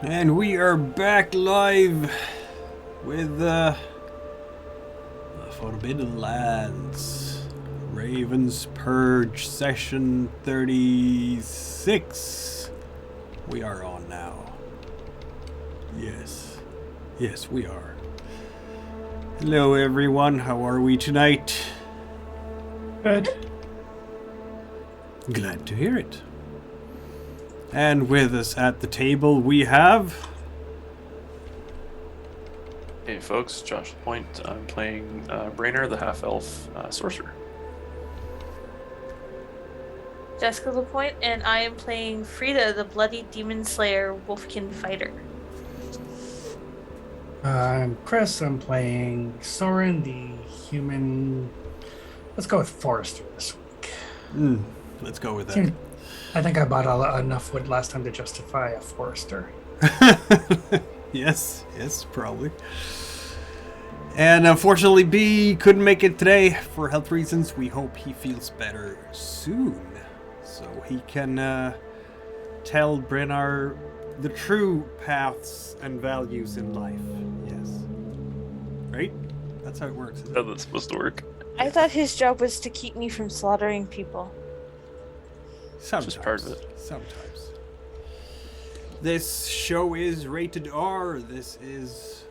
And we are back live with the Forbidden Lands. Raven's Purge session 36. We are on now. Yes. Yes, we are. Hello everyone, how are we tonight? Good. Glad to hear it. And with us at the table we have... Hey folks, Josh Point. I'm playing Brainer, the half-elf sorcerer. Jessica LaPointe, and I am playing Frida, the bloody demon slayer wolfkin fighter. I'm Chris. I'm playing Soren, the human. Let's go with Forester this week. Let's go with that. I think I bought enough wood last time to justify a Forester. Yes, probably. And unfortunately, B couldn't make it today for health reasons. We hope he feels better soon, so he can tell Brennar the true paths and values in life. Yes. Right? That's how it works. Isn't How it? that's supposed to work. I thought his job was to keep me from slaughtering people. Sometimes. Just part of it. Sometimes. This show is rated R. This is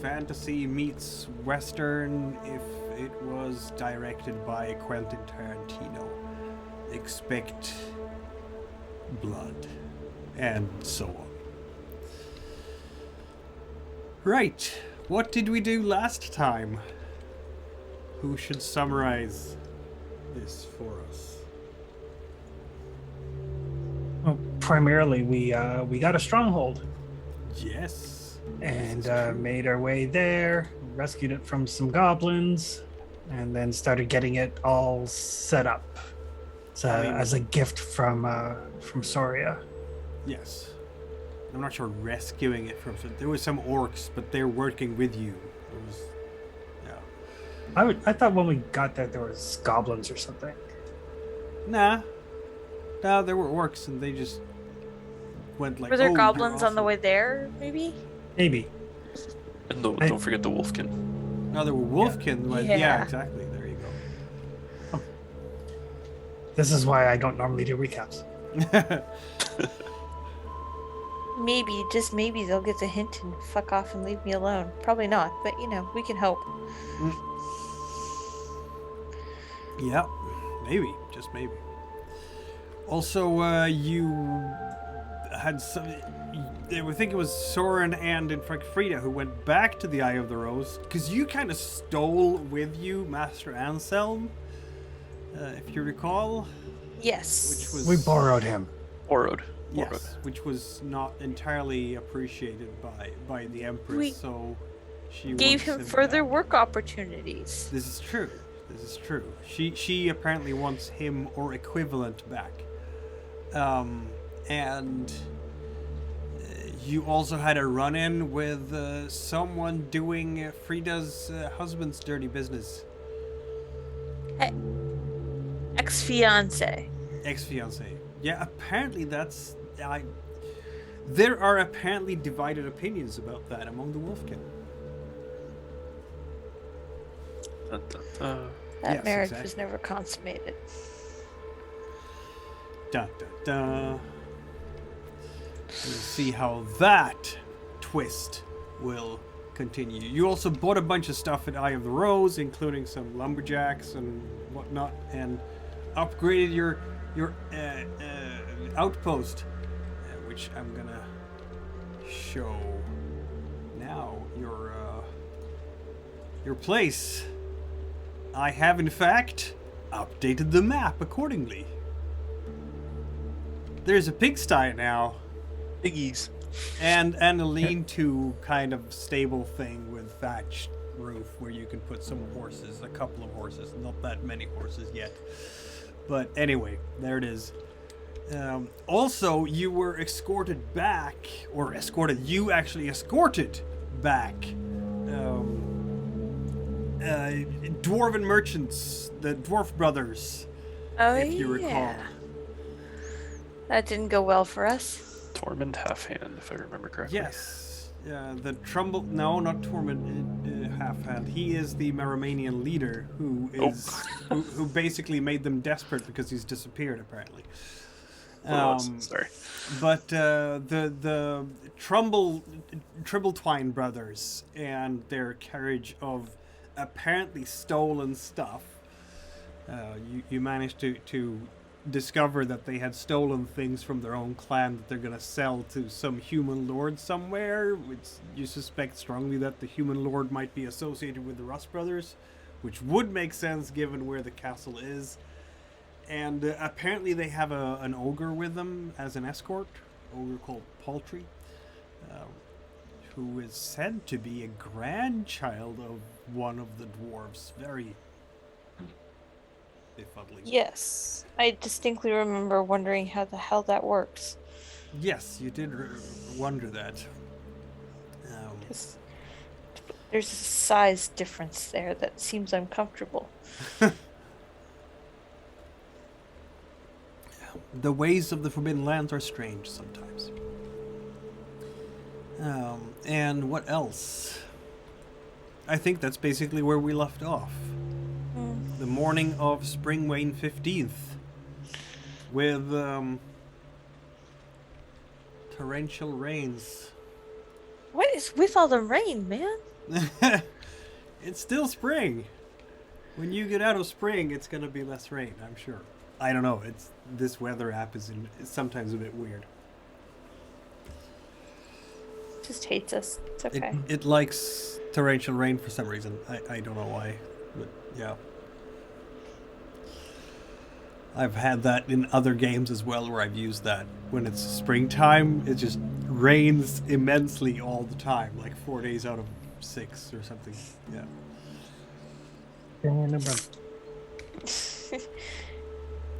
fantasy meets Western if it was directed by Quentin Tarantino. Expect blood. And so on. Right. What did we do last time? Who should summarize this for us? Well, primarily, we got a stronghold Yes. and This is true. made our way there, rescued it from some goblins, and then started getting it all set up as a gift from Soria. Yes. I'm not sure rescuing it from... There was some orcs, but they're working with you. It was... Yeah. I thought when we got there was goblins or something. Nah. No, there were orcs, and they just went like... Were there "Oh, goblins you're on the awesome." way there, maybe? Maybe. And don't forget the wolfkin. No, there were wolfkin. Yeah. Yeah. Exactly. There you go. This is why I don't normally do recaps. Maybe, just maybe they'll get the hint and fuck off and leave me alone. Probably not, but we can hope. Yeah. Maybe. Just maybe. Also, you had some... I think it was Soren and, in fact, Frida who went back to the Eye of the Rose, because you kind of stole with you Master Anselm, if you recall. Yes. Which was... We borrowed him. Borrowed. Yes, which was not entirely appreciated by the Empress, We so she Gave wants him further back. work opportunities. This is true. This is true. She apparently wants him or equivalent back. And you also had a run-in with someone doing Frida's husband's dirty business. Ex-fiance. Ex-fiance. Yeah, apparently that's... there are apparently divided opinions about that among the Wolfkin. That Yes, marriage exactly. was never consummated. Dun, dun, dun. We'll see how that twist will continue. You also bought a bunch of stuff at Eye of the Rose, including some lumberjacks and whatnot, and upgraded your outpost, which I'm gonna show now. Your place. I have in fact updated the map accordingly. There's a pigsty now, Piggies. and a lean-to kind of stable thing with thatched roof where you can put some horses, a couple of horses, not that many horses yet. But anyway, there it is. Also, you were escorted back, you actually escorted back dwarven merchants, the dwarf brothers, Oh, if you recall. yeah. That didn't go well for us. Tormund Halfhand, if I remember correctly. Yes. The Trumbull... No, not Tormund Halfhand. He is the Merimanian leader who is... who basically made them desperate because he's disappeared, apparently. Sorry. But the Tribbletwine brothers and their carriage of apparently stolen stuff, you managed to discover that they had stolen things from their own clan that they're going to sell to some human lord somewhere, which you suspect strongly that the human lord might be associated with the Rust brothers, which would make sense given where the castle is. And apparently they have an ogre with them as an escort, ogre called Paltry, who is said to be a grandchild of one of the dwarves. Very befuddling. Yes, I distinctly remember wondering how the hell that works. Yes, you did wonder that. 'Cause there's a size difference there that seems uncomfortable. The ways of the Forbidden Lands are strange sometimes. And what else? I think that's basically where we left off. The morning of Springwain 15th. With torrential rains. What is with all the rain, man? It's still spring. When you get out of spring, it's going to be less rain, I'm sure. I don't know. This weather app is sometimes a bit weird. Just hates us. It's okay. It likes torrential rain for some reason. I don't know why, but yeah. I've had that in other games as well where I've used that. When it's springtime, it just rains immensely all the time, like 4 days out of 6 or something. Yeah.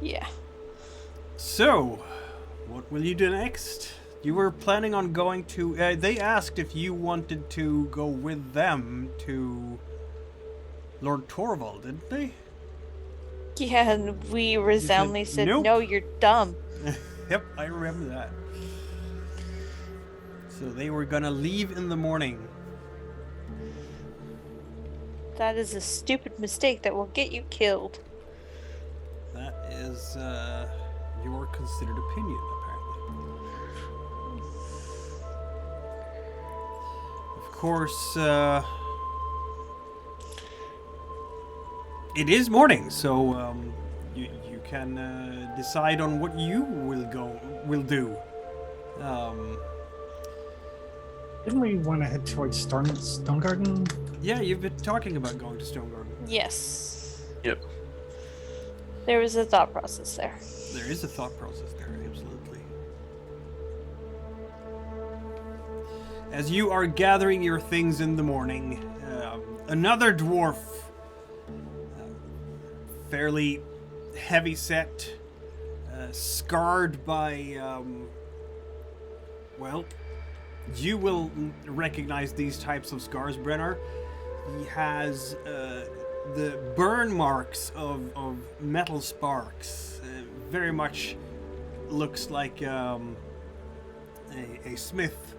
Yeah. So, what will you do next? You were planning on going to... they asked if you wanted to go with them to Lord Torvald, didn't they? Yeah, and we resoundingly said, "Nope." no, you're dumb. Yep, I remember that. So they were gonna leave in the morning. That is a stupid mistake that will get you killed. That is your considered opinion, apparently. Of course, it is morning, so you can decide on what you will do. Didn't we want to head towards Stonegarden? Yeah, you've been talking about going to Stonegarden. Yes. Yep. There was a thought process there. There is a thought process there, absolutely. As you are gathering your things in the morning, another dwarf, fairly heavy-set, scarred by, well, you will recognize these types of scars, Brenner. He has the burn marks of metal sparks. Very much looks like a smith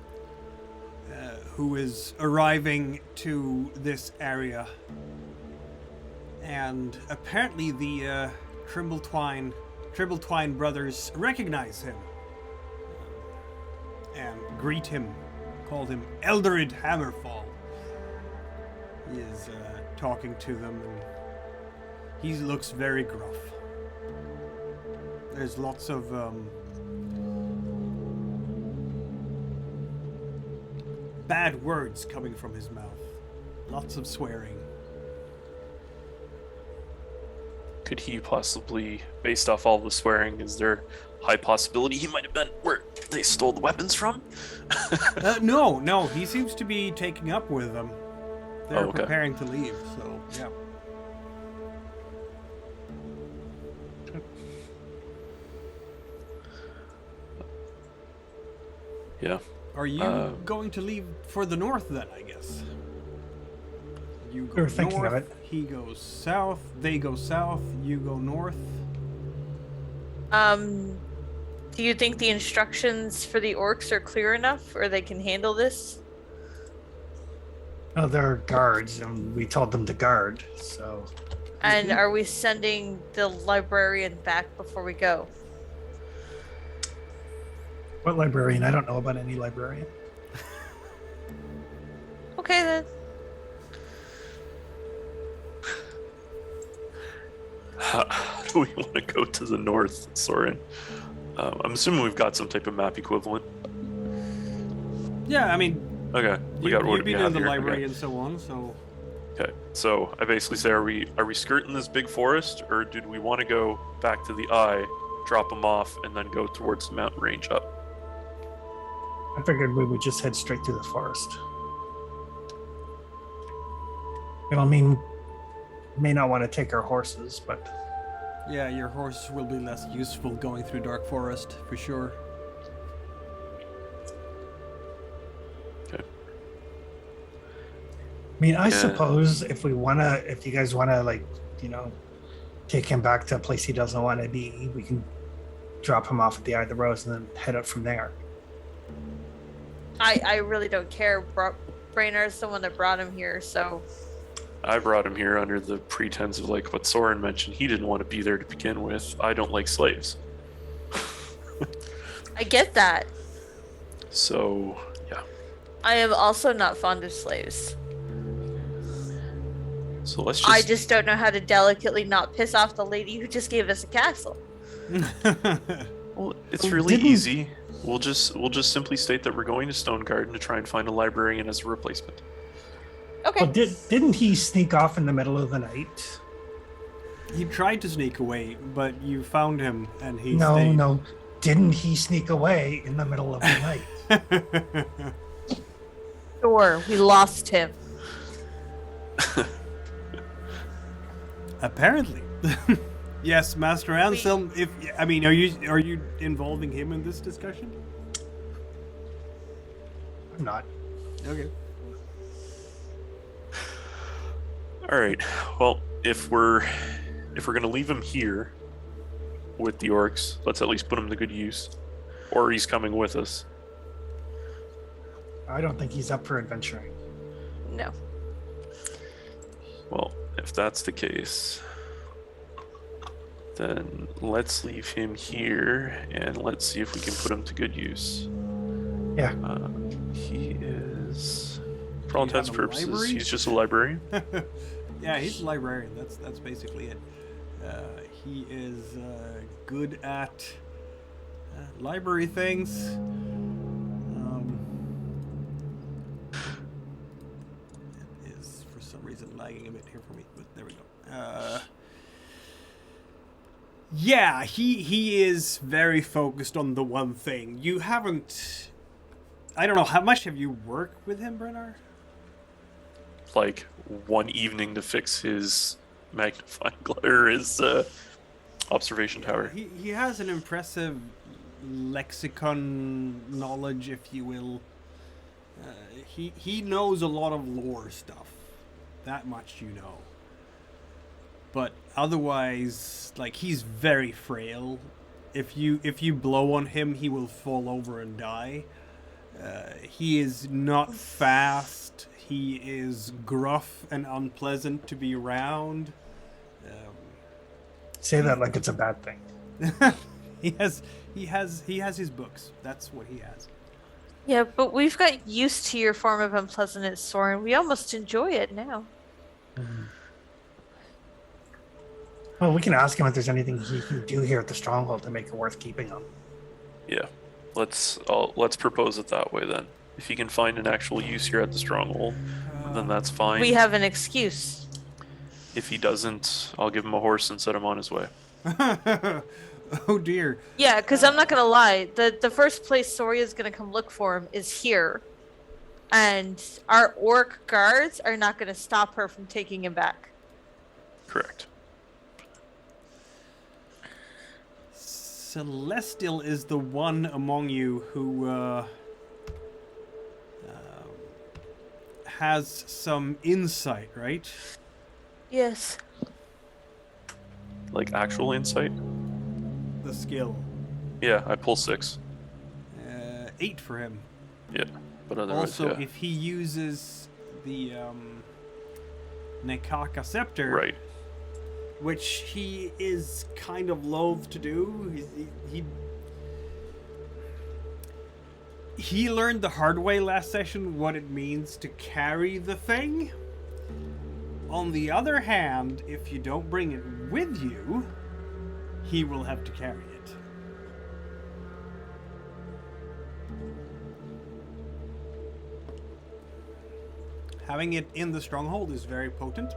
who is arriving to this area. And apparently the Tribbletwine brothers recognize him and greet him, called him Eldred Hammerfall. He is talking to them, and he looks very gruff. There's lots of bad words coming from his mouth. Lots of swearing. Could he possibly, based off all the swearing, is there a high possibility he might have been where they stole the weapons from? No, he seems to be taking up with them. They're okay. preparing to leave, so yeah. Yeah. Are you going to leave for the north then, I guess? You go We were thinking of north, it. he goes south, they go south, you go north. Do Do you think the instructions for the orcs are clear enough, or they can handle this? Oh, they're guards, and we told them to guard, so. And are we sending the librarian back before we go? What librarian? I don't know about any librarian. Okay then. How do we want to go to the north, Soren? I'm assuming we've got some type of map equivalent. Yeah, I mean, Okay, you've been in the here? library Okay. and so on, so Okay, so I basically say, are we skirting this big forest, or do we want to go back to the eye, drop them off, and then go towards the mountain range up? I figured we would just head straight through the forest. It'll mean may not want to take our horses, but yeah, your horse will be less useful going through dark forest for sure. Okay. I mean, I Yeah. suppose if you guys wanna, like, you know, take him back to a place he doesn't want to be, we can drop him off at the Eye of the Rose and then head up from there. I really don't care. Brainard's the one that brought him here, so I brought him here under the pretense of, like what Soren mentioned, he didn't want to be there to begin with. I don't like slaves. I get that. So, yeah. I am also not fond of slaves. So let's just... I just don't know how to delicately not piss off the lady who just gave us a castle. Well, it's Oh, really didn't- easy. We'll just simply state that we're going to Stonegarden to try and find a librarian as a replacement. Okay. Well, didn't he sneak off in the middle of the night? He tried to sneak away, but you found him and he No, stayed. no. Didn't he sneak away in the middle of the night? Sure, we lost him. Apparently. Yes, Master Anselm, are you involving him in this discussion? I'm not. Okay. All right. Well, if we're gonna leave him here with the orcs, let's at least put him to good use. Or he's coming with us. I don't think he's up for adventuring. No. Well, if that's the case, then let's leave him here and let's see if we can put him to good use. Yeah. He is, for all You have intents and a purposes, library? he's just a librarian. Yeah, he's a librarian. That's basically it. He is good at library things. It is for some reason lagging a bit here for me, but there we go. Yeah, he is very focused on the one thing. You haven't. I don't know, how much have you worked with him, Brennar? Like one evening to fix his magnifying glass, his observation tower. He has an impressive lexicon knowledge, if you will. He knows a lot of lore stuff. That much you know. But otherwise, like, he's very frail. If you blow on him, he will fall over and die. He is not fast. He is gruff and unpleasant to be around. Say that like it's a bad thing. He has his books. That's what he has. Yeah, but we've got used to your form of unpleasantness, Soren. We almost enjoy it now. Well, we can ask him if there's anything he can do here at the stronghold to make it worth keeping him. Yeah, let's propose it that way then. If he can find an actual use here at the stronghold, then that's fine. We have an excuse. If he doesn't, I'll give him a horse and set him on his way. Oh dear. Yeah, because I'm not gonna lie. The first place Soria's gonna come look for him is here, and our orc guards are not gonna stop her from taking him back. Correct. Celestial is the one among you who has some insight, right? Yes. Like actual insight? The skill. Yeah, I pull 6. 8 for him. Yeah, but otherwise, Also, yeah. if he uses the Nekaka Scepter, Right. which he is kind of loath to do, he learned the hard way last session what it means to carry the thing. On the other hand, if you don't bring it with you, he will have to carry it. Having it in the stronghold is very potent.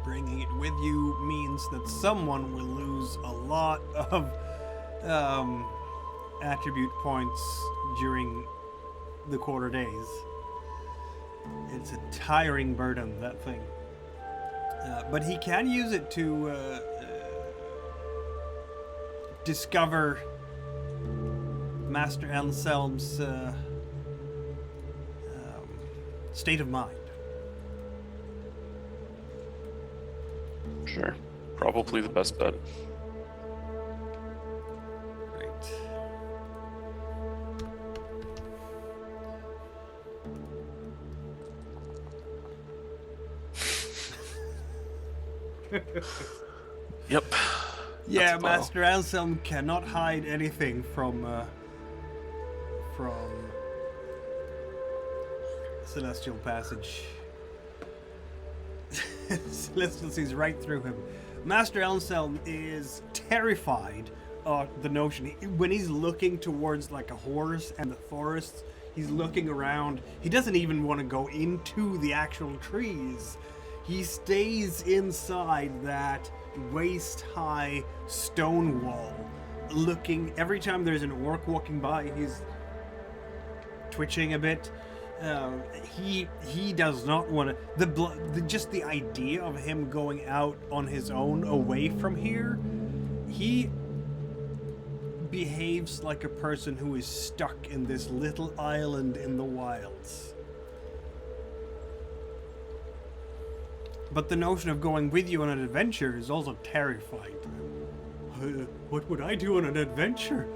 Bringing it with you means that someone will lose a lot of attribute points during the quarter days. It's a tiring burden, that thing. But he can use it to discover Master Anselm's state of mind. Sure. Probably the best bet. Yep. Yeah, That's fine. Master Anselm cannot hide anything from Celestial Passage. Celestial sees right through him. Master Anselm is terrified of the notion. When he's looking towards like a horse and the forest, he's looking around. He doesn't even want to go into the actual trees. He stays inside that waist-high stone wall, looking. Every time there's an orc walking by, he's twitching a bit. He does not want to. Just the idea of him going out on his own away from here, he behaves like a person who is stuck in this little island in the wilds. But the notion of going with you on an adventure is also terrifying to him. What would I do on an adventure?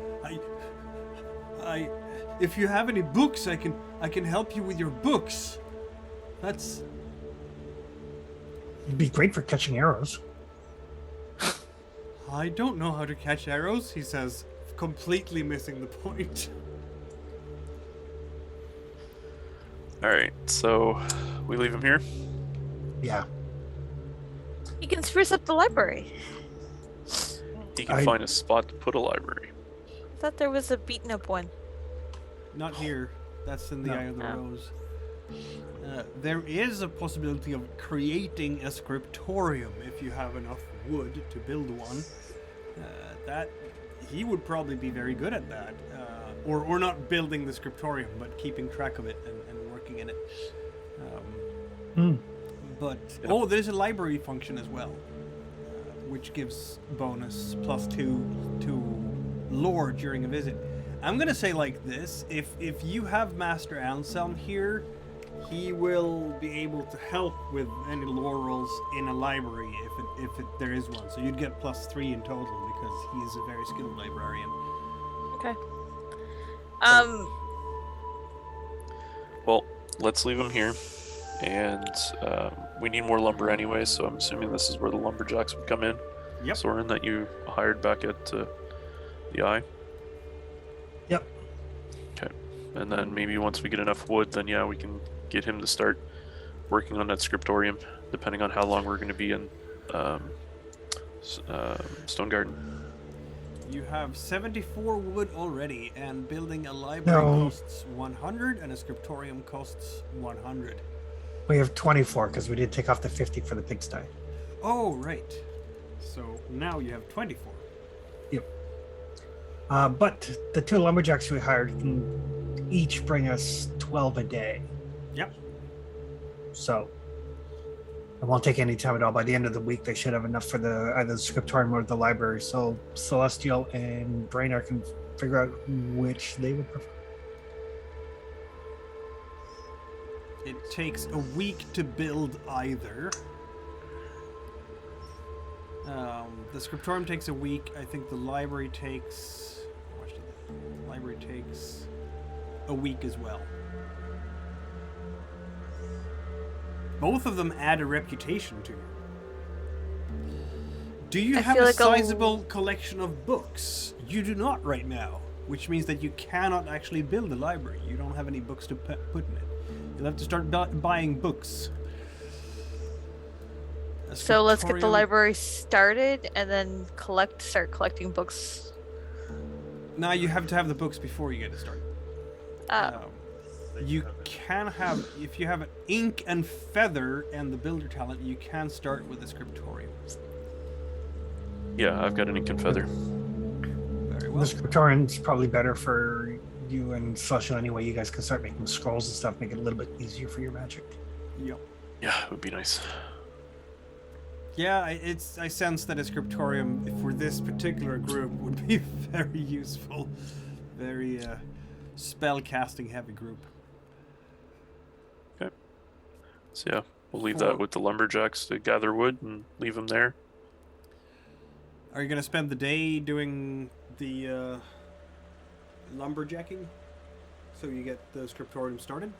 If you have any books, I can help you with your books. That's... It'd be great for catching arrows. I don't know how to catch arrows, he says, completely missing the point. Alright, so we leave him here? Yeah. You can spruce up the library. He can find a spot to put a library. I thought there was a beaten up one. Not here. That's in the No. Eye of the Oh. Rose. There is a possibility of creating a scriptorium if you have enough wood to build one. That he would probably be very good at that, or not building the scriptorium, but keeping track of it and working in it. But there's a library function as well, which gives bonus +2 to lore during a visit. I'm gonna say like this: if you have Master Anselm here, he will be able to help with any lore rolls in a library if there is one. So you'd get +3 in total because he is a very skilled librarian. Okay. Well, let's leave him here. And we need more lumber anyway, so I'm assuming this is where the lumberjacks would come in. Yep. Soren, that you hired back at the Eye. Yep. Okay. And then maybe once we get enough wood, then yeah, we can get him to start working on that scriptorium, depending on how long we're going to be in Stonegarden. You have 74 wood already, and building a library costs 100, and a scriptorium costs 100. We have 24 because we did take off the 50 for the pigsty. Oh, right. So now you have 24. Yep. But the 2 lumberjacks we hired can each bring us 12 a day. Yep. So it won't take any time at all. By the end of the week, they should have enough for either the scriptorium or the library. So Celestial and Brainard can figure out which they would prefer. It takes a week to build either. The scriptorium takes a week. I think the library takes... how much did the library takes a week as well. Both of them add a reputation to you. Do you I have feel a like a- sizable collection of books? You do not right now, which means that you cannot actually build a library. You don't have any books to put in it. You'll have to start buying books. A So let's get the scriptorium- library started and then start collecting books. No, you have to have the books before you get it started. You can have, if you have ink and feather and the builder talent, you can start with the scriptorium. Yeah, I've got an ink and feather. Very The well. scriptorium's probably better for you and Celestial anyway. You guys can start making scrolls and stuff, make it a little bit easier for your magic. Yep. Yeah, it would be nice. Yeah, I sense that a scriptorium for this particular group would be very useful. Very spell casting heavy group. Okay. So yeah, we'll leave For- that with the lumberjacks to gather wood and leave them there. Are you gonna spend the day doing the lumberjacking? So you get the scriptorium started?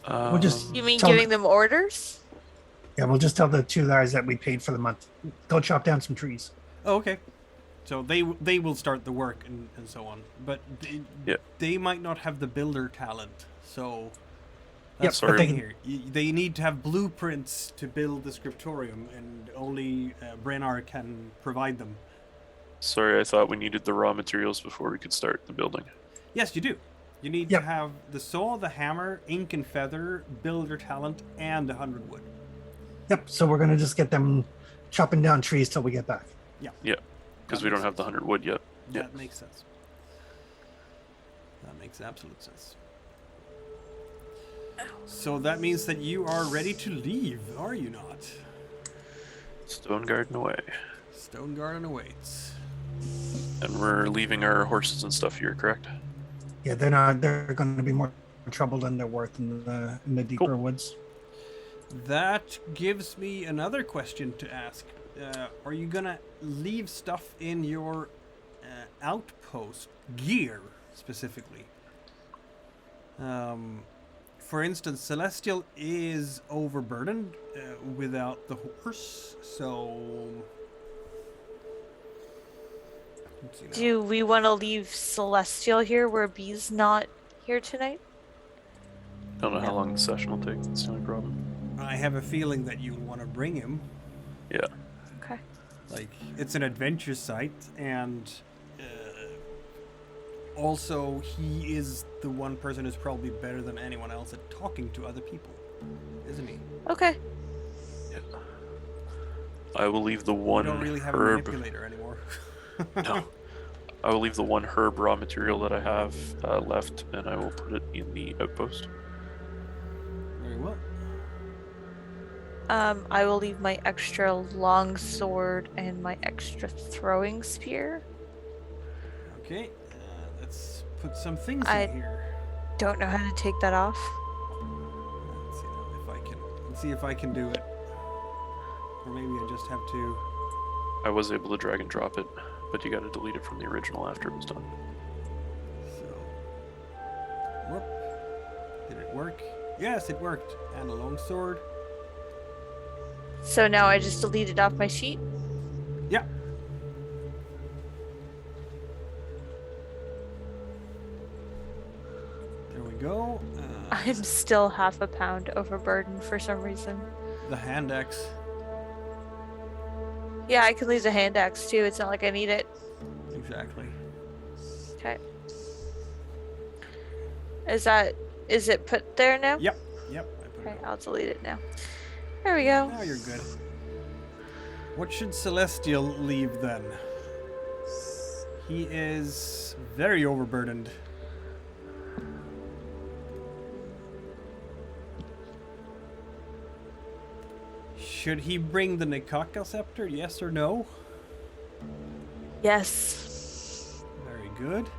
We'll just- You mean Tell giving them orders? Yeah, we'll just tell the two guys that we paid for the month. Go chop down some trees. Oh, okay. So they will start the work and so on, but they might not have the builder talent. So that's Yep, but the they thing can- here. They need to have blueprints to build the scriptorium, and only Brenar can provide them. Sorry, I thought we needed the raw materials before we could start the building. Yes, you do. You need Yep. to have the saw, the hammer, ink and feather, builder talent, and 100 wood. Yep, so we're gonna just get them chopping down trees till we get back. Yeah, because we don't have the 100 wood yet. That Yeah. makes sense. That makes absolute sense. So that means that you are ready to leave, are you not? Stonegarden away. Stonegarden awaits. And we're leaving our horses and stuff here, correct? Yeah, they're gonna be more trouble than they're worth in the deeper Cool. woods. That gives me another question to ask. Are you gonna leave stuff in your outpost gear specifically? For instance, Celestial is overburdened without the horse, so. Let's see now. Do we want to leave Celestial here where Bee's not here tonight? Don't know how long the session will take. That's the only problem. I have a feeling that you want to bring him. Yeah. Okay. Like, it's an adventure site, and also he is the one person who's probably better than anyone else at talking to other people, isn't he? Okay. Yeah. I will leave the You one don't really have a herb. manipulator anymore. No. I will leave the one herb raw material that I have left, and I will put it in the outpost. Very well. I will leave my extra long sword and my extra throwing spear. Okay, let's put some things I- in here. Don't know how to take that off. Let's see now if I can. Let's see if I can do it, or maybe I just have to. I was able to drag and drop it, but you got to delete it from the original after it was done. So, whoop. Did it work? Yes, it worked. And a long sword. So now I just deleted off my sheet. Yeah. There we go. I'm still half a pound overburdened for some reason. The hand axe. Yeah, I can lose a hand axe too. It's not like I need it. Exactly. Okay. Is it put there now? Yep. Yep. I put Okay, it I'll delete it now. There we go. Now you're good. What should Celestial leave then? He is very overburdened. Should he bring the Nikaka scepter? Yes or no? Yes. Very good.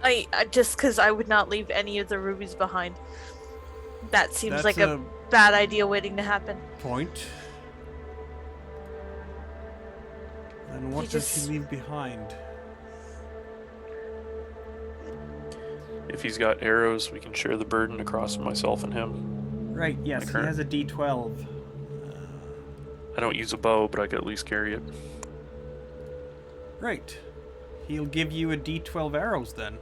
I just because I would not leave any of the rubies behind. That seems That's like a bad idea waiting to happen. point. And what does he leave behind? If he's got arrows, we can share the burden across myself and him. Right, yes, he has a D12. I don't use a bow, but I could at least carry it. Right. He'll give you a D12 arrows then.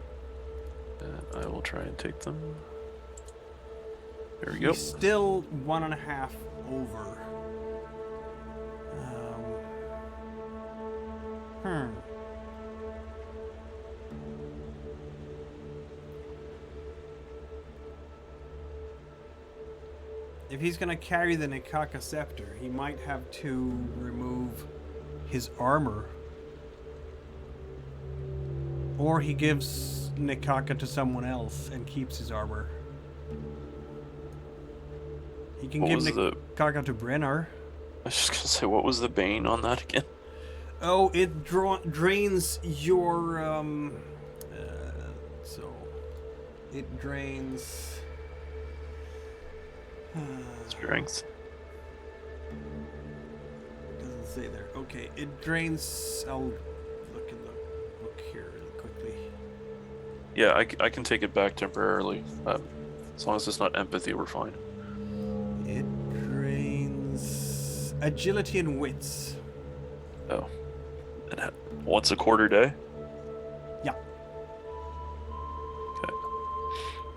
I will try and take them. There we go. He's still 1.5 over. If he's going to carry the Nikaka scepter, he might have to remove his armor. Or he gives Nikaka to someone else and keeps his armor. He can give Nikaka to Brennar. I was just going to say, what was the bane on that again? Oh, it drains your, so it drains... Strength. Doesn't say there. Okay, it drains... I'll look in the book here really quickly. Yeah, I can take it back temporarily. As long as it's not empathy, we're fine. It drains... agility and wits. Oh. And once a quarter day? Yeah. Okay.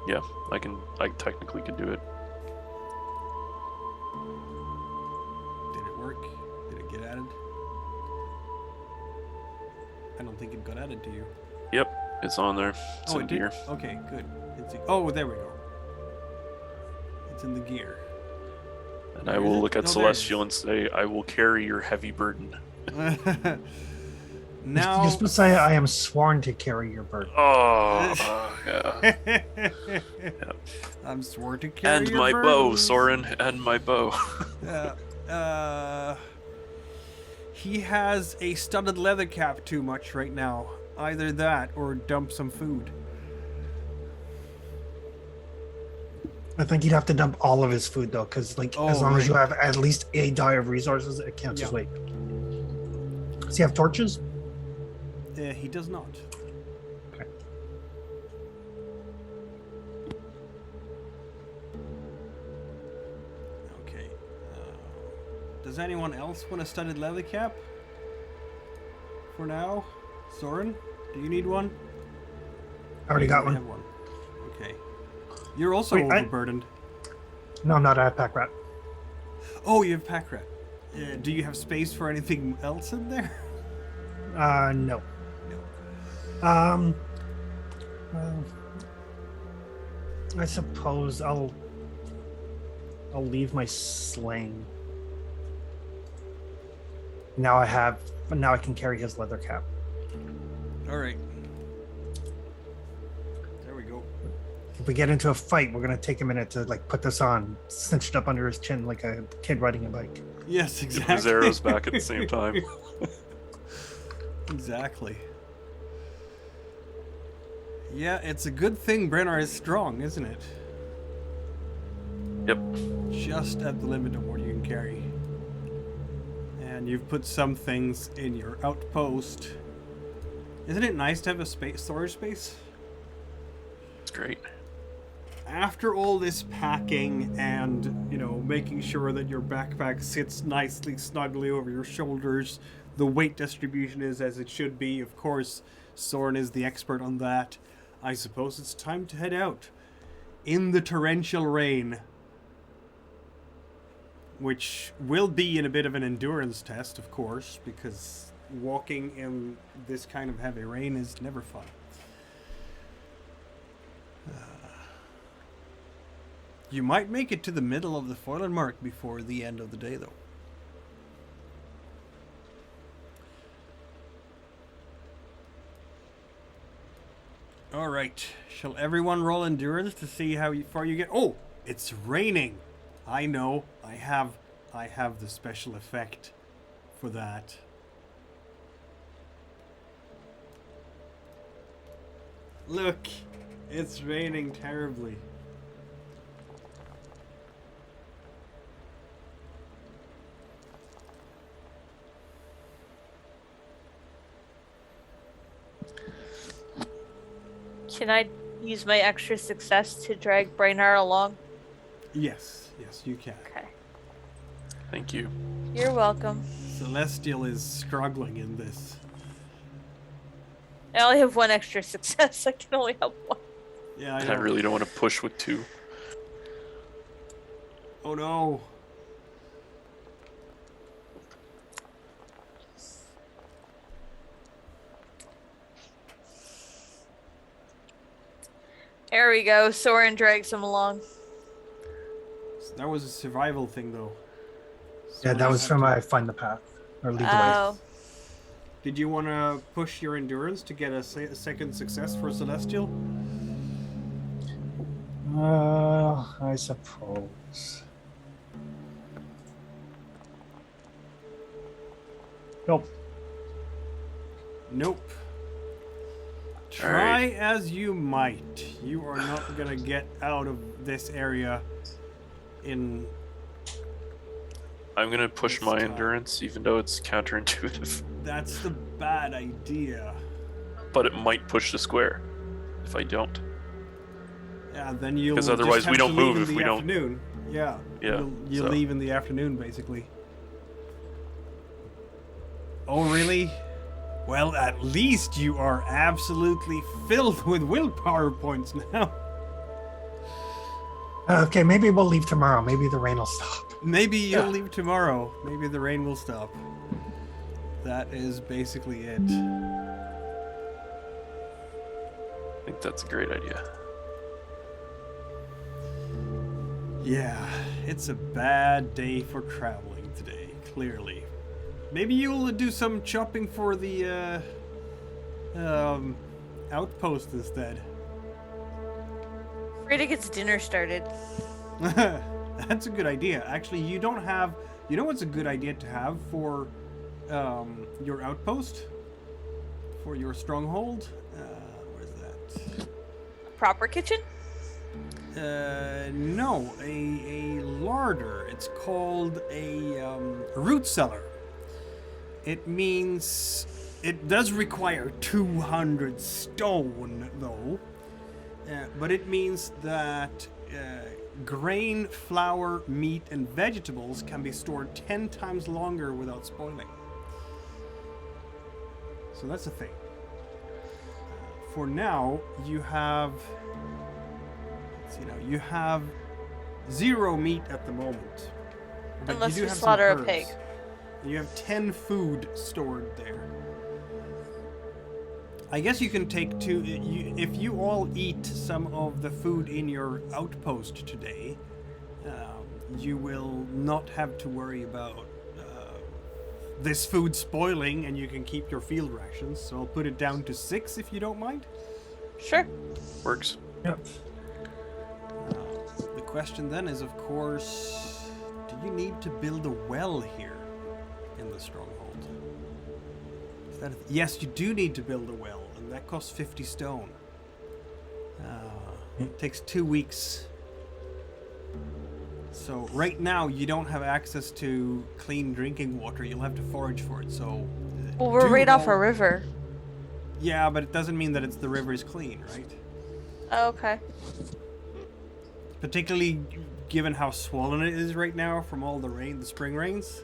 Yeah, I technically could do it. Did it work? Did it get added? I don't think it got added to you. Yep, it's on there. It's in it gear. did? Okay, good. Oh, there we go. It's in the gear. And I will look at Celestial and say, I will carry your heavy burden. Now, you're supposed to say, I am sworn to carry your burden. Oh, yeah. I'm sworn to carry and your my burden. bow, Soren, and my bow. He has a studded leather cap too much right now. Either that or dump some food. I think you'd have to dump all of his food though, because as long as you have at least a die of resources, it counts as weight. Does he have torches? He does not. Okay. Okay. Does anyone else want a studded leather cap? For now? Soren, do you need one? I already got I one. have one. Okay. You're also overburdened. No, I'm not. I have pack rat. Oh, you have pack rat. Do you have space for anything else in there? No. No. Well, I suppose I'll leave my sling. Now I can carry his leather cap. All right. There we go. If we get into a fight, we're gonna take a minute to put this on, cinch it up under his chin like a kid riding a bike. Yes, Get exactly. his arrows back at the same time. Exactly. Yeah, it's a good thing Brennar is strong, isn't it? Yep. Just at the limit of what you can carry. And you've put some things in your outpost. Isn't it nice to have a storage space? It's great. After all this packing and, making sure that your backpack sits nicely, snugly over your shoulders, the weight distribution is as it should be. Of course, Soren is the expert on that. I suppose it's time to head out in the torrential rain, which will be in a bit of an endurance test, of course, because walking in this kind of heavy rain is never fun. You might make it to the middle of the Foilen Mark before the end of the day, though. All right. Shall everyone roll endurance to see how far you get? Oh, it's raining. I know. I have the special effect for that. Look, it's raining terribly. Can I use my extra success to drag Brainar along? Yes, you can. Okay. Thank you. You're welcome. Celestial is struggling in this. I only have one extra success. I can only help one. Yeah, And I really don't want to push with 2. Oh no. There we go. Soren drags him along. That was a survival thing, though. Yeah, that was from I find the path or lead the way. Oh. Did you want to push your endurance to get a second success for Celestial? I suppose. Nope. Nope. Try as you might, you are not gonna get out of this area in... I'm gonna push my endurance, even though it's counterintuitive. That's the bad idea. But it might push the square if I don't. Yeah, then you'll. Because otherwise just have we don't to leave move in if the we don't- afternoon. Yeah. Yeah, You so- leave in the afternoon, basically. Oh, really? Well, at least you are absolutely filled with willpower points now. Okay, maybe we'll leave tomorrow. Maybe the rain will stop. Maybe you'll Yeah. leave tomorrow. Maybe the rain will stop. That is basically it. I think that's a great idea. Yeah, it's a bad day for traveling today, clearly. Maybe you'll do some chopping for the outpost instead. Frida gets dinner started. That's a good idea. Actually, you don't have... You know what's a good idea to have for your outpost? For your stronghold? Where's that? Proper kitchen? No, a larder. It's called a root cellar. It means it does require 200 stone, though. But it means that grain, flour, meat, and vegetables can be stored 10 times longer without spoiling. So that's a thing. For now, you have... Let's see now. You have 0 meat at the moment. But Unless you we do have some slaughter a herbs. pig. You have 10 food stored there. I guess you can take 2... if you all eat some of the food in your outpost today, you will not have to worry about this food spoiling, and you can keep your field rations. So I'll put it down to 6 if you don't mind. Sure. Works. Yep. The question then is, of course, do you need to build a well here in the stronghold? Is that yes, you do need to build a well, and that costs 50 stone. It takes 2 weeks. So right now you don't have access to clean drinking water. You'll have to forage for it. So Well, we're do right off all- a river. Yeah, but it doesn't mean that the river is clean, right? Oh, okay. Particularly given how swollen it is right now from all the rain, the spring rains.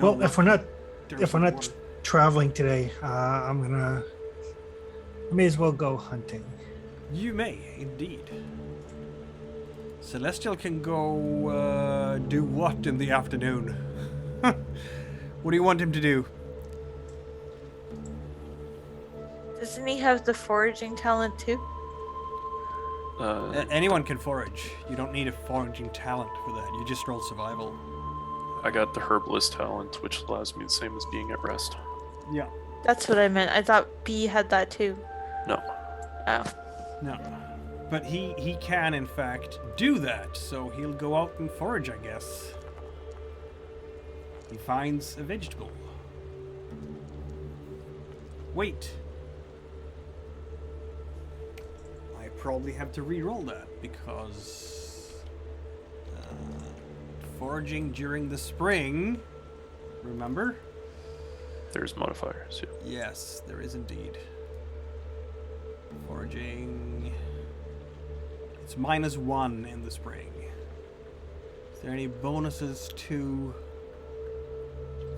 Well, if we're not there's water. traveling today, I may as well go hunting. You may, indeed. Celestial can go do what in the afternoon? What do you want him to do? Doesn't he have the foraging talent too? Anyone can forage. You don't need a foraging talent for that. You just roll survival. I got the herbalist talent, which allows me the same as being at rest. Yeah. That's what I meant. I thought B had that too. No. Oh. No. But he can, in fact, do that. So he'll go out and forage, I guess. He finds a vegetable. Wait. I probably have to re-roll that because foraging during the spring. Remember? There's modifiers. Yeah. Yes, there is indeed. Foraging. It's -1 in the spring. Is there any bonuses to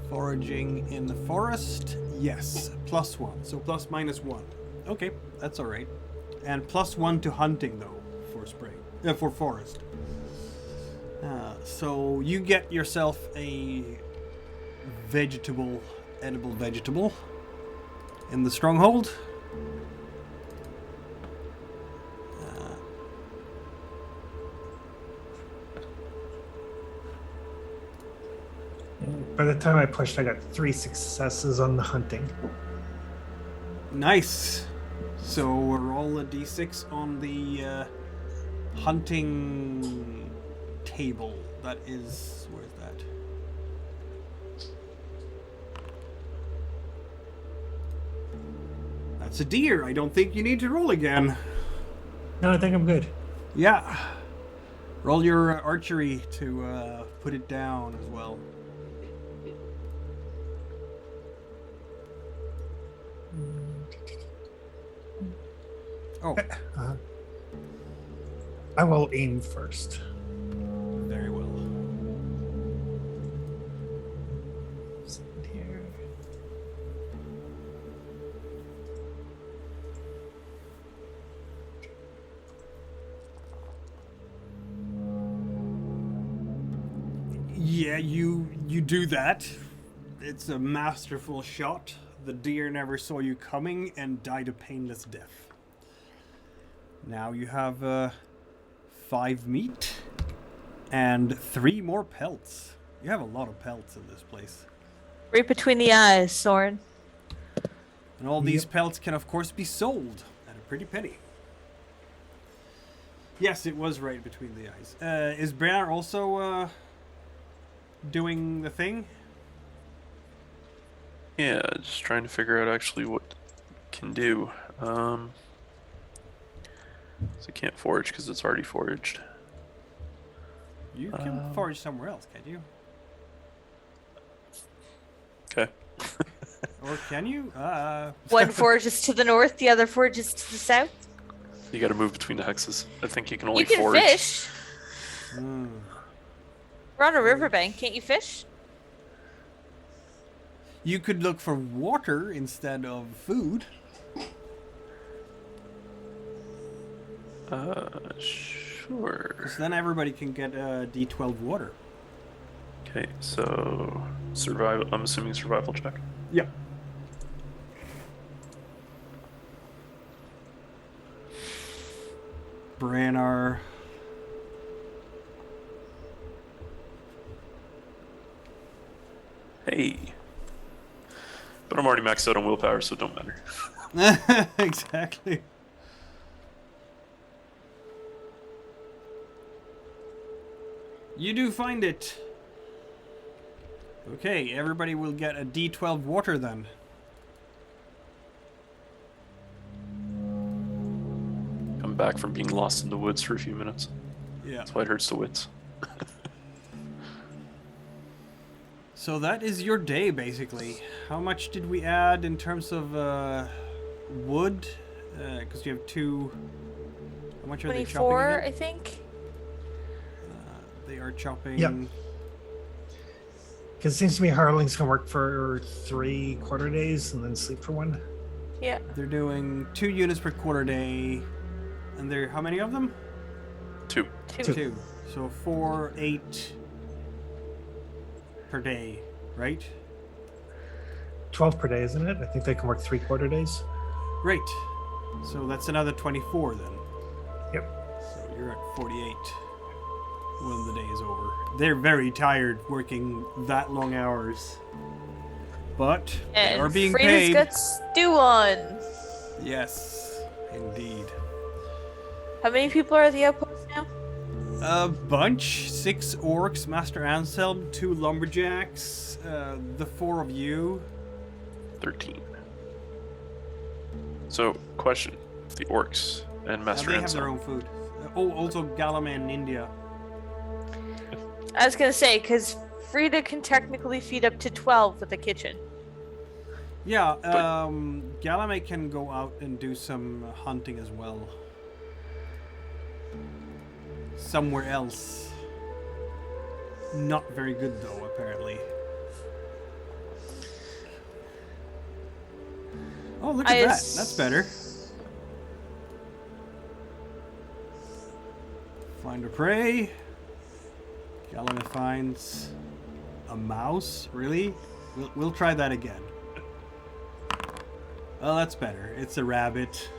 foraging in the forest? Yes, +1. So plus -1. Okay, that's all right. And +1 to hunting though for spring, for forest. So you get yourself a edible vegetable in the stronghold. By the time I pushed, I got 3 successes on the hunting. Nice. So roll a d6 on the hunting table. That is, where's that? That's a deer. I don't think you need to roll again. No, I think I'm good. Yeah. Roll your archery to put it down as well. Oh, I will aim first. very well. Here. Yeah, you do that. It's a masterful shot. The deer never saw you coming and died a painless death. Now you have 5 meat and 3 more pelts. You have a lot of pelts in this place. Right between the eyes, Soren. And all these pelts can of course be sold at a pretty penny. Yes, it was right between the eyes. Is Brenner also doing the thing? Yeah, just trying to figure out actually what it can do. So I can't forage because it's already foraged. You can forage somewhere else, can't you? Okay. Or can you? One forages to the north, the other forages to the south. You got to move between the hexes. I think you can You only can forage. fish. Hmm. We're on a riverbank. Can't you fish? You could look for water instead of food. Sure. So then everybody can get D12 water. Okay, so survival. I'm assuming survival check. Yeah. Brannar. Hey. But I'm already maxed out on willpower, so it don't matter. Exactly. You do find it. Okay, everybody will get a D12 water then. Come back from being lost in the woods for a few minutes. Yeah. That's why it hurts the wits. So that is your day, basically. How much did we add in terms of wood? Because you have 2... How much are they chopping 24, again? I think. They are chopping... Yep. Because it seems to me Harlings can work for 3 quarter days and then sleep for 1. Yeah. They're doing 2 units per quarter day. And they're... How many of them? 2. 2. So 4, 8... per day, right? 12 per day, isn't it? I think they can work 3 quarter days. Right. So that's another 24 then. Yep. So you're at 48 when the day is over. They're very tired working that long hours. But they are being Freda's paid. got stew on. Yes, indeed. How many people are at the outpost now? A bunch. 6 orcs, Master Anselm, 2 lumberjacks, the 4 of you. 13. So, question. The orcs. And Master they have their Ensign. own food. Oh, also Galame in India. I was gonna say, because Frida can technically feed up to 12 with the kitchen. Yeah, But- Galame can go out and do some hunting as well. Somewhere else. Not very good though, apparently. Oh, look at that. That's better. Find a prey. Galame finds a mouse. Really? We'll try that again. Oh, that's better. It's a rabbit.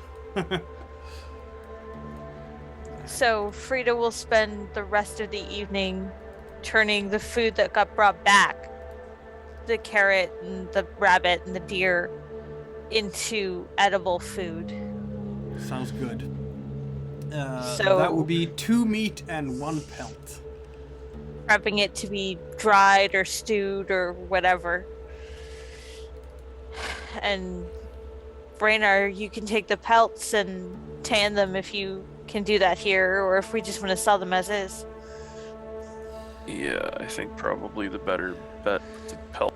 So Frida will spend the rest of the evening turning the food that got brought back, the carrot and the rabbit and the deer, into edible food. Sounds good. So- that would be 2 meat and 1 pelt. Prepping it to be dried or stewed or whatever. And Braynar, you can take the pelts and tan them if you can do that here, or if we just want to sell them as is. Yeah, I think probably the better bet to pelt.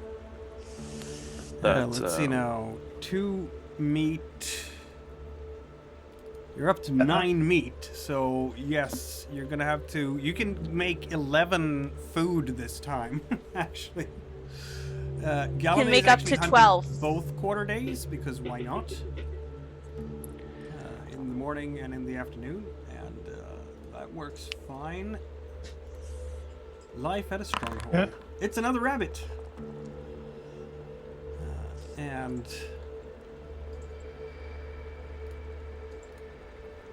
That, Let's see now. 2 meat. You're up to 9 meat, so yes, you're gonna have to. You can make 11 food this time, actually. Galame make is up actually to hunting 12. both quarter days because why not? In the morning and in the afternoon, and that works fine. Life at a stronghold. Yeah. It's another rabbit. And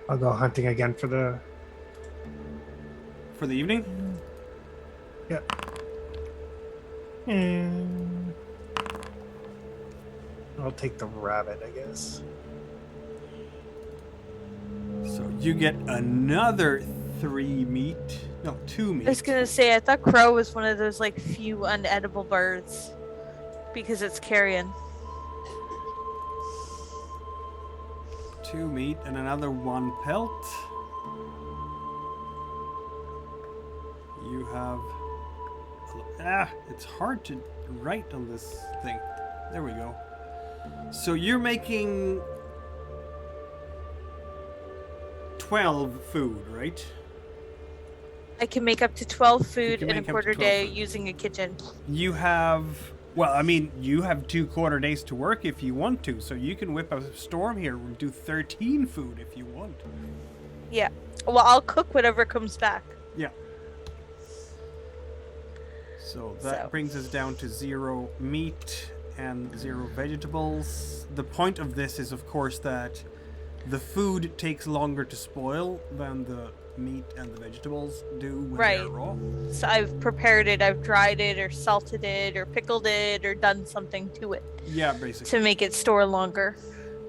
I'll go hunting again for the. for the evening, Yeah. And I'll take the rabbit, I guess. so you get another 3 meat. No, 2 meat. I was gonna say, I thought crow was one of those like few unedible birds because it's carrion. 2 meat and another 1 pelt. You have. It's hard to write on this thing. There we go. So you're making 12 food, right? I can make up to 12 food can in a make up to quarter 12 day food. using a kitchen. You have. Well, I mean, you have 2 quarter days to work if you want to, so you can whip a storm here and do 13 food if you want. Yeah. Well, I'll cook whatever comes back. Yeah. So that So. brings us down to 0 meat and 0 vegetables. The point of this is, of course, that the food takes longer to spoil than the meat and the vegetables do when they're Right. raw. So I've prepared it, I've dried it, or salted it, or pickled it, or done something to it Yeah, basically. to make it store longer.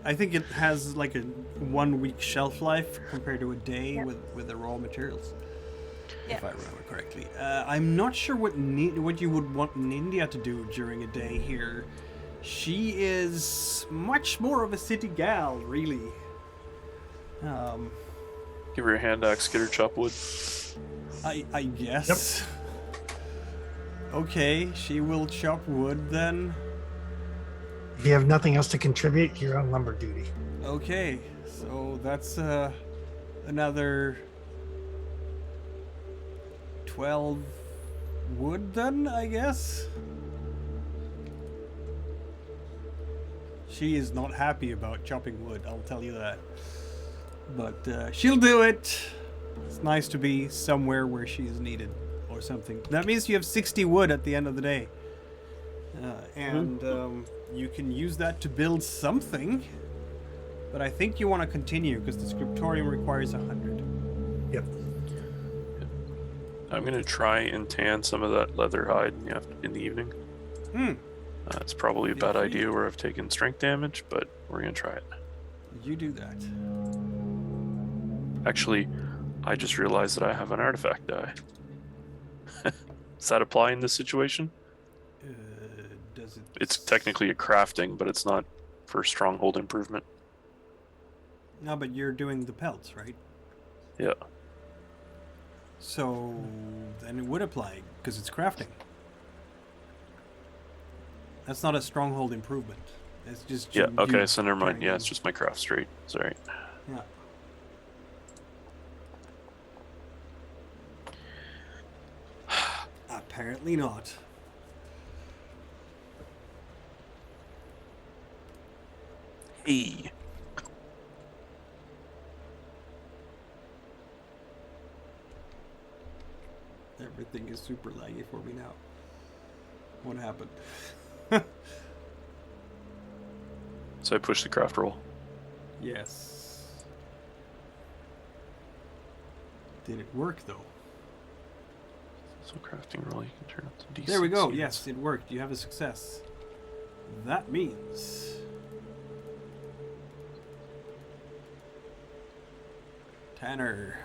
I think it has like a 1 week shelf life compared to a day Yeah. with the raw materials. If Yeah. I remember correctly. I'm not sure what you would want Nindia to do during a day here. She is much more of a city gal, really. Give her a hand axe, get her chop wood. I guess. Okay, she will chop wood then. If you have nothing else to contribute, you're on lumber duty. Okay, so that's another 12 wood then, I guess. She is not happy about chopping wood, I'll tell you that. But she'll do it. It's nice to be somewhere where she is needed or something. That means you have 60 wood at the end of the day. And you can use that to build something. But I think you want to continue because the scriptorium requires 100. Yep. I'm gonna try and tan some of that leather hide in the evening. Hmm. It's probably a Feel bad free. idea where I've taken strength damage, but we're gonna try it. You do that. Actually, I just realized that I have an artifact die. Does that apply in this situation? Does it? It's technically a crafting, but it's not for stronghold improvement. No, but you're doing the pelts, right? Yeah. So then it would apply because it's crafting. That's not a stronghold improvement. It's just Yeah. Okay. you So never mind. carrying- Yeah, it's just my craft straight. Sorry. Yeah. Apparently not. Hey. Everything is super laggy for me now. What happened? So I push the craft roll. Yes. Did it work though? So crafting roll, you can turn up to D6. There we go. units. Yes, it worked. You have a success. That means Tanner,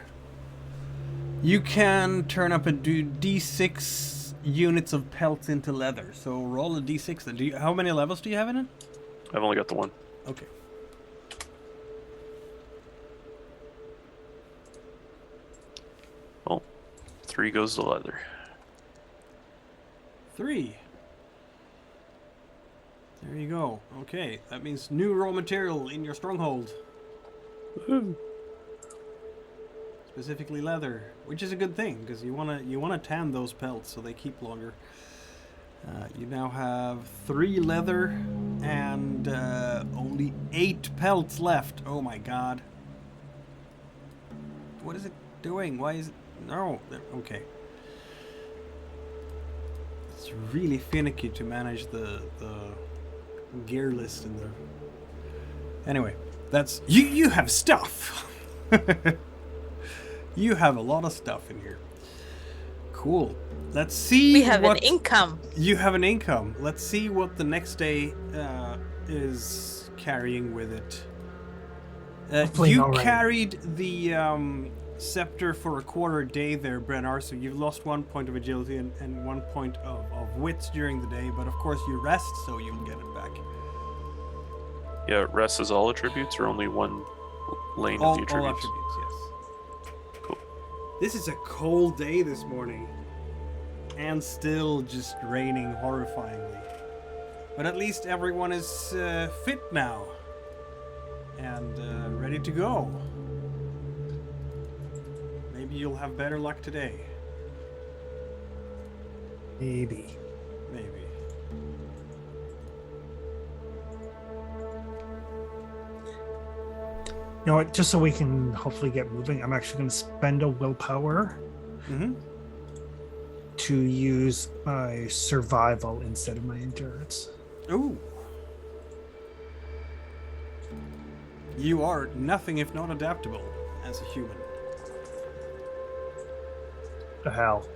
you can turn up and do D6 units of pelts into leather. So roll a D6 then. How many levels do you have in it? I've only got the one. Okay. Well, 3 goes to leather. 3. There you go. Okay, that means new raw material in your stronghold. Woohoo. Specifically leather, which is a good thing because you wanna tan those pelts so they keep longer. You now have 3 leather and only 8 pelts left. Oh my god! What is it doing? Why is it? No. Okay. It's really finicky to manage the gear list in there. Anyway, that's you have stuff. You have a lot of stuff in here. Cool. Let's see. We have what an income. You have an income. Let's see what the next day is carrying with it. Hopefully You no rain. carried the scepter for a quarter day there, Brennar, so you've lost 1 point of agility and 1 point of wits during the day, but of course you rest, so you'll get it back. Yeah, rest is all attributes or only one lane All of the attributes? attributes, yes. Cool. This is a cold day this morning. And still just raining horrifyingly. But at least everyone is fit now. And ready to go. Maybe you'll have better luck today. Maybe. Maybe. You know what? Just so we can hopefully get moving, I'm actually going to spend a willpower Mm-hmm. to use my survival instead of my endurance. Ooh. You are nothing if not adaptable as a human. The hell.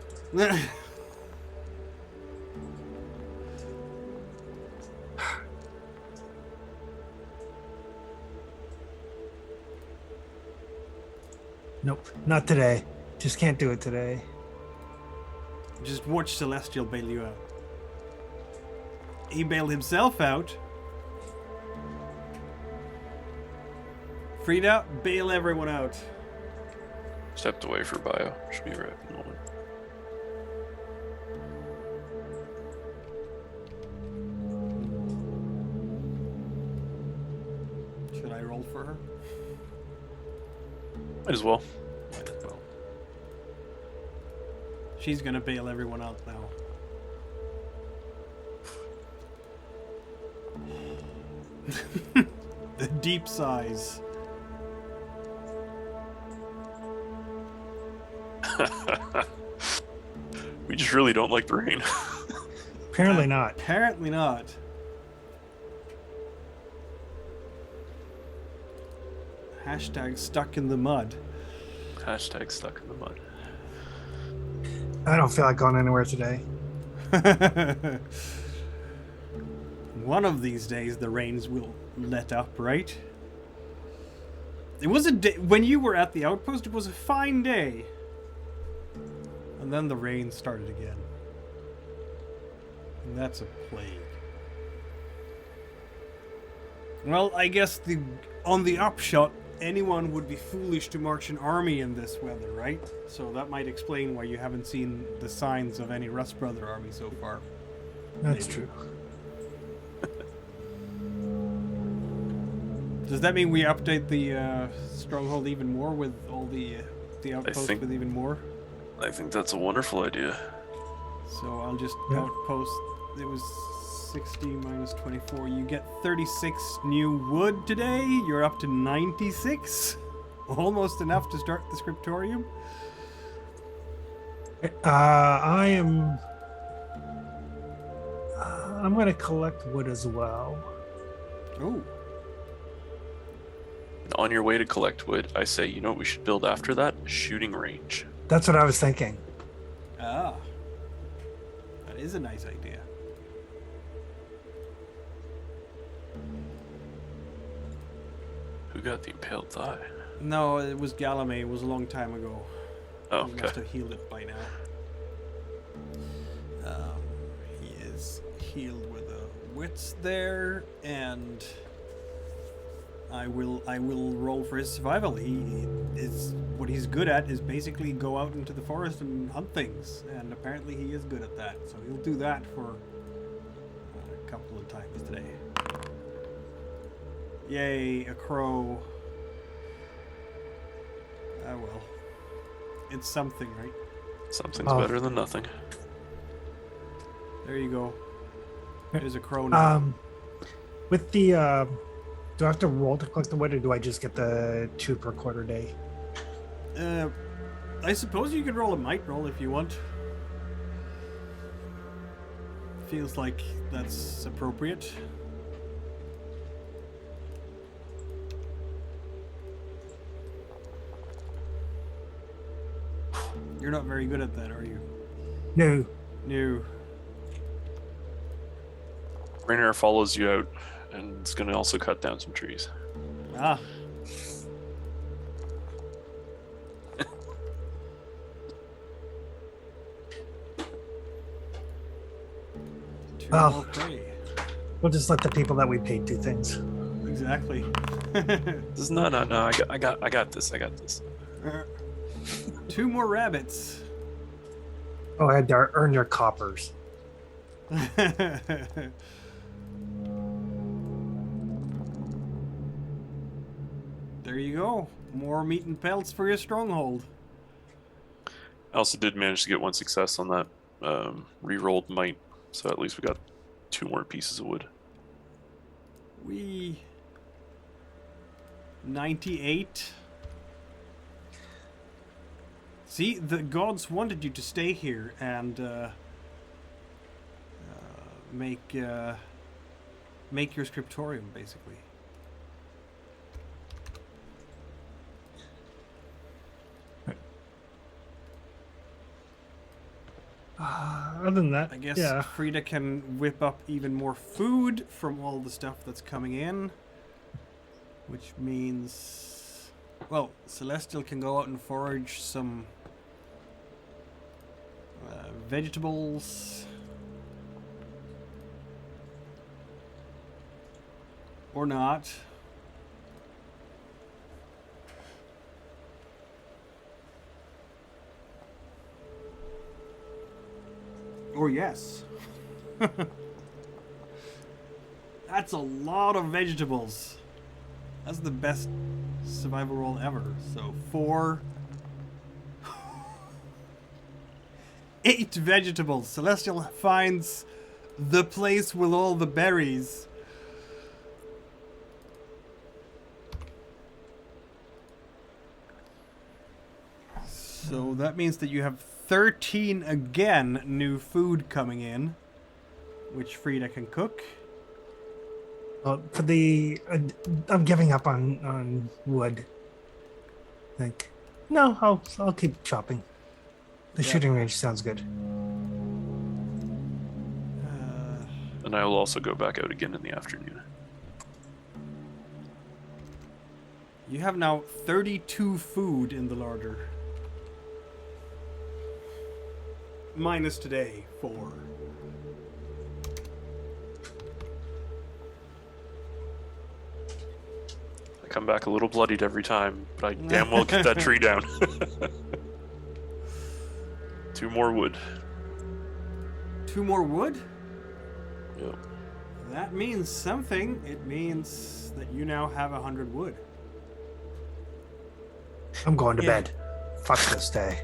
Nope, not today. Just can't do it today. Just watch Celestial bail you out. He bailed himself out. Frida, bail everyone out. Stepped away for bio. Should be right in a moment. Should I roll for her? Might as well. Might as well. She's gonna bail everyone out now. The deep sighs. We just really don't like the rain. Apparently not. Apparently not. Hashtag stuck in the mud. Hashtag stuck in the mud. I don't feel like going anywhere today. One of these days the rains will let up, right? It was a day when you were at the outpost, it was a fine day. And then the rain started again. And that's a plague. Well, I guess on the upshot, anyone would be foolish to march an army in this weather, right? So that might explain why you haven't seen the signs of any Rust Brother army so far. That's Maybe. true. Does that mean we update the stronghold even more with all the outposts think- with even more? I think that's a wonderful idea. So I'll just Yeah. outpost. It was 60 minus 24. You get 36 new wood today. You're up to 96. Almost enough to start the scriptorium. I am. I'm going to collect wood as well. Oh, On your way to collect wood, I say, you know what we should build after that? A shooting range. That's what I was thinking. that is a nice idea. Who got the impaled thigh? No, it was Galame. It was a long time ago. Oh, He okay. must have healed it by now. He is healed with a wits there, and I will roll for his survival. He is what he's good at is basically go out into the forest and hunt things, and apparently he is good at that. So he'll do that for a couple of times today. Yay, a crow. Ah well. It's something, right? Something's Oh. better than nothing. There you go. There's a crow now. With the do I have to roll to collect the wood, or do I just get the 2 per quarter day? I suppose you could roll a might roll if you want. Feels like that's appropriate. You're not very good at that, are you? No. No. Rainier follows you out, and it's going to also cut down some trees. Ah. Two Well. more prey. We'll just let the people that we paid do things. Exactly. This is no. I got this. I got this. 2 more rabbits. Oh, I had to earn your coppers. There you go. More meat and pelts for your stronghold. I also did manage to get 1 success on that re-rolled might, so at least we got 2 more pieces of wood. We 98. See, the gods wanted you to stay here and make your scriptorium, basically. Other than that, I guess yeah. Frida can whip up even more food from all the stuff that's coming in. Which means... Well, Celestial can go out and forage some vegetables. Or not. Or yes. That's a lot of vegetables. That's the best survival roll ever. So 4... 8 vegetables. Celestial finds the place with all the berries. So that means that you have 13 again new food coming in, which Frida can cook. Well, for the, I'm giving up on wood. Think, no, I'll keep chopping. The Yeah. shooting range sounds good. And I will also go back out again in the afternoon. You have now 32 food in the larder. Minus today, 4. I come back a little bloodied every time, but I damn well get that tree down. 2 more wood. 2 more wood? Yep. That means something. It means that you now have 100 wood. I'm going to Yeah. bed. Fuck this day.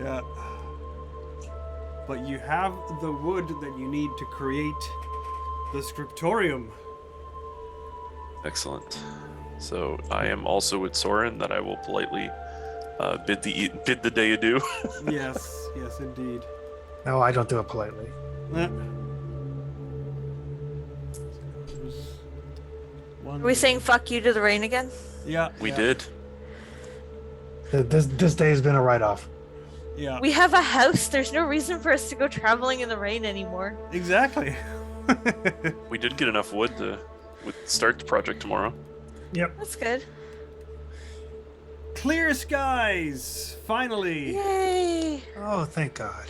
Yeah. But you have the wood that you need to create the scriptorium. Excellent. So I am also with Soren that I will politely bid the day adieu. Yes, yes, indeed. No, I don't do it politely. Are we saying fuck you to the rain again? Yeah. We yeah, did. This day has been a write-off. Yeah. We have a house. There's no reason for us to go traveling in the rain anymore. Exactly. We did get enough wood to start the project tomorrow. Yep. That's good. Clear skies, finally. Yay! Oh, thank God.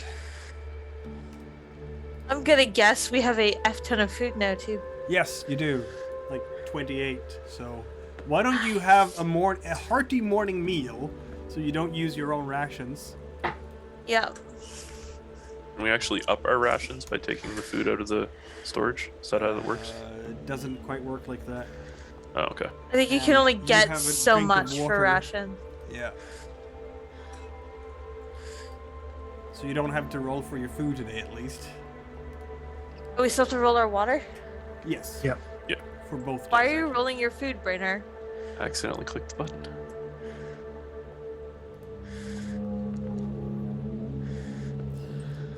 I'm gonna guess we have a F ton of food now too. Yes, you do. Like 28. So why don't you have a hearty morning meal so you don't use your own rations? Yeah. Can we actually up our rations by taking the food out of the storage? Is that how that works? It doesn't quite work like that. Oh, okay. I think you can And only you get have a so drink of much water. for ration. Yeah. So you don't have to roll for your food today, at least. Oh, we still have to roll our water? Yes. Yep. For both. Why days, are you rolling your food, Brainer? I accidentally clicked the button.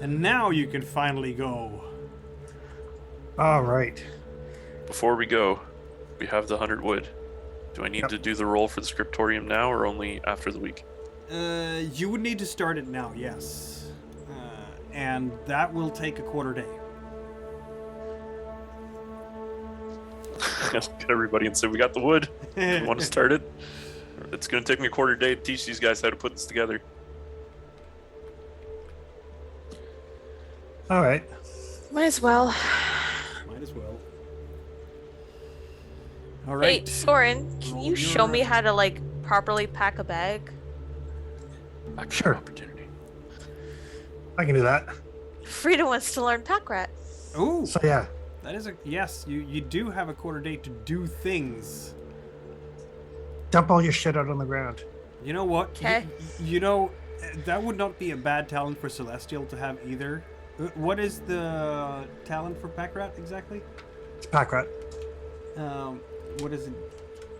And now you can finally go. All right. Before we go, we have the 100 wood. Do I need Yep. to do the roll for the scriptorium now or only after the week? You would need to start it now, yes. And that will take a quarter day. Look at everybody and say, we got the wood. You want to start it? It's going to take me a quarter day to teach these guys how to put this together. All right. Might as well. Might as well. All Hey, right. Soren, can Roll you show me your- how to like properly pack a bag? Action Sure. opportunity. I can do that. Frida wants to learn pack rat. Ooh, So yeah, that is a yes. You do have a quarter day to do things. dump all your shit out on the ground. You know what? Okay. You know, that would not be a bad talent for Celestial to have either. What is the talent for Pack Rat exactly? It's pack rat. What does it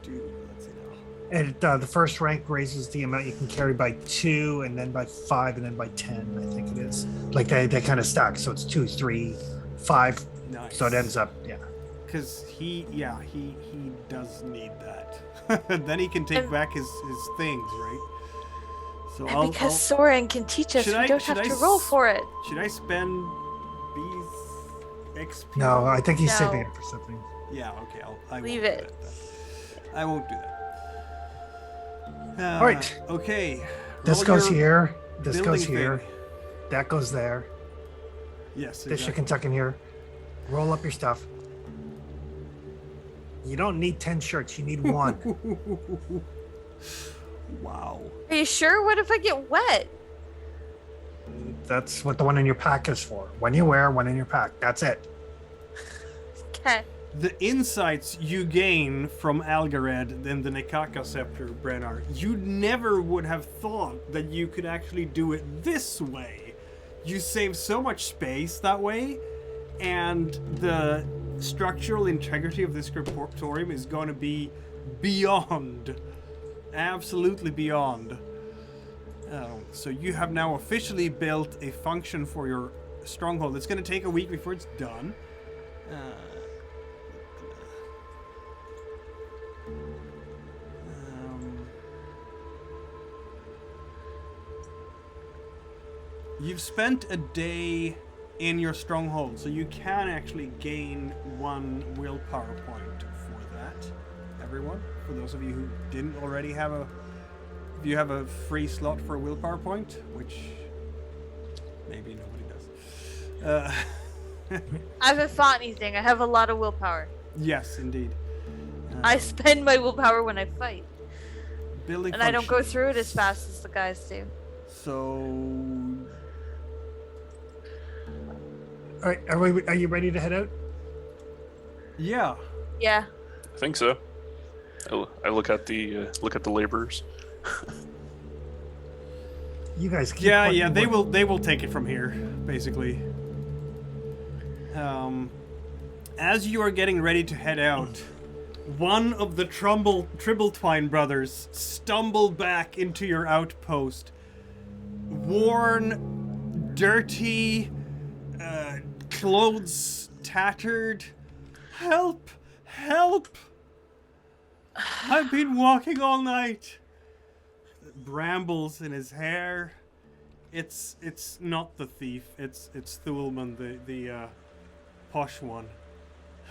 do? Let's see now. And the first rank raises the amount you can carry by 2, and then by 5, and then by 10. I think it is. Like they kind of stack. So it's 2, 3, 5. Nice. So it ends up, yeah. Because he does need that. Then he can take And- back his things, right? So And because Soren can teach us, Should we I- don't should have I to roll s- for it. should I spend these XP? No, I think he's No. saving it for something. Yeah. Okay. I Leave won't do it. that then. I won't do that. All right. Okay. This roll goes your here. This building goes here. thing. That goes there. Yes. This you can tuck in here. Roll up your stuff. You don't need 10 shirts. You need 1. Wow. Are you sure? What if I get wet? That's what the one in your pack is for. One you wear, one in your pack. That's it. Okay. The insights you gain from Algared and the Nekaka Scepter, Brennar, you never would have thought that you could actually do it this way. You save so much space that way, and the structural integrity of this scriptorium is going to be beyond, absolutely beyond. So you have now officially built a function for your stronghold. It's going to take a week before it's done. You've spent a day in your stronghold, so you can actually gain 1 willpower point for that. Everyone, for those of you who didn't already have if you have a free slot for a willpower point, which maybe nobody does. I haven't fought anything. I have a lot of willpower. Yes, indeed. I spend my willpower when I fight, Building and I don't go functions. through it as fast as the guys do. So All right, are you ready to head out? yeah. Yeah. I think so. I look at the laborers. You guys keep Yeah, putting yeah, work- they will take it from here, basically. As you are getting ready to head out, one of the Tribbletwine brothers stumble back into your outpost, worn, dirty, clothes tattered. Help! Help! I've been walking all night. Brambles in his hair. It's not the thief. It's Thulman, the posh one.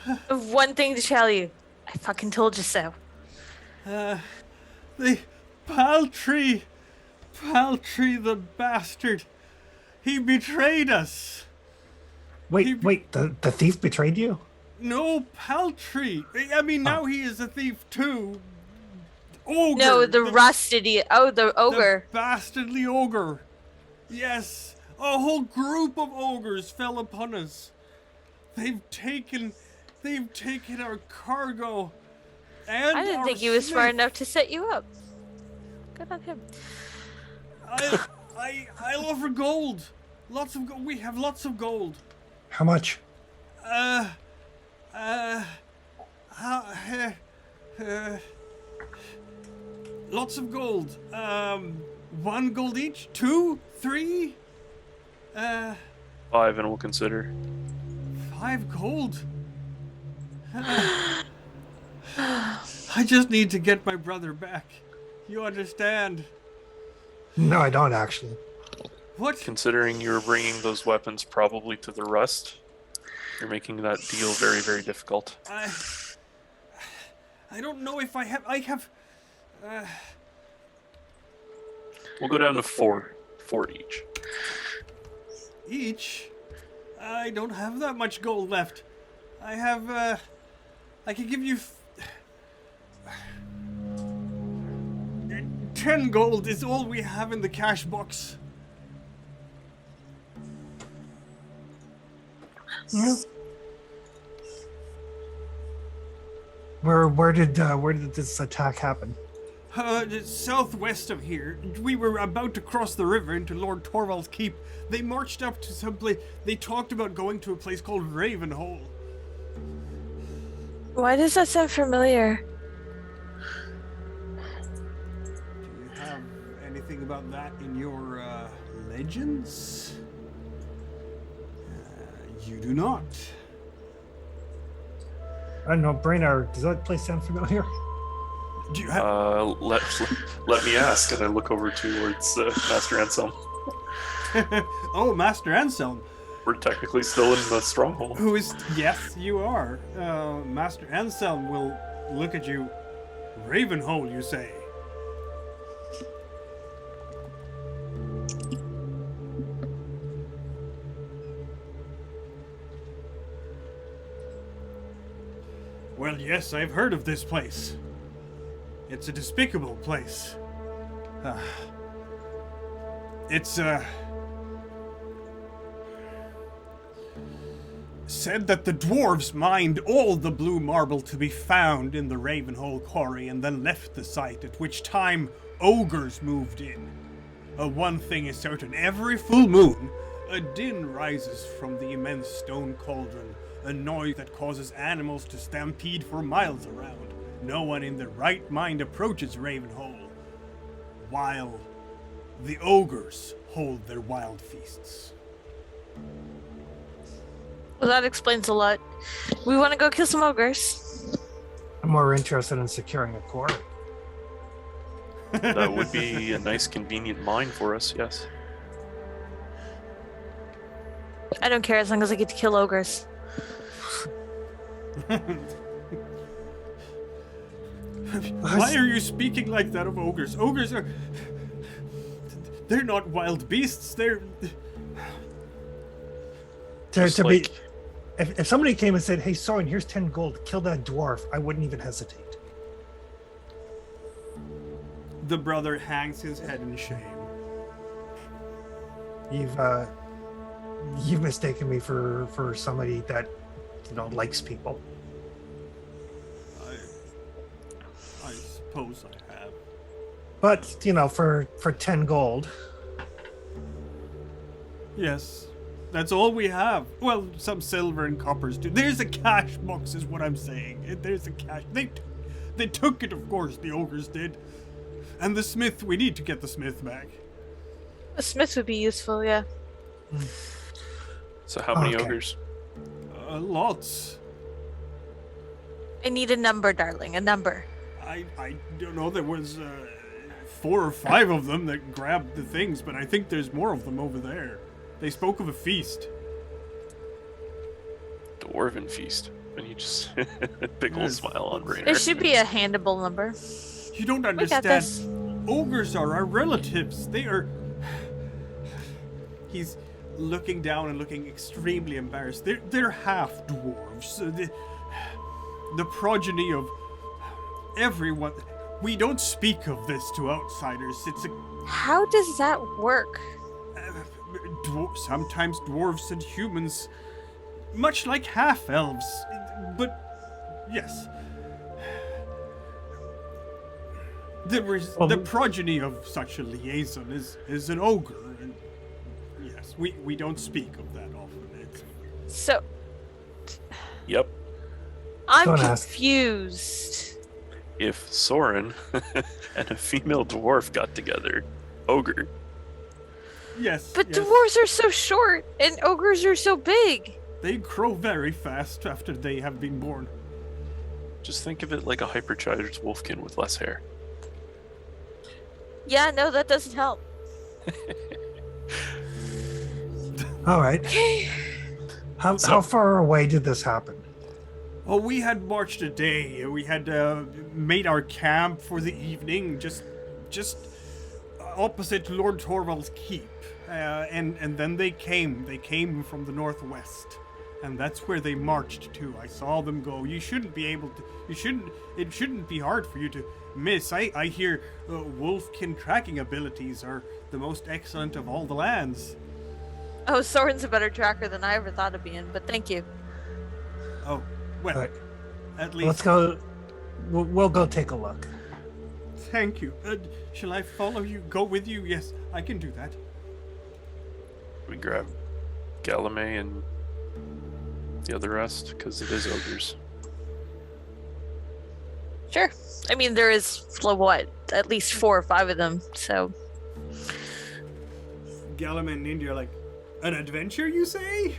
I have one thing to tell you. I fucking told you so. The Paltry the bastard. He betrayed us. Wait, the thief betrayed you? No, Paltry. I mean, now he is a thief too. Ogre. No, the rusted. Oh, the ogre. The bastardly ogre. Yes, a whole group of ogres fell upon us. They've taken our cargo. And I didn't our think he was smart smith. enough to set you up. Good on him. I offer gold. Lots of gold. We have lots of gold. How much? Lots of gold. 1 gold each? 2? 3? 5, and we'll consider. 5 gold. I just need to get my brother back. You understand? No, I don't actually. What? Considering you're bringing those weapons probably to the Rust, you're making that deal very, very difficult. I don't know if I have. We'll go down to 4 each. Each? I don't have that much gold left. I have, I can give you 10 gold is all we have in the cash box. Yeah. Where did this attack happen? It's southwest of here. We were about to cross the river into Lord Torvald's keep. They marched up to some place. They talked about going to a place called Ravenhole. Why does that sound familiar? Do you have anything about that in your legends? You do not. I don't know, Brainard, does that place sound familiar? Do you have? Let me ask, and I look over towards Master Anselm. Oh, Master Anselm. We're technically still in the stronghold. Who is? Yes, you are. Master Anselm will look at you. Ravenhole, you say? Well, yes, I've heard of this place. It's a despicable place. It's said that the dwarves mined all the blue marble to be found in the Ravenhole quarry and then left the site, at which time ogres moved in. One thing is certain, every full moon, a din rises from the immense stone cauldron, a noise that causes animals to stampede for miles around. No one in their right mind approaches Ravenhole, while the ogres hold their wild feasts. Well, that explains a lot. We want to go kill some ogres. I'm more interested in securing a quarry. That would be a nice, convenient mine for us, yes. I don't care as long as I get to kill ogres. Why are you speaking like that of ogres? Ogres are... They're not wild beasts, they're... To Just be like If somebody came and said, "Hey, Soren, here's 10 gold. Kill that dwarf," I wouldn't even hesitate. The brother hangs his head in shame. You've mistaken me for somebody that likes people. I suppose I have. But for 10 gold. Yes. That's all we have. Well, some silver and coppers too. There's a cash box, is what I'm saying. There's a cash. They took it, of course. The ogres did. And the smith. We need to get the smith back. A smith would be useful, yeah. So how many Okay. ogres? Lots. I need a number, darling. A number. I don't know. There was 4 or 5 of them that grabbed the things, but I think there's more of them over there. They spoke of a feast. Dwarven feast. And you just big old Yes. smile on Rainer. It should be a handable number. You don't We got understand. this. Ogres are our relatives. They are. He's looking down and looking extremely embarrassed. They're half dwarves. The progeny of everyone. We don't speak of this to outsiders. It's a. How does that work? Sometimes dwarves and humans, much like half elves. But yes. The progeny of such a liaison is an ogre, and yes, we don't speak of that often. So, Yep. I'm Don't ask. confused. If Soren and a female dwarf got together, ogre. Yes, But yes, dwarves are so short, and ogres are so big. they grow very fast after they have been born. Just think of it like a hypercharged wolfkin with less hair. Yeah, no, that doesn't help. All right. How far away did this happen? Oh, we had marched a day. We had made our camp for the evening, just opposite Lord Torvald's keep, and then they came. They came from the northwest, and that's where they marched to. I saw them go. You shouldn't be able to. It shouldn't be hard for you to miss. I hear wolfkin tracking abilities are the most excellent of all the lands. Oh, Soren's a better tracker than I ever thought of being, but thank you. Oh, well, All right. at least. Let's go. We'll go take a look. Thank you. Shall I follow you? Go with you? Yes, I can do that. We grab Galame and the other rest, because it is ogres. Sure. I mean, there is, what, at least 4 or 5 of them, so. Galam and India are like, an adventure, you say?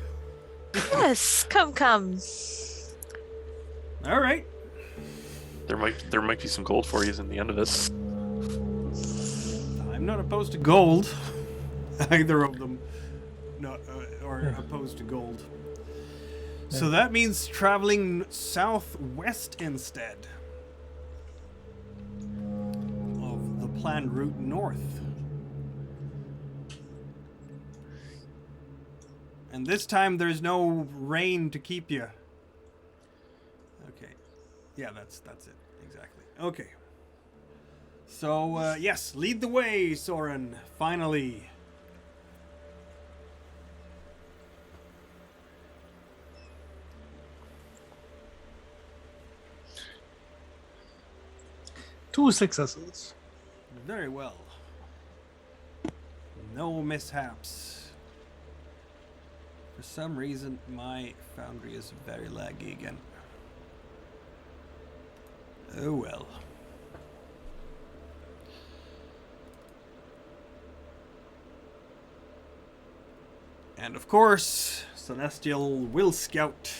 Yes, come. All right. There might be some gold for you in the end of it. I'm not opposed to gold. Either of them are opposed to gold. So that means traveling southwest instead of the planned route north. And this time there's no rain to keep you. Okay. Yeah, that's it. Exactly. Okay. So, yes, lead the way, Soren. Finally. Two successes. Very well. No mishaps. For some reason, my foundry is very laggy again. Oh well. And of course, Celestial will scout.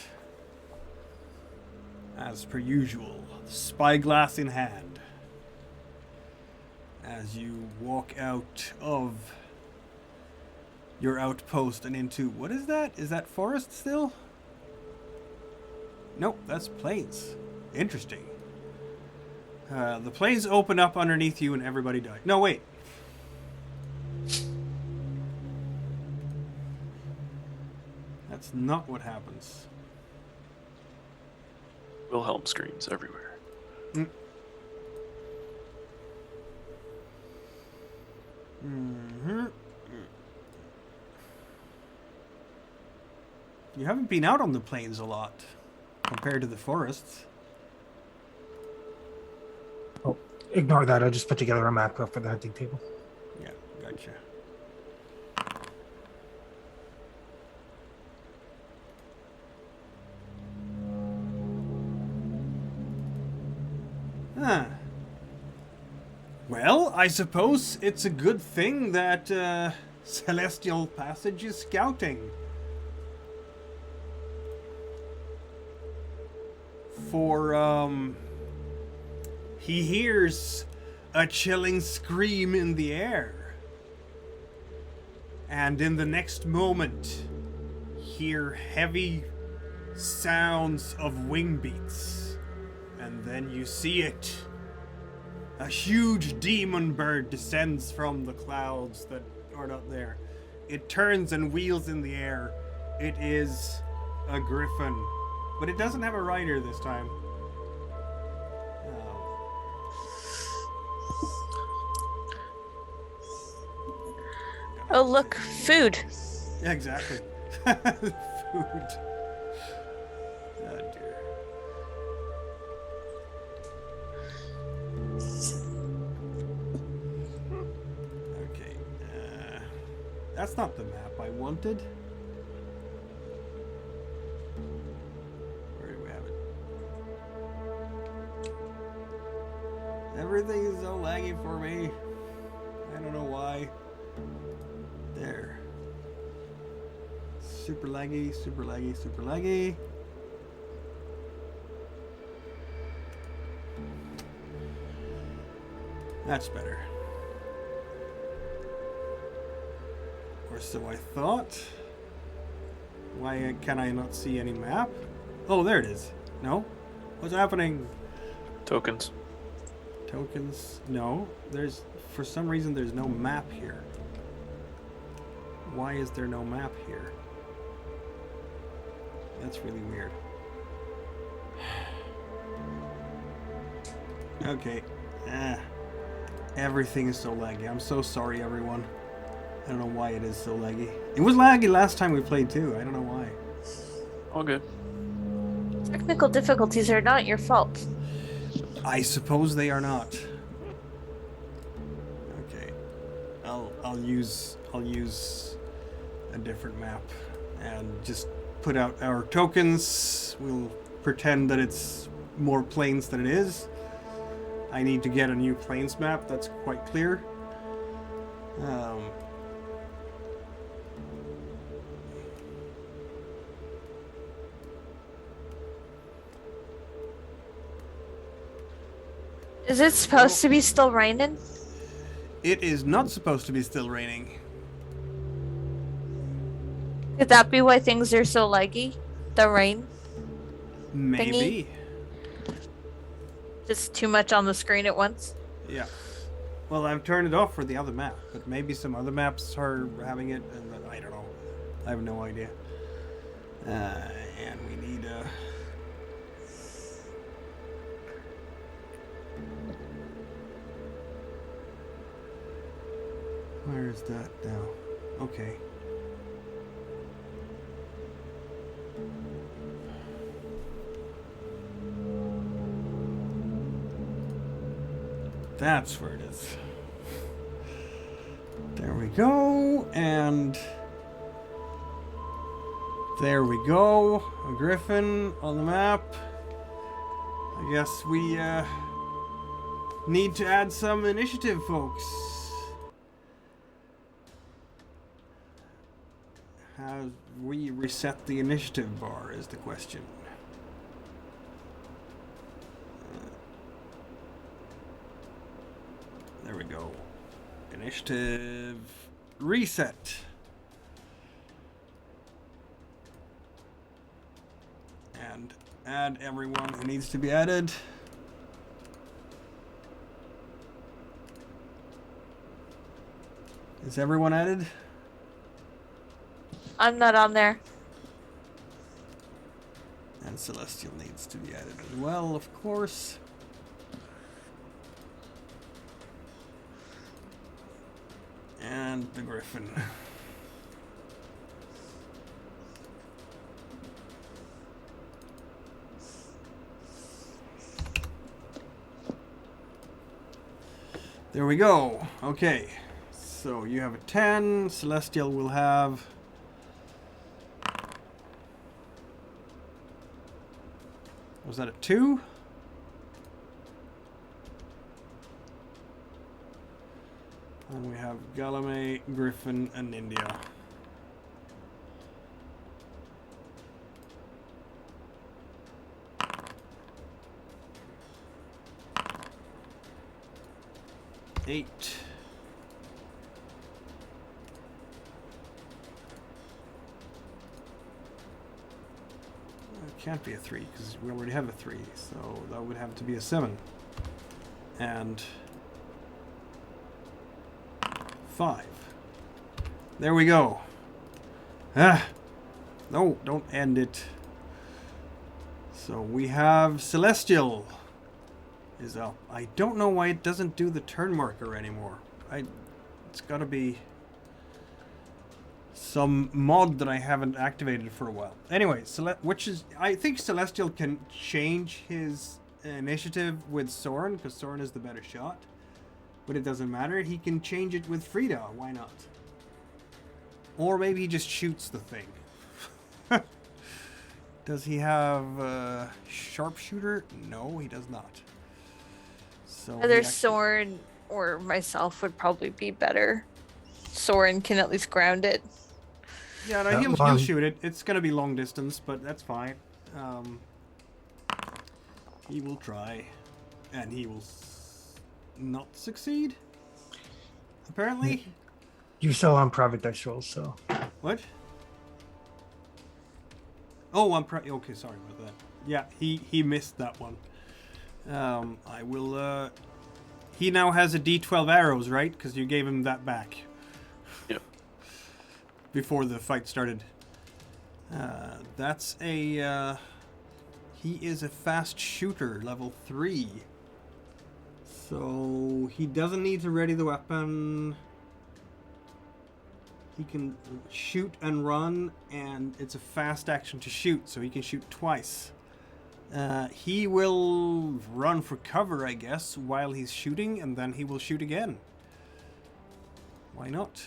As per usual, spyglass in hand. As you walk out of your outpost and into, what is that? Is that forest still? Nope, that's plains. Interesting. The plains open up underneath you and everybody dies. No, wait. That's not what happens. Wilhelm screams everywhere. Mm-hmm. You haven't been out on the plains a lot compared to the forests. Oh, ignore that. I just put together a map for the hunting table. Yeah, gotcha. Huh. Well, I suppose it's a good thing that Celestial Passage is scouting. For, he hears a chilling scream in the air. And in the next moment, hear heavy sounds of wing beats. And then you see it. A huge demon bird descends from the clouds that are not there. It turns and wheels in the air. It is a griffin. But it doesn't have a rider this time. Oh, look, food. Yeah, exactly. Food. Oh, dear. Okay. That's not the map I wanted. Where do we have it? Everything is so laggy for me. I don't know why. There. Super laggy, super laggy, super laggy. That's better. Or so I thought. Why can I not see any map? Oh, there it is. No? What's happening? Tokens. Tokens? No. There's, for some reason, there's no map here. Why is there no map here? That's really weird. Okay. Everything is so laggy. I'm so sorry, everyone. I don't know why it is so laggy. It was laggy last time we played too. I don't know why. All good. Technical difficulties are not your fault. I suppose they are not. Okay. I'll use a different map and just put out our tokens. We'll pretend that it's more plains than it is. I need to get a new plains map, that's quite clear. Is it supposed to be still raining? It is not supposed to be still raining. Could that be why things are so laggy? The rain? Maybe. Just too much on the screen at once? Yeah. Well, I've turned it off for the other map, but maybe some other maps are having it, and I don't know. I have no idea. And we need where is that now? Okay. That's where it is. There we go, and there we go. A griffin on the map. I guess we need to add some initiative, folks. How we reset the initiative bar is the question. There we go. Initiative reset. And add everyone who needs to be added. Is everyone added? I'm not on there. And Celestial needs to be added as well, of course. And the Griffin. There we go. Okay. So you have a 10. Celestial will have... Was that a 2? And we have Galame, Griffin, and India. Eight. It can't be a 3 because we already have a 3, so that would have to be a 7. And 5. There we go. Ah, no, don't end it. So we have Celestial is up. I don't know why it doesn't do the turn marker anymore. It's got to be some mod that I haven't activated for a while. Anyway, I think Celestial can change his initiative with Soren because Soren is the better shot. But it doesn't matter. He can change it with Frida. Why not? Or maybe he just shoots the thing. Does he have sharpshooter? No, he does not. So Either Soren or myself would probably be better. Soren can at least ground it. Yeah, no, he'll shoot it. It's going to be long distance, but that's fine. He will try. And he will not succeed? Apparently? You saw on private dice rolls, so... What? Oh, okay, sorry about that. Yeah, he missed that one. I will, he now has a D12 arrows, right? Because you gave him that back. Yep. Before the fight started. That's a, he is a fast shooter, level 3. So, he doesn't need to ready the weapon. He can shoot and run, and it's a fast action to shoot, so he can shoot twice. He will run for cover, I guess, while he's shooting, and then he will shoot again. Why not?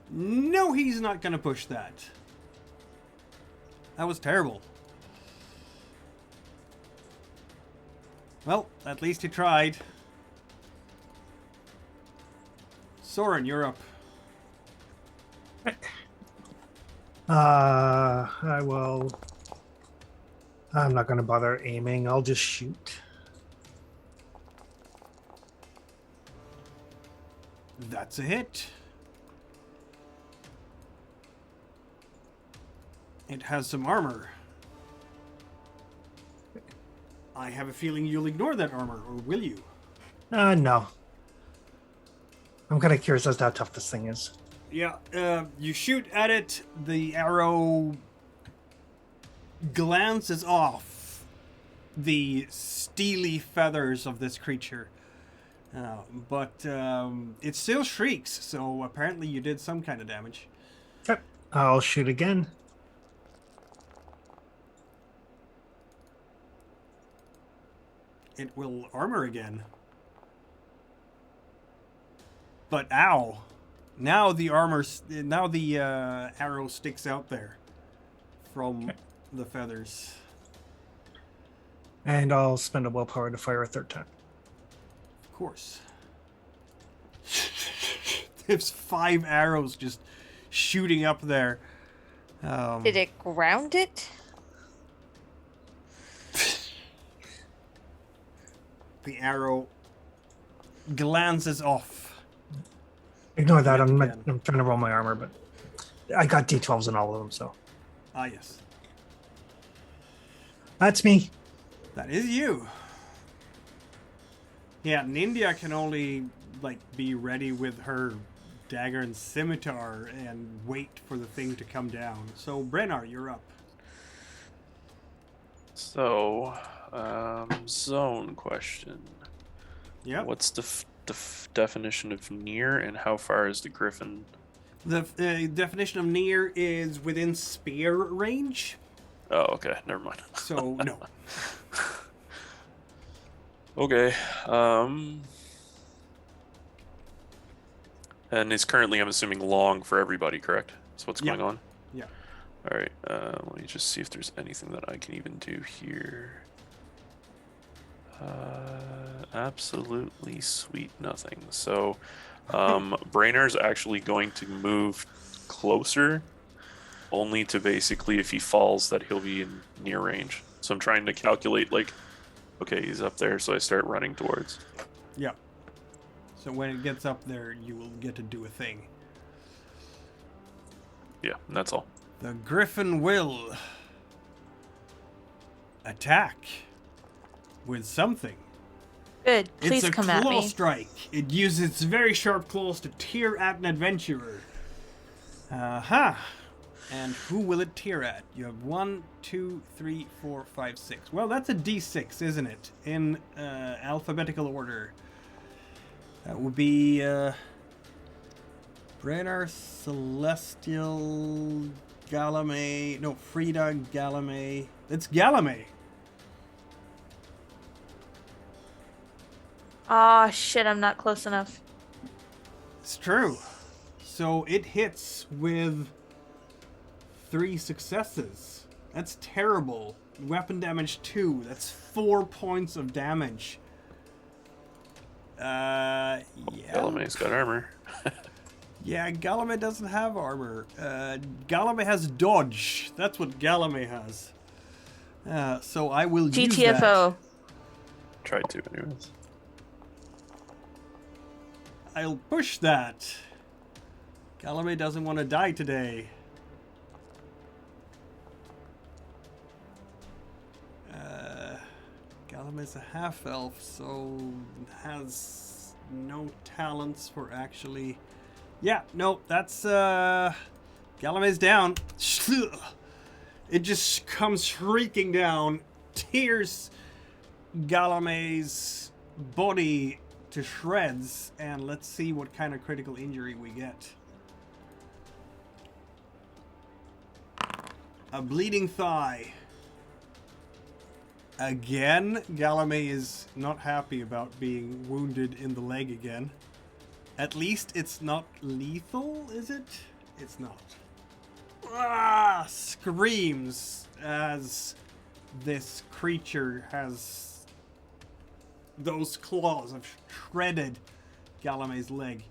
No, he's not going to push that. That was terrible. Well, at least he tried. Soren, you're up. I will... I'm not going to bother aiming. I'll just shoot. That's a hit. It has some armor. I have a feeling you'll ignore that armor, or will you? No. I'm kind of curious as to how tough this thing is. Yeah, you shoot at it, the arrow glances off the steely feathers of this creature. But it still shrieks, so apparently you did some kind of damage. Yep. I'll shoot again. It will armor again. But ow. Now the arrow sticks out there from the feathers. And I'll spend a willpower to fire a third time. Of course. There's 5 arrows just shooting up there. Did it ground it? The arrow glances off. Ignore that. Yet I'm again. trying to roll my armor, but I got D12s in all of them, so. Ah, yes. That's me. That is you. Yeah, Nindia can only, be ready with her dagger and scimitar and wait for the thing to come down. So, Brennar, you're up. So, zone question. Yep. What's the definition of near, and how far is the griffin? The definition of near is within spear range. Oh, okay. Never mind. So, no. Okay. And it's currently, I'm assuming, long for everybody, correct? That's what's going on? Yeah. All right. Let me just see if there's anything that I can even do here. Absolutely sweet nothing. So, Brainard's actually going to move closer, only to basically, if he falls, that he'll be in near range. So I'm trying to calculate, like, okay, he's up there, so I start running towards. Yeah. So when it gets up there, you will get to do a thing. Yeah, and that's all. The griffin will attack with something. Good. Please It's a come claw at me. strike. It uses its very sharp claws to tear at an adventurer. And who will it tear at? You have 1, 2, 3, 4, 5, 6. Well, that's a D6, isn't it? In alphabetical order. That would be Brennar, Celestial, Galame. No, Frida, Galame. It's Galame. Ah, shit, I'm not close enough. It's true. So it hits with 3 successes. That's terrible. Weapon damage 2. That's 4 points of damage. Yeah. Galame's got armor. Yeah, Galame doesn't have armor. Galame has dodge. That's what Galame has. So I will use that. GTFO. Tried to, anyways. I'll push that. Galame doesn't want to die today. Galame's a half-elf, so has no talents for actually... Yeah, no, that's... Galame's down. It just comes shrieking down, tears Galame's body to shreds, and let's see what kind of critical injury we get. A bleeding thigh. Again, Galame is not happy about being wounded in the leg again. At least it's not lethal, is it? It's not. Ah! Screams as this creature has those claws have shredded Galame's leg.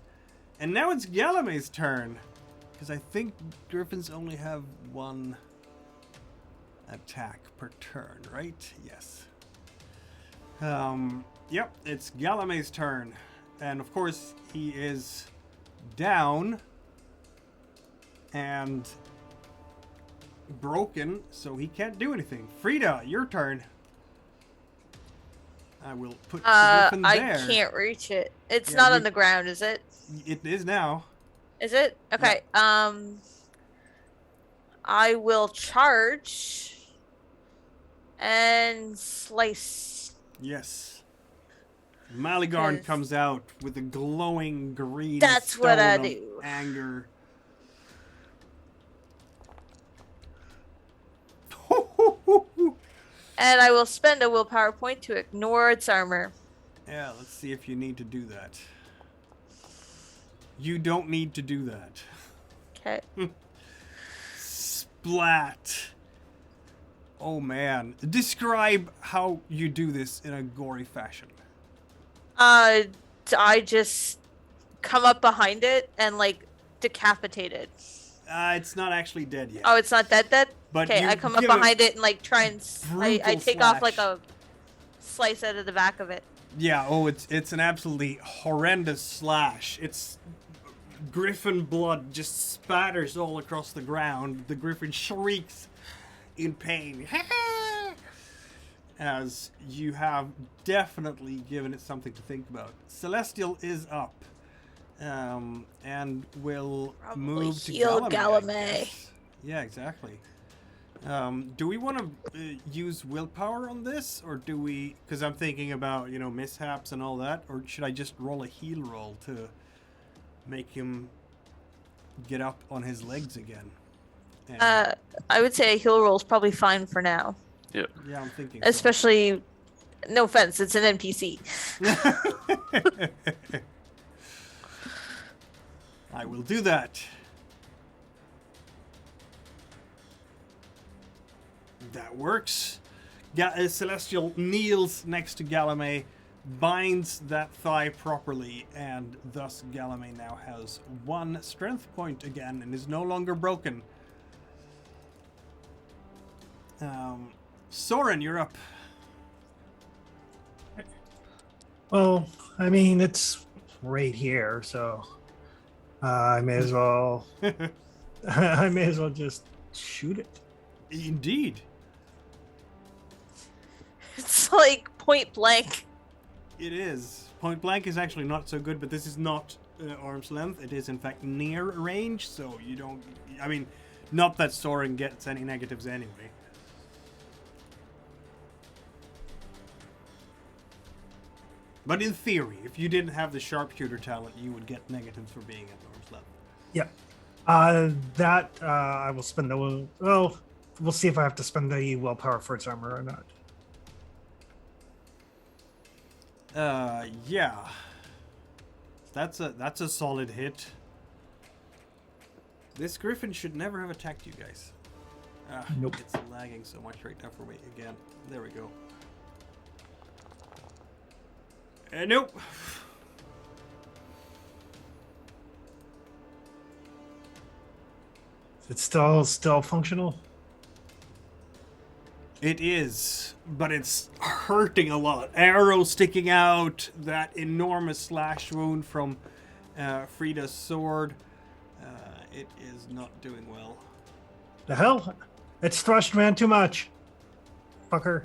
And now it's Galame's turn. Because I think griffins only have 1 attack per turn, right? Yes. Yep, it's Galame's turn. And of course, he is down and broken, so he can't do anything. Frida, your turn. I will put the griffin there. I can't reach it. It's Yeah, not you- on the ground, is it? It is now. Is it? Okay. I will charge and slice. Yes. Maligarn Yes. comes out with a glowing green That's what I stone of do. anger. And I will spend a willpower point to ignore its armor. Yeah, let's see if you need to do that. You don't need to do that. Okay. Splat. Oh man. Describe how you do this in a gory fashion. I just come up behind it and like decapitate it. It's not actually dead yet. Oh, it's not dead? But Okay, you I come up give it behind it and like try and I brutal take off slash. like a slice out of the back of it. Yeah, oh, it's an absolutely horrendous slash. It's griffin blood just spatters all across the ground. The griffin shrieks in pain. As you have definitely given it something to think about. Celestial is up. and we'll Probably move to heal Galame. I Galame. guess. Yeah, exactly. Do we want to use willpower on this, or do we? Because I'm thinking about mishaps and all that, or should I just roll a heal roll to make him get up on his legs again? And, I would say a heal roll is probably fine for now. Yep. yeah, I'm thinking. Especially, no offense, it's an NPC. So. I will do that. That works. Celestial kneels next to Galame, binds that thigh properly, and thus Galame now has 1 strength point again and is no longer broken. Soren, you're up. Well, I mean, it's right here, so I may as well. I may as well just shoot it. Indeed. It's like point blank. It is. Point blank is actually not so good, but this is not arm's length. It is, in fact, near range, so you don't... I mean, not that Soren gets any negatives anyway. But in theory, if you didn't have the sharpshooter talent, you would get negatives for being at arm's length. Yeah. I will spend the... Well, we'll see if I have to spend the willpower for its armor or not. Yeah. That's a solid hit. This griffin should never have attacked you guys. Nope. It's lagging so much right now for me again. There we go. Nope. It's still functional. It is, but it's hurting a lot. Arrow sticking out, that enormous slash wound from Frida's sword. It is not doing well. The hell? It's thrust man too much. Fucker.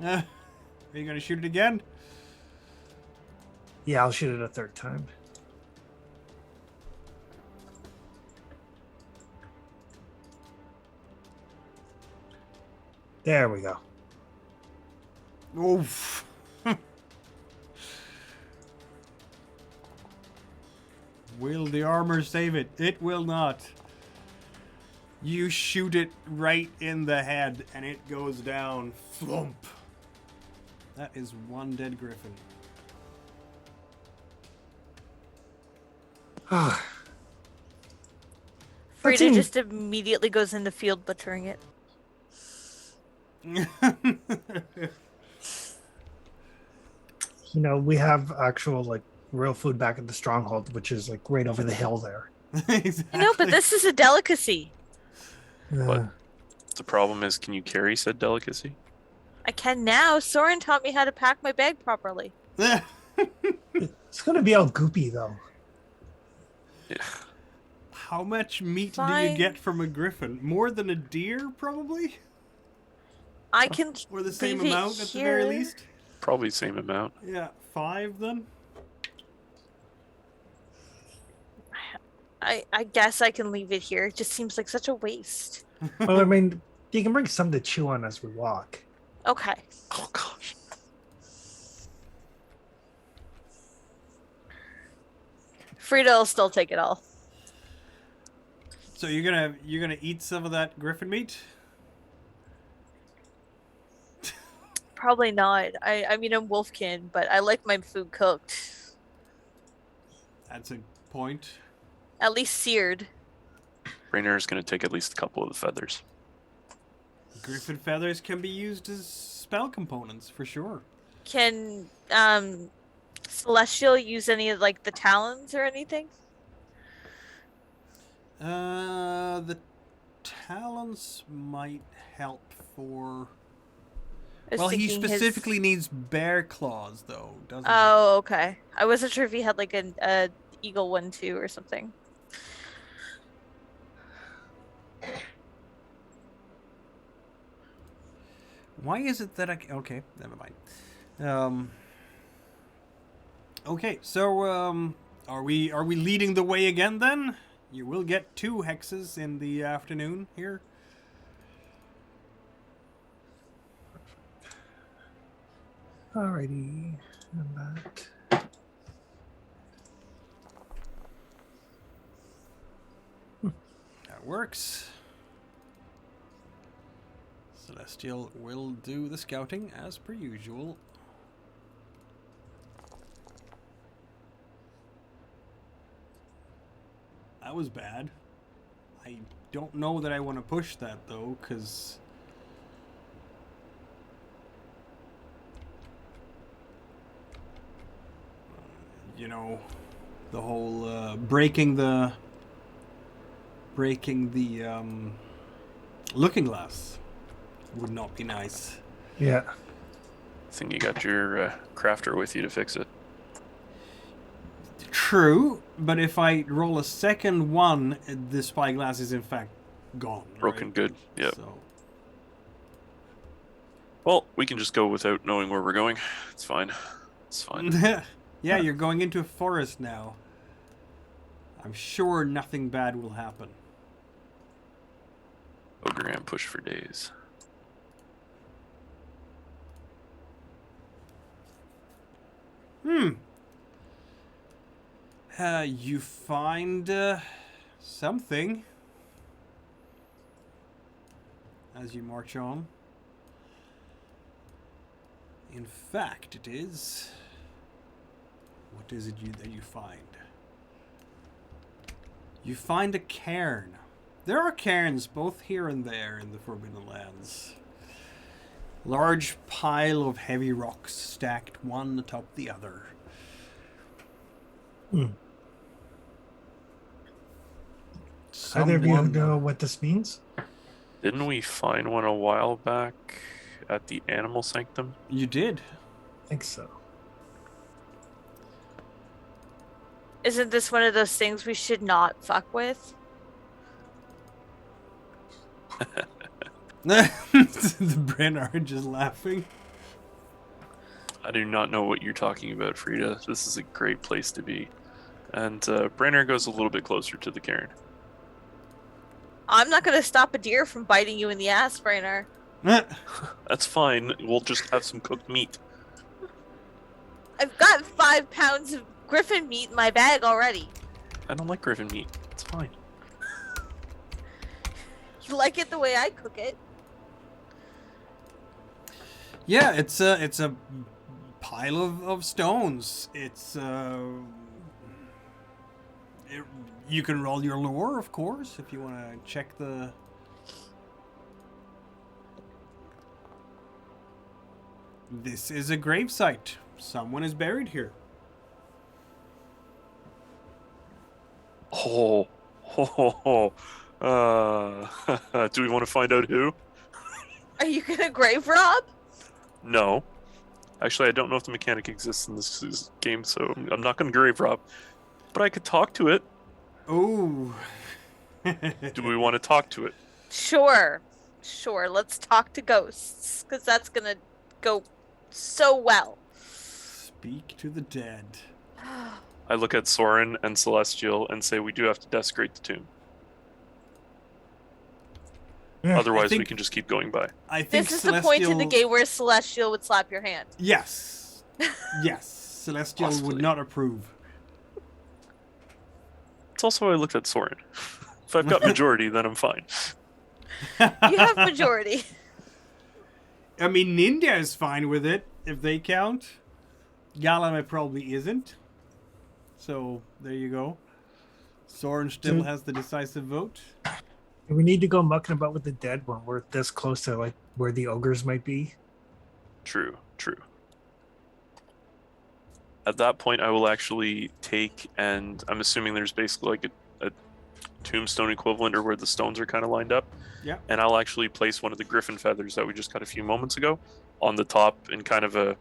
Are you going to shoot it again? Yeah, I'll shoot it a third time. There we go. Oof. Will the armor save it? It will not. You shoot it right in the head and it goes down. Flump. That is 1 dead griffin. Frida seems- just immediately goes into field butchering it. You know, we have actual like real food back at the stronghold, which is like right over the hill there. Exactly. No, but this is a delicacy. What? The problem is, can you carry said delicacy? I can now. Soren taught me how to pack my bag properly. It's gonna be all goopy though. Yeah. How much meat do you Fine. get from a griffin? More than a deer, probably? I can Or the same leave it amount at the very here. least? Probably the same amount. Yeah, 5 then? I guess I can leave it here. It just seems like such a waste. Well, I mean, you can bring some to chew on as we walk. Okay. Oh gosh. Frida will still take it all. So you're gonna eat some of that griffin meat? Probably not. I mean, I'm Wolfkin, but I like my food cooked. That's a point. At least seared. Rainer is going to take at least a couple of the feathers. Griffin feathers can be used as spell components for sure. Can Celestial use any of like the talons or anything? The talents might help for. I was Well, he thinking his- specifically needs bear claws, though, doesn't he? Oh, okay. I wasn't sure if he had like a eagle one too or something. Why is it that okay, never mind. Okay, so Are we leading the way again then? You will get 2 hexes in the afternoon here. Alrighty. And that. That works. Celestial will do the scouting as per usual. That was bad. I don't know that I want to push that though, because you know, the whole breaking the looking glass would not be nice. Yeah. I think you got your crafter with you to fix it. True, but if I roll a second one, the spyglass is in fact gone. Broken right? good. Yep. So, Well, we can just go without knowing where we're going. It's fine. It's fine. yeah, you're going into a forest now. I'm sure nothing bad will happen. Ogre and push for days. You find something as you march on. In fact, it is. What is it that you find? You find a cairn. There are cairns both here and there in the Forbidden Lands. Large pile of heavy rocks stacked one atop the other. Either of you Someone- know what this means? Didn't we find one a while back at the Animal Sanctum? You did. I think so. Isn't this one of those things we should not fuck with? The Brennar just laughing. I do not know what you're talking about, Frida. This is a great place to be. And Brenner goes a little bit closer to the cairn. I'm not gonna stop a deer from biting you in the ass, Brainer. That's fine. We'll just have some cooked meat. I've got 5 pounds of griffin meat in my bag already. I don't like griffin meat. It's fine. You like it the way I cook it? Yeah, it's a pile of stones. You can roll your lore, of course, if you want to check the. This is a gravesite. Someone is buried here. Oh, do we want to find out who? Are you gonna grave rob? No. Actually, I don't know if the mechanic exists in this game, so I'm not going to grave rob. But I could talk to it. Oh. Do we want to talk to it? Sure. Let's talk to ghosts, because that's gonna go so well. Speak to the dead. I look at Soren and Celestial and say we do have to desecrate the tomb. Yeah. Otherwise, we think- can just keep going by. I think This is the point in the game where Celestial would slap your hand. Yes. Yes. Celestial Possibly. would not approve. It's also why I looked at Soren. If I've got majority, then I'm fine. You have majority. I mean, Ninja is fine with it, if they count. Galame probably isn't. So, there you go. Soren still has the decisive vote. We need to go mucking about with the dead when we're this close to like where the ogres might be. True. At that point, I will actually take, and I'm assuming there's basically like a tombstone equivalent, or where the stones are kind of lined up. Yeah. And I'll actually place one of the griffin feathers that we just got a few moments ago on the top in kind of a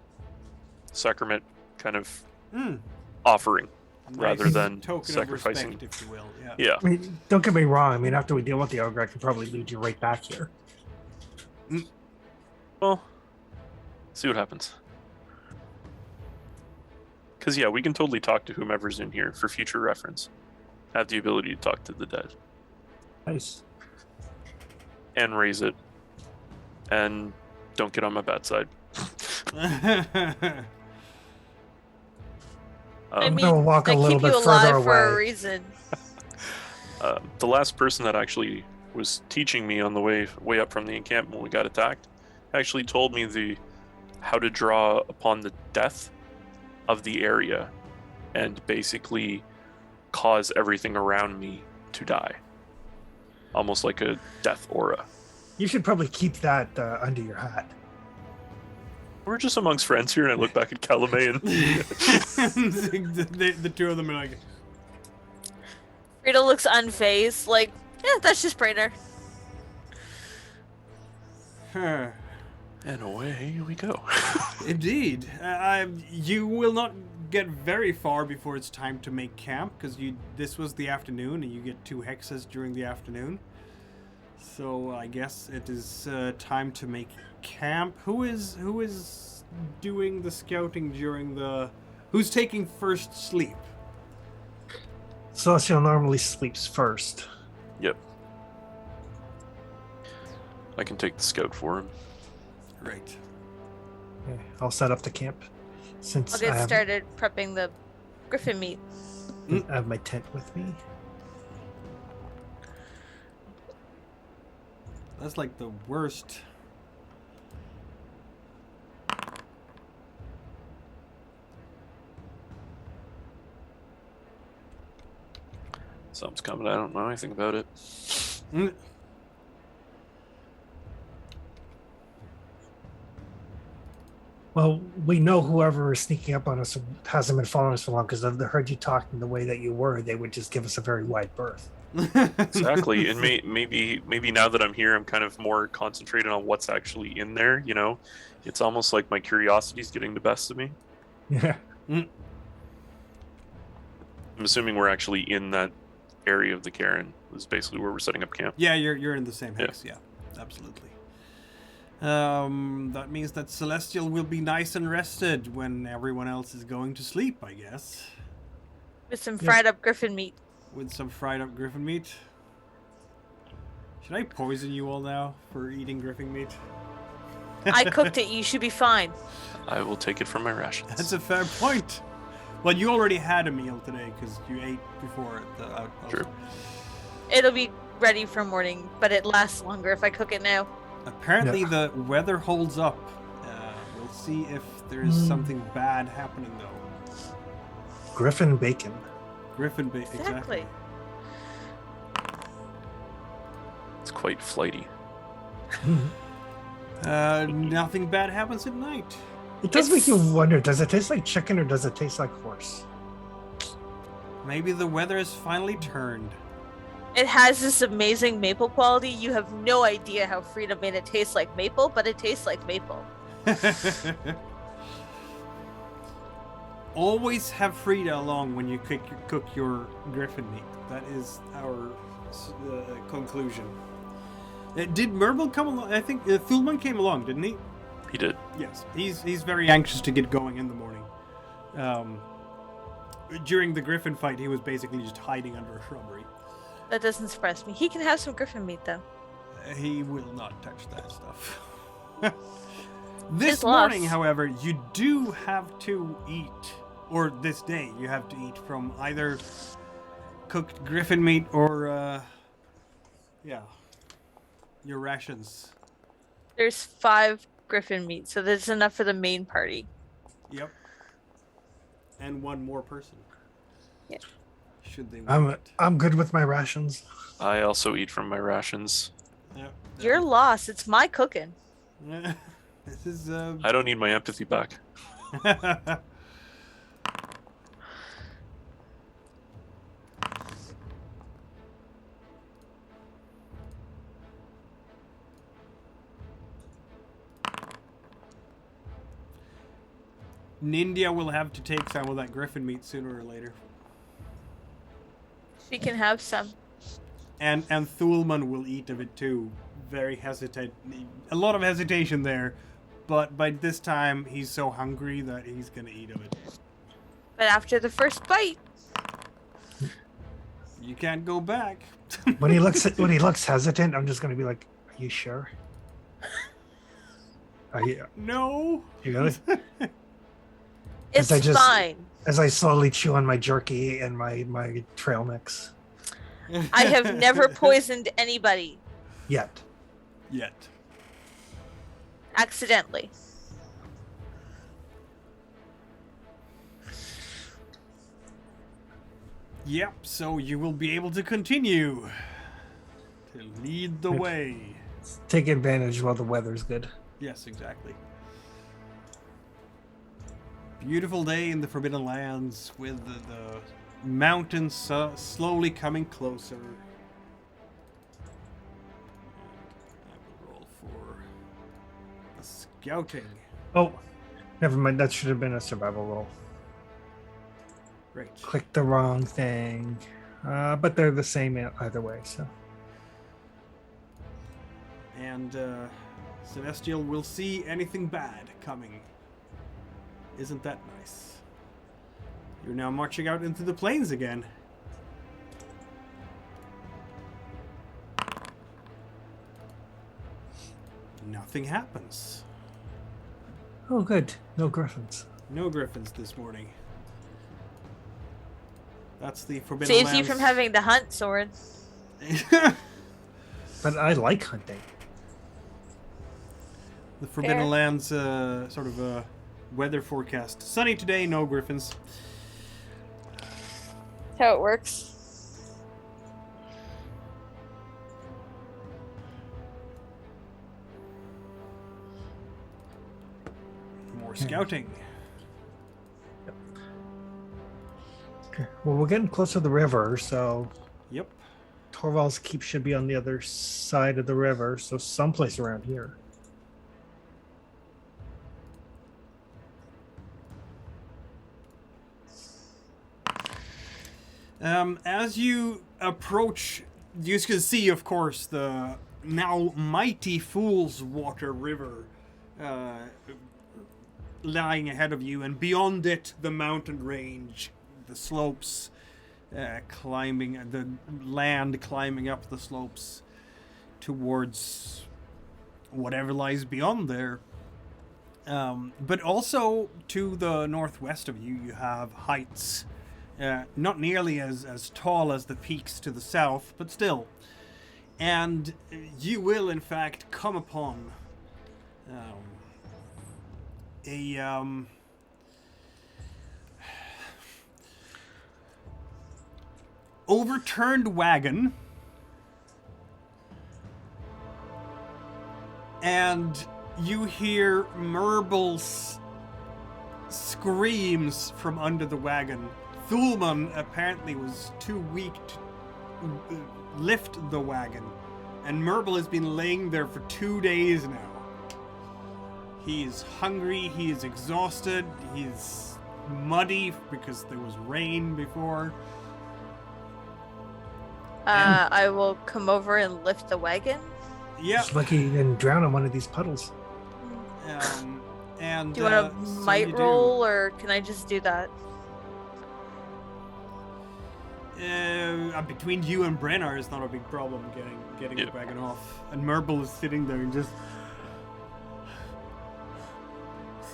sacrament kind of offering, rather Nice than token sacrificing. of respect, if you will. Yeah. Yeah. I mean, don't get me wrong. I mean, after we deal with the ogre, I can probably lead you right back here. Well, see what happens. Because, yeah, we can totally talk to whomever's in here for future reference. Have the ability to talk to the dead. Nice. And raise it. And don't get on my bad side. I I'm mean, gonna walk a they little keep you bit further alive for a away. reason. The last person that actually was teaching me on the way up from the encampment when we got attacked actually told me how to draw upon the death of the area and basically cause everything around me to die. Almost like a death aura. You should probably keep that under your hat. We're just amongst friends here, and I look back at Calumet and the two of them are like, Frida looks unfazed, like, yeah, that's just Brainer. huh. and away we go. Indeed. You will not get very far before it's time to make camp, because this was the afternoon, and you get 2 hexes during the afternoon. So I guess it is time to make camp. Who is doing the scouting during the... Who's taking first sleep? Celestial normally sleeps first. Yep. I can take the scout for him. Right. Okay, I'll set up the camp. Since I'll get I started prepping the griffin meat. have my tent with me. That's like the worst. Something's coming. I don't know anything about it. Mm. Well, we know whoever is sneaking up on us hasn't been following us for long, because if they heard you talking the way that you were, they would just give us a very wide berth. Exactly. And maybe now that I'm here, I'm kind of more concentrated on what's actually in there. You know, it's almost like my curiosity's getting the best of me. Yeah. Mm. I'm assuming we're actually in that area of the cairn. Is basically where we're setting up camp. Yeah, you're in the same hex. Yeah, absolutely. That means that Celestial will be nice and rested when everyone else is going to sleep, I guess. With some fried up griffin meat. With some fried up griffin meat. Should I poison you all now for eating griffin meat? I cooked it, you should be fine. I will take it from my rations. That's a fair point. Well, you already had a meal today because you ate before at the outpost. True. It'll be ready for morning, but it lasts longer if I cook it now. Apparently the weather holds up. We'll see if there's something bad happening though. Griffin bacon. Griffin bait, exactly. It's quite flighty. Nothing bad happens at night. It does make you wonder, does it taste like chicken or does it taste like horse? Maybe the weather has finally turned. It has this amazing maple quality. You have no idea how Frida made it taste like maple, but it tastes like maple. Always have Frida along when you cook your griffin meat. That is our conclusion. Did Merble come along? I think Thulman came along, didn't he? He did. Yes, he's very anxious to get going in the morning. During the griffin fight, he was basically just hiding under a shrubbery. That doesn't surprise me. He can have some griffin meat, though. He will not touch that stuff. This His loss. morning, however, you do have to eat, or this day, you have to eat from either cooked griffin meat or, your rations. There's 5 griffin meat, so there's enough for the main party. Yep. And one more person. Yeah. Should they want it. I'm good with my rations. I also eat from my rations. Yep. You're lost. It's my cooking. This is I don't need my empathy back. Nindia will have to take some of that griffin meat sooner or later. She can have some. And Thulman will eat of it too. Very hesitant. A lot of hesitation there. But by this time, he's so hungry that he's going to eat of it. But after the first bite, You can't go back. When he looks hesitant, I'm just gonna be like, "Are you sure? Are you No. really?" it's I just- fine. As I slowly chew on my jerky and my trail mix. I have never poisoned anybody Yet. accidentally. Yep, so you will be able to continue to lead the way. Take advantage while the weather's good. Yes, exactly. Beautiful day in the Forbidden Lands with the mountains slowly coming closer. And I will roll for a scouting. Oh, never mind. That should have been a survival roll. Great. Clicked the wrong thing. But they're the same either way, so. And Celestial will see anything bad coming. Isn't that nice? You're now marching out into the plains again. Nothing happens. Oh, good. No griffins. No griffins this morning. That's the Forbidden Saves you Lands. from having to hunt, Sword. But I like hunting. The Forbidden Fair. Lands sort of a weather forecast. Sunny today, no griffins. That's how it works. More scouting. Okay. Well, we're getting close to the river, so Yep. Torvald's keep should be on the other side of the river, so someplace around here. As you approach, you can see, of course, the now mighty Fool's Water River lying ahead of you, and beyond it, the mountain range, the slopes climbing, the land climbing up the slopes towards whatever lies beyond there. But also to the northwest of you, you have heights. Not nearly as tall as the peaks to the south, but still. And you will, in fact, come upon a overturned wagon, and you hear Merble's screams from under the wagon. Thulman apparently was too weak to lift the wagon, and Merble has been laying there for 2 days now. He is hungry, he is exhausted, he's muddy because there was rain before. I will come over and lift the wagon. Yeah. Just lucky you didn't drown in one of these puddles. And Do you want a so might you do. roll, or can I just do that? Between you and Brennar is not a big problem getting the wagon off. And Merble is sitting there and just...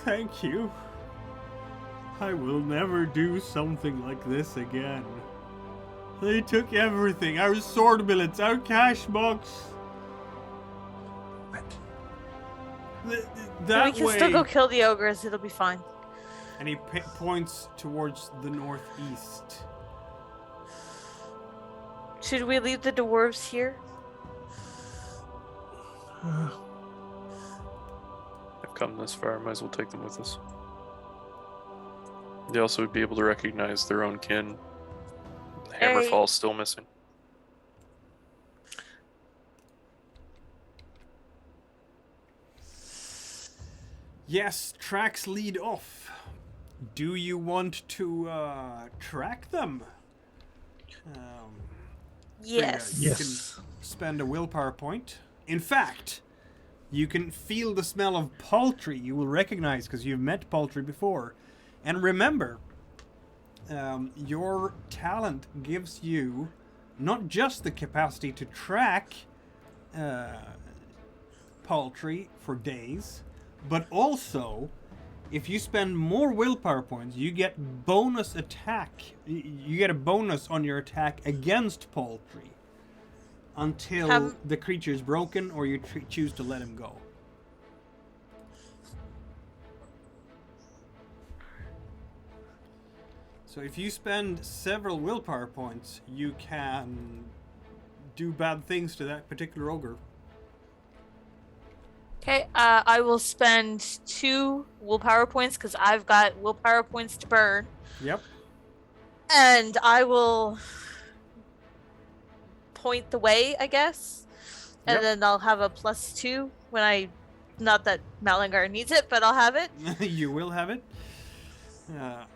Thank you. I will never do something like this again. They took everything. Our sword billets, our cash box. What? That we can way... still go kill the ogres. It'll be fine. And he points towards the northeast. Should we leave the dwarves here? I've come this far, might as well take them with us. They also would be able to recognize their own kin. Hammerfall's still missing. Yes, tracks lead off. Do you want to track them? Yes. You Yes. can spend a willpower point. In fact, you can feel the smell of poultry you will recognize because you've met poultry before. And remember, your talent gives you not just the capacity to track poultry for days, but also, if you spend more willpower points, you get bonus attack. You get a bonus on your attack against poultry until the creature is broken or you choose to let him go. So if you spend several willpower points, you can do bad things to that particular ogre. Okay, I will spend 2 willpower points because I've got willpower points to burn. Yep. And I will point the way, I guess. And then I'll have a +2 when I... Not that Malingar needs it, but I'll have it. You will have it.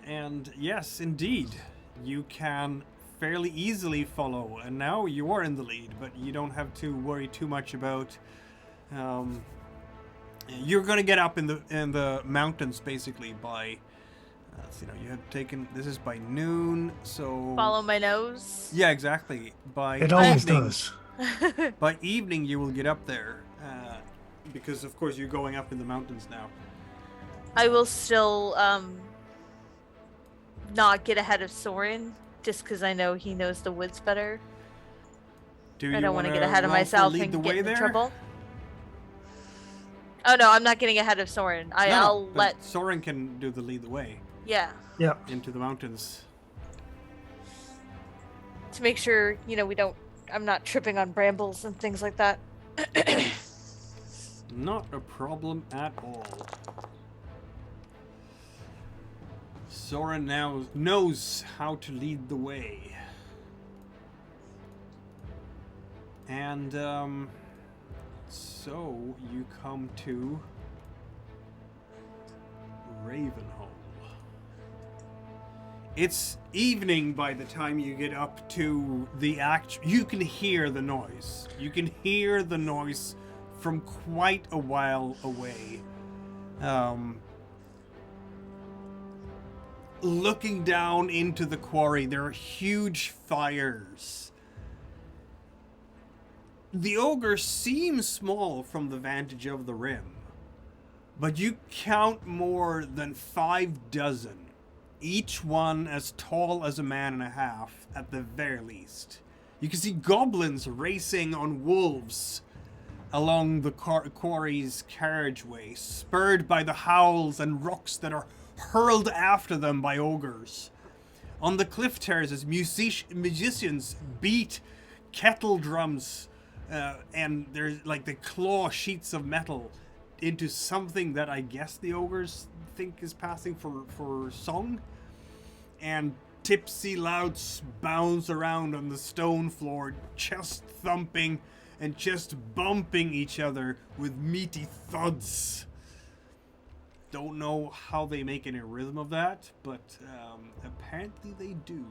And yes, indeed, you can fairly easily follow. And now you are in the lead, but you don't have to worry too much about... you're gonna get up in the mountains basically by... you have taken... This is by noon, so... Follow my nose. Yeah, exactly. By It always evening, does. by evening, you will get up there. Because, of course, you're going up in the mountains now. I will still not get ahead of Soren, just because I know he knows the woods better. I don't want to get ahead of myself and get into trouble. Oh no, I'm not getting ahead of Soren. I'll let Soren can do the lead the way. Yeah. Into the mountains. To make sure, I'm not tripping on brambles and things like that. Not a problem at all. Soren now knows how to lead the way. And, so you come to Ravenholm. It's evening by the time you get up to the you can hear the noise. You can hear the noise from quite a while away. Looking down into the quarry, there are huge fires. The ogre seems small from the vantage of the rim, but you count more than 5 dozen, each one as tall as a man and a half at the very least. You can see goblins racing on wolves along the quarry's carriageway, spurred by the howls and rocks that are hurled after them by ogres. On the cliff terraces, musicians beat kettle drums, and there's like the claw sheets of metal into something that I guess the ogres think is passing for song. And tipsy louds bounce around on the stone floor, chest thumping and just bumping each other with meaty thuds. Don't know how they make any rhythm of that, but apparently they do.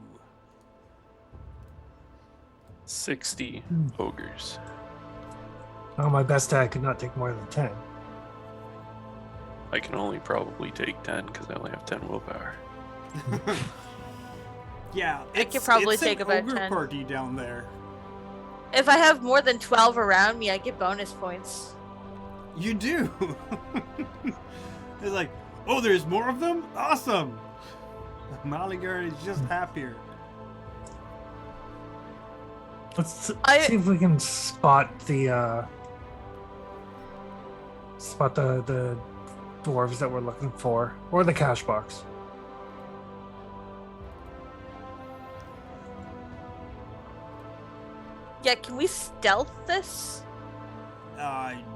60 ogres. Oh, my best I could not take more than 10. I can only probably take 10 because I only have 10 willpower. Yeah, I could probably it's take an about ogre 10. Party down there. If I have more than 12 around me, I get bonus points. You do. It's like, oh, there's more of them? Awesome. Malingar is just happier. Let's see if we can spot the dwarves that we're looking for, or the cash box. Yeah, can we stealth this?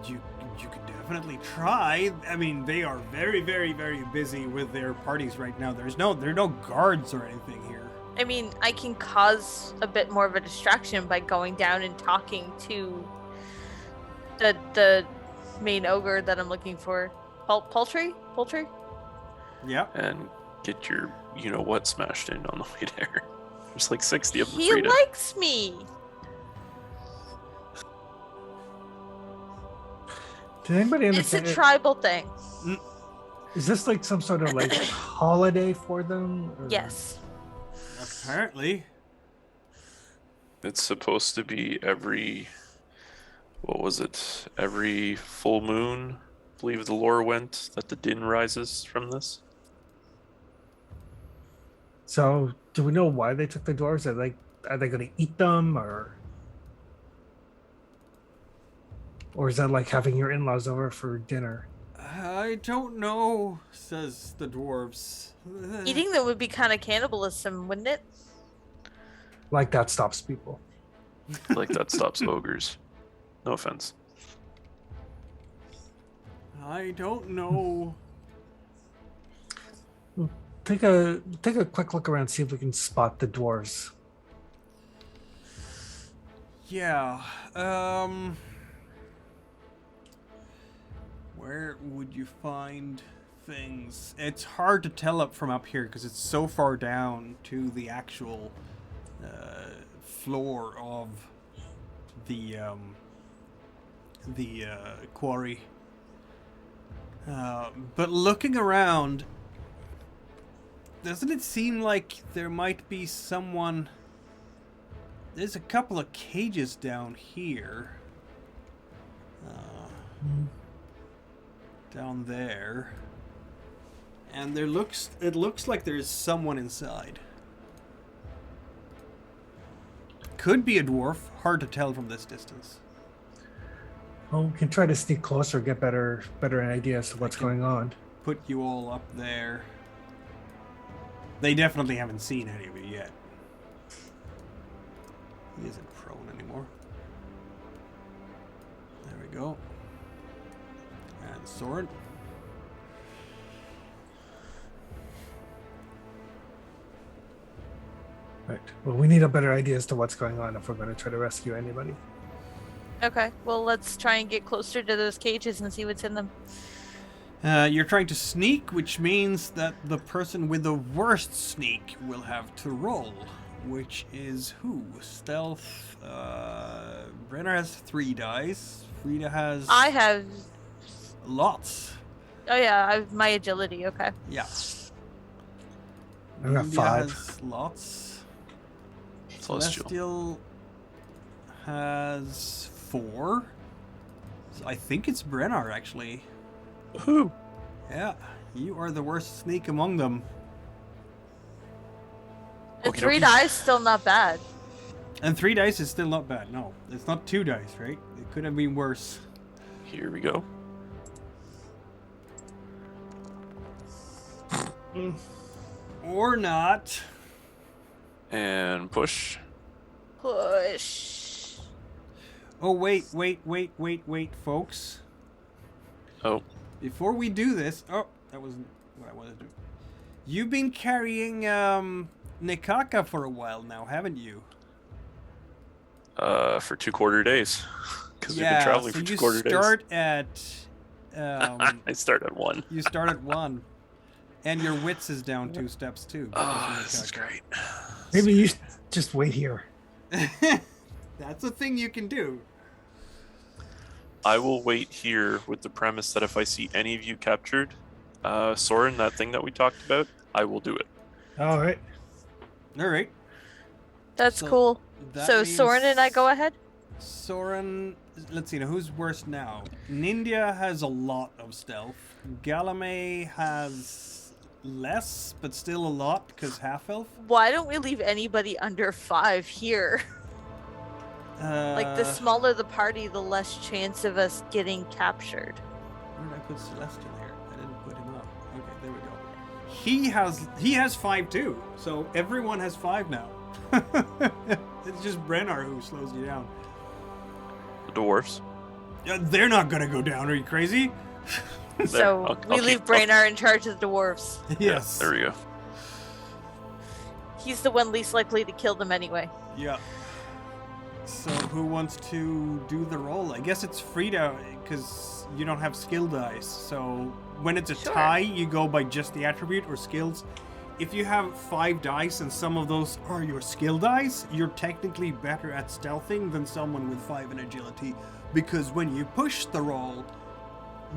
You could definitely try. I mean, they are very, very, very busy with their parties right now. There are no guards or anything here. I mean, I can cause a bit more of a distraction by going down and talking to the main ogre that I'm looking for. Poultry? Yeah. And get your you-know-what smashed in on the way there. There's like 60 of them. He likes me. Did anybody It's understand? a tribal thing. Is this like some sort of like holiday for them? Or? Yes. Apparently. It's supposed to be every, what was it? Every full moon, I believe the lore went, that the din rises from this. So, do we know why they took the dwarves? Are they going to eat them, or is that like having your in-laws over for dinner? I don't know, says the dwarves. Eating them would be kind of cannibalism, wouldn't it? Like that stops people. Like that stops ogres. No offense. I don't know. Take a quick look around, see if we can spot the dwarves. Yeah. Where would you find things? It's hard to tell up from up here because it's so far down to the actual floor of the quarry. But looking around, doesn't it seem like there might be someone? There's a couple of cages down here. Down there. And it looks like there's someone inside. Could be a dwarf, hard to tell from this distance. Well, we can try to sneak closer, get better ideas of what's going on. Put you all up there. They definitely haven't seen any of you yet. He isn't prone anymore. There we go. And Soren. Right. Well, we need a better idea as to what's going on if we're going to try to rescue anybody. Okay, well, let's try and get closer to those cages and see what's in them. You're trying to sneak, which means that the person with the worst sneak will have to roll. Which is who? Stealth. Brenner has 3 dice. Frida has... I have... lots. Oh, yeah, I have my agility, okay. Yeah. I've got India 5. has lots. Celestial. Celestial has 4. So I think it's Brennar, actually. Woohoo! Yeah, you are the worst sneak among them. And Okie 3 dokie. dice, still not bad. And 3 dice is still not bad. No, it's not 2 dice, right? It could have been worse. Here we go. Or not. And push. Push. Oh, wait, folks. Oh, Before we do this... Oh, that wasn't what I wanted to do. You've been carrying, Nikaka for a while now, haven't you? for 2 quarter days. Because we've been traveling so for 2 you quarter days. start at... I start at 1. you start at 1. And your wits is down 2 steps, too. because Oh, of this is Nikaka. great. Maybe you should just wait here. That's a thing you can do. I will wait here with the premise that if I see any of you captured, Soren, that thing that we talked about, I will do it. All right. All right. That's So cool. that So means Soren and I go ahead? Soren, let's see now, who's worse now? Nindia has a lot of stealth. Galame has less, but still a lot, because half-elf. Why don't we leave anybody under 5 here? Like, the smaller the party, the less chance of us getting captured. Where did I put Celestial here? I didn't put him up. Okay, there we go. He has 5 too, so everyone has 5 now. It's just Brennar who slows you down. The dwarfs. They're not gonna go down. Are you crazy? So I'll we leave keep- Braynar in charge of the dwarves. Yes. Yeah, there we go. He's the one least likely to kill them anyway. Yeah. So who wants to do the roll? I guess it's Frida, because you don't have skill dice. So when it's a Sure. tie, you go by just the attribute or skills. If you have 5 dice and some of those are your skill dice, you're technically better at stealthing than someone with 5 in agility. Because when you push the roll,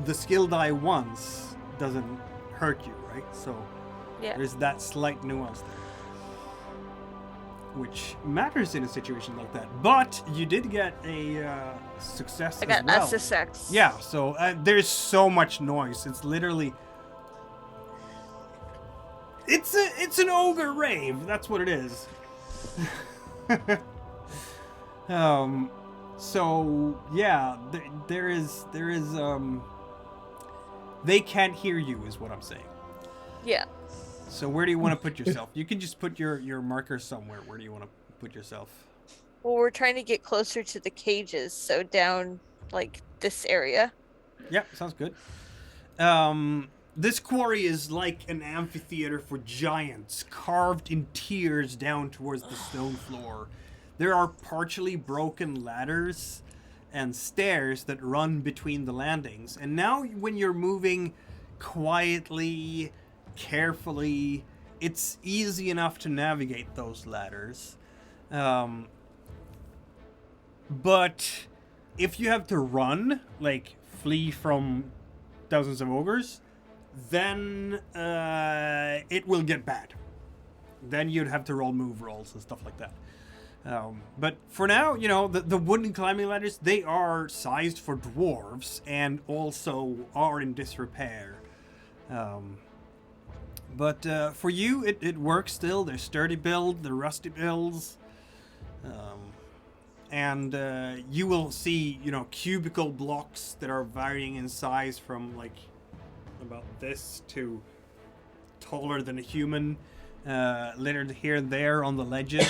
the skill die once doesn't hurt you, right? So Yeah. there's that slight nuance there. which matters in a situation like that. But you did get a success I got as well. SSX. Yeah, so there's so much noise. It's literally... It's an ogre rave. That's what it is. So yeah, there is they can't hear you is what I'm saying. Yeah. So where do you want to put yourself? You can just put your marker somewhere. Where do you want to put yourself? Well, we're trying to get closer to the cages, so down like this area. Yeah, sounds good. This quarry is like an amphitheater for giants, carved in tiers down towards the stone floor. There are partially broken ladders and stairs that run between the landings. And now when you're moving quietly, carefully, it's easy enough to navigate those ladders. But if you have to run, like flee from thousands of ogres, then it will get bad. Then you'd have to roll move rolls and stuff like that. But for now, you know, the wooden climbing ladders, they are sized for dwarves and also are in disrepair. But for you, it works still. They're sturdy build, they're rusty builds. And you will see, you know, cubicle blocks that are varying in size from like about this to taller than a human, littered here and there on the ledges.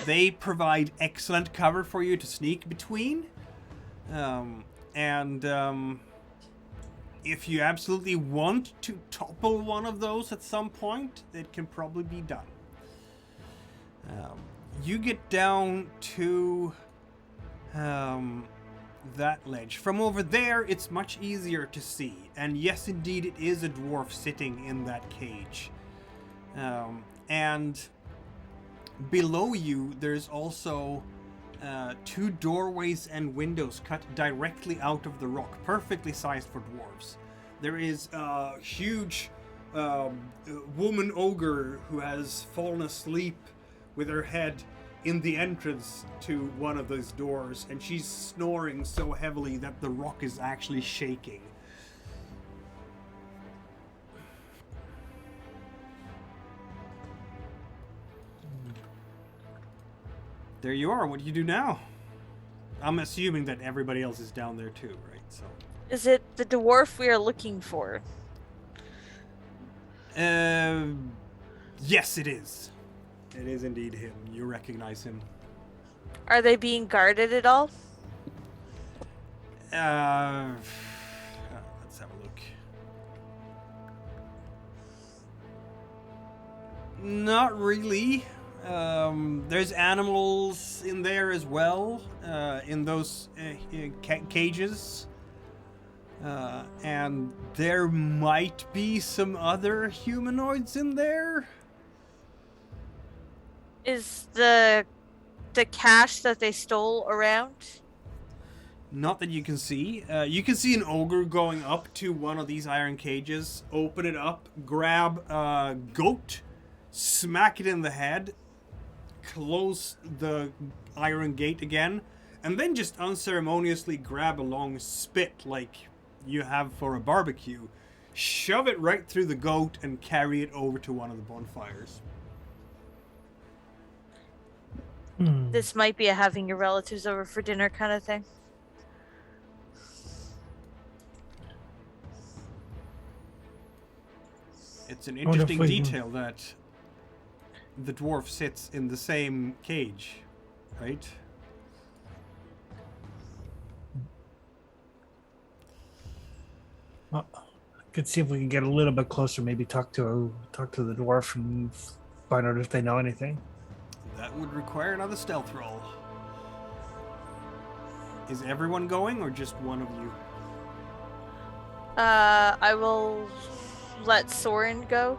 They provide excellent cover for you to sneak between. If you absolutely want to topple one of those at some point, it can probably be done. You get down to that ledge. From over there, it's much easier to see. And yes, indeed, it is a dwarf sitting in that cage. And below you, there's also 2 doorways and windows cut directly out of the rock, perfectly sized for dwarves. There is a huge woman ogre who has fallen asleep with her head in the entrance to one of those doors, and she's snoring so heavily that the rock is actually shaking. There you are. What do you do now? I'm assuming that everybody else is down there too, right? So. Is it the dwarf we are looking for? Yes, it is. It is indeed him. You recognize him. Are they being guarded at all? Let's have a look. Not really. There's animals in there as well, in those cages. And there might be some other humanoids in there. Is the cache that they stole around? Not that you can see. You can see an ogre going up to one of these iron cages, open it up, grab a goat, smack it in the head, close the iron gate again, and then just unceremoniously grab a long spit like you have for a barbecue, shove it right through the goat, and carry it over to one of the bonfires. This might be a having your relatives over for dinner kind of thing. It's an interesting detail that the dwarf sits in the same cage, right? Well, I could see if we can get a little bit closer. Maybe talk to the dwarf and find out if they know anything. That would require another stealth roll. Is everyone going, or just one of you? I will let Soren go.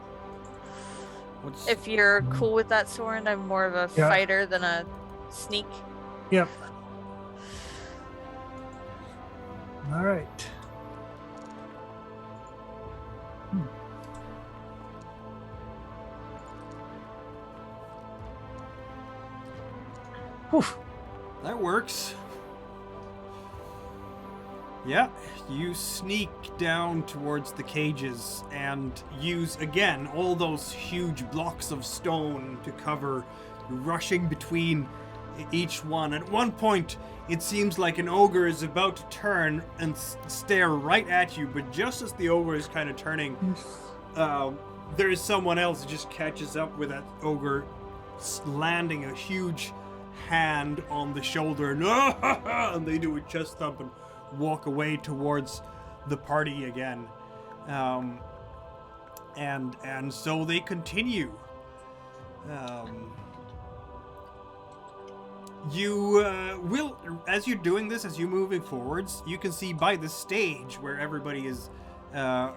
If you're cool with that, Soren, I'm more of a fighter than a sneak. Yep. All right. Whew. That works. Yeah, you sneak down towards the cages and use, again, all those huge blocks of stone to cover, rushing between each one. At one point, it seems like an ogre is about to turn and stare right at you, but just as the ogre is kind of turning, there is someone else who just catches up with that ogre, landing a huge hand on the shoulder, and they do a chest thump and walk away towards the party again. And so they continue. You will, as you're doing this, as you're moving forwards, you can see by the stage where everybody is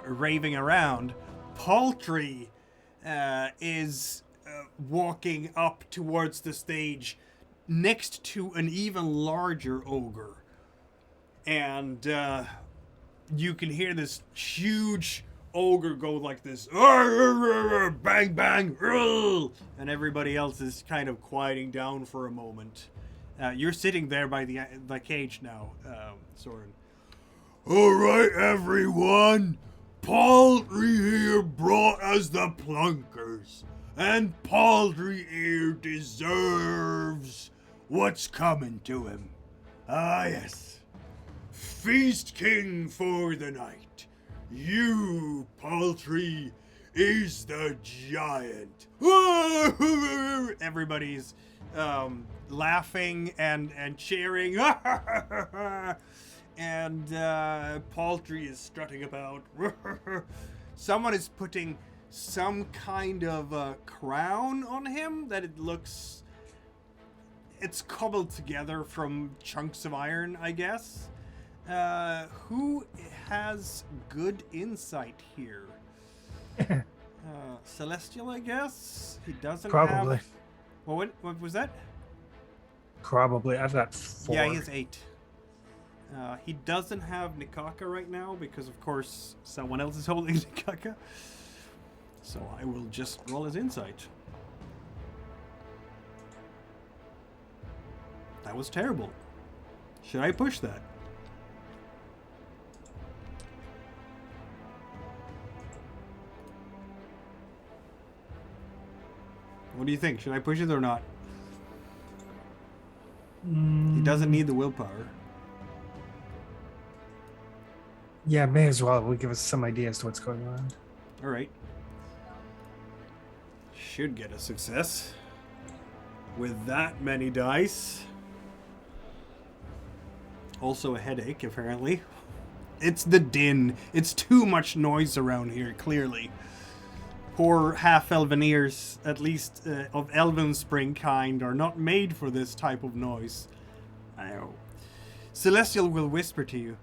raving around, Paltry is walking up towards the stage next to an even larger ogre. And you can hear this huge ogre go like this, bang, bang, and everybody else is kind of quieting down for a moment. You're sitting there by the cage now, Soren. All right, everyone. Paltry here brought us the plunkers, and Paltry here deserves what's coming to him. Ah, yes. Feast king for the night. You, Paltry, is the giant. Everybody's laughing and cheering. And Paltry is strutting about. Someone is putting some kind of crown on him that it looks... It's cobbled together from chunks of iron, I guess. Who has good insight here? Celestial, I guess? He doesn't Probably. have... Well, what was that? Probably. I've got 4. Yeah, he has 8. He doesn't have Nikaka right now because, of course, someone else is holding Nikaka. So I will just roll his insight. That was terrible. Should I push that? What do you think? Should I push it or not? He doesn't need the willpower. Yeah, may as well. It will give us some idea as to what's going on. All right. Should get a success. With that many dice. Also a headache, apparently. It's the din. It's too much noise around here, clearly. Poor half-elven ears, at least of elven spring kind, are not made for this type of noise. I know. Celestial will whisper to you.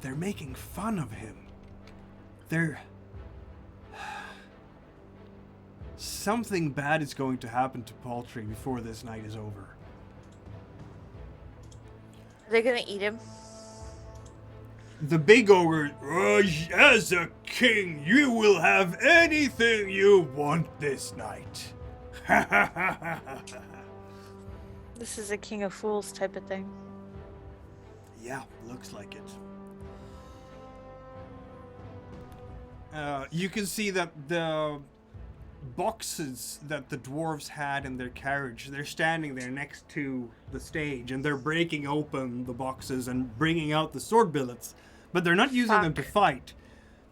They're making fun of him. They're... Something bad is going to happen to Paltry before this night is over. Are they gonna eat him? The big ogre, as a king, you will have anything you want this night. This is a King of Fools type of thing. Yeah, looks like it. You can see that the boxes that the dwarves had in their carriage, they're standing there next to the stage, and they're breaking open the boxes and bringing out the sword billets, but they're not using them to fight.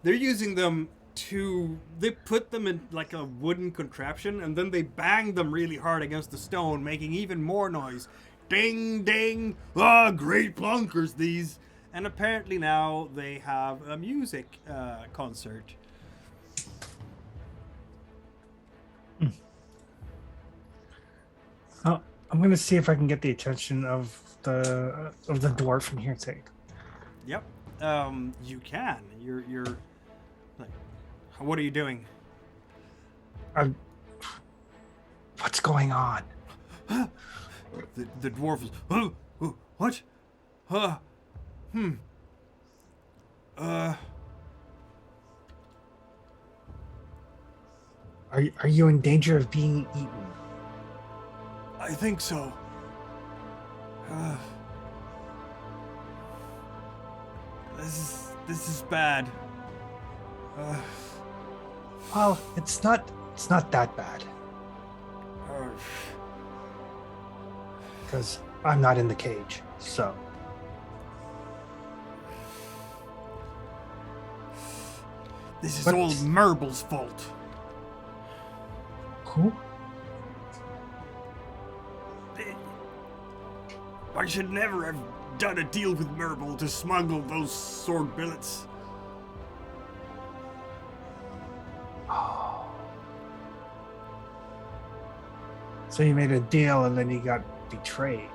They're using them to... They put them in like a wooden contraption, and then they bang them really hard against the stone, making even more noise. Ding, ding! Ah, great plunkers, these! And apparently now they have a music concert. Oh, I'm gonna see if I can get the attention of the dwarf in here. Take. Yep. You can. You're like, what are you doing? What's going on? The dwarf is, what? Are you in danger of being eaten? I think so. This is bad. Well, it's not that bad because I'm not in the cage. So This is But- all Merble's fault. who? I should never have done a deal with Merble to smuggle those sword billets. So you made a deal and then you got betrayed.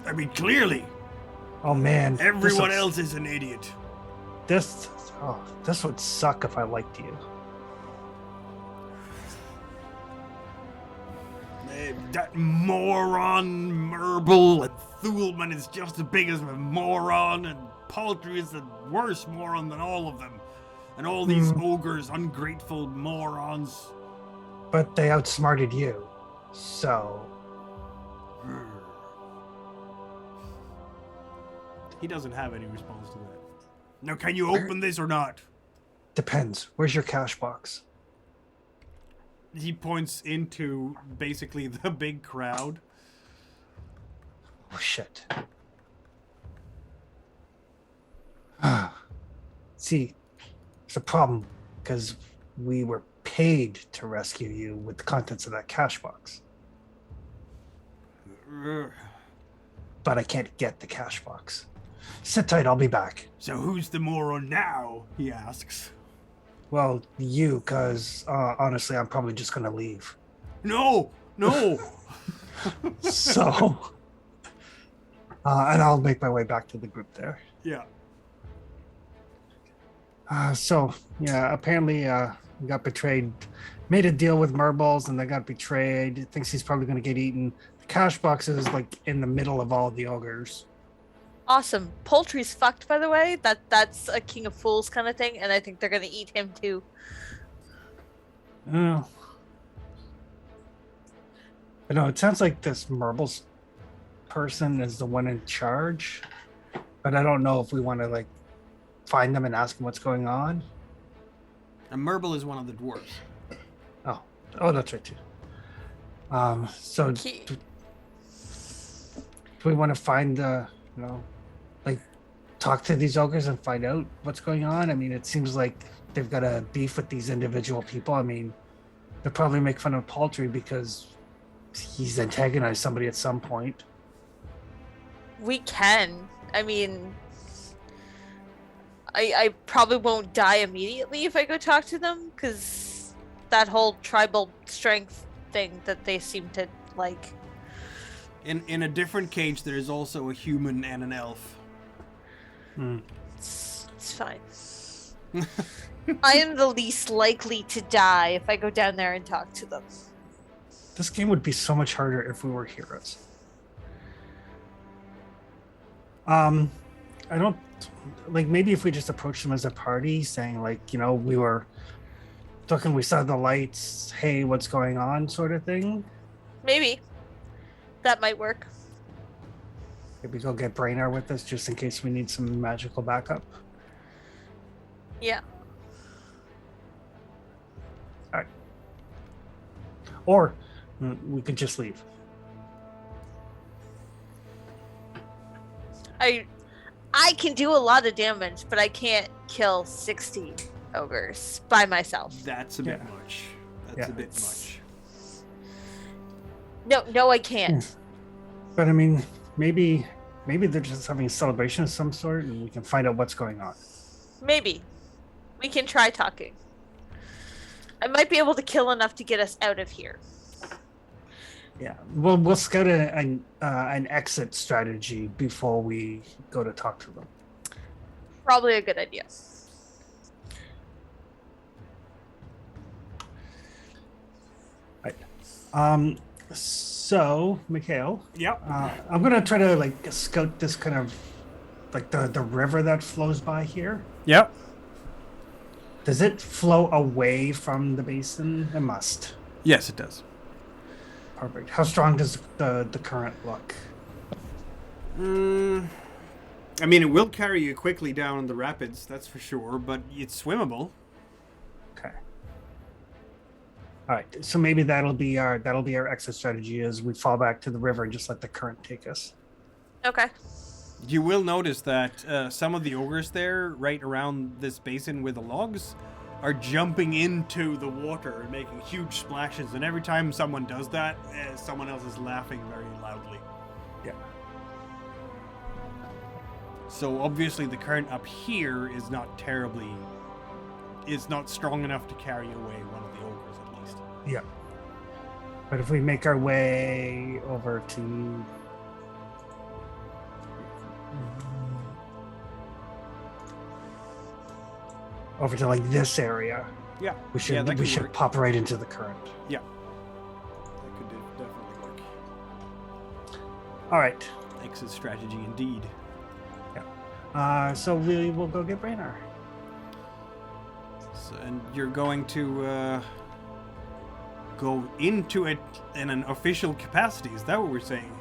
I mean, clearly, Oh man, everyone else is an idiot. This would suck if I liked you. That moron Merble and Thulman is just as big as a moron, and Paltry is a worse moron than all of them. And all these ogres, ungrateful morons. But they outsmarted you. So He doesn't have any response to that. Now, can you open this or not? depends. Where's your cash box? He points into basically the big crowd. Oh shit. See, it's a problem because we were paid to rescue you with the contents of that cash box. But I can't get the cash box. Sit tight, I'll be back. So who's the moron now? He asks. Well, you, because honestly, I'm probably just going to leave. No! So, and I'll make my way back to the group there. Yeah. Apparently got betrayed. Made a deal with Merbles and they got betrayed. Thinks he's probably going to get eaten. The cash box is like in the middle of all the ogres. Awesome. Poultry's fucked, by the way. That's a King of Fools kind of thing, and I think they're gonna eat him too. Oh. I know, it sounds like this Merbles person is the one in charge, but I don't know if we want to like find them and ask them what's going on. And Merble is one of the dwarves. Oh, that's right too. So do we want to find talk to these ogres and find out what's going on? I mean, it seems like they've got a beef with these individual people. I mean, they'll probably make fun of Paltry because he's antagonized somebody at some point. We can. I mean, I probably won't die immediately if I go talk to them, because that whole tribal strength thing that they seem to like. In a different cage, there is also a human and an elf. It's fine. I am the least likely to die if I go down there and talk to them. This game would be so much harder if we were heroes. I don't like, maybe if we just approach them as a party saying like, we were talking, we saw the lights, hey, what's going on, sort of thing. Maybe. That might work. Maybe go get Brainard with us just in case we need some magical backup. Yeah. All right. Or we could just leave. I can do a lot of damage, but I can't kill 60 ogres by myself. That's a bit much. That's a bit much. No, I can't. But I mean, maybe they're just having a celebration of some sort and we can find out what's going on. Maybe. We can try talking. I might be able to kill enough to get us out of here. Yeah, we'll scout an exit strategy before we go to talk to them. Probably a good idea. Right. So, Mikhail, Yep. I'm gonna try to like scout this kind of like the river that flows by here. Yep. Does it flow away from the basin? It must. Yes, it does. Perfect. How strong does the current look? I mean, it will carry you quickly down the rapids, that's for sure, but it's swimmable. Okay. All right. So maybe that'll be our exit strategy: is we fall back to the river and just let the current take us. Okay. You will notice that some of the ogres there, right around this basin with the logs, are jumping into the water and making huge splashes. And every time someone does that, someone else is laughing very loudly. Yeah. So obviously the current up here is not strong enough to carry away one of the ogres at least. Yeah. But if we make our way over to like this area, Yeah. we should that could should work. pop right into the current. Yeah. That could definitely work. All right. Exit strategy indeed. So we will go get Brainer. So, and you're going to go into it in an official capacity. Is that what we're saying?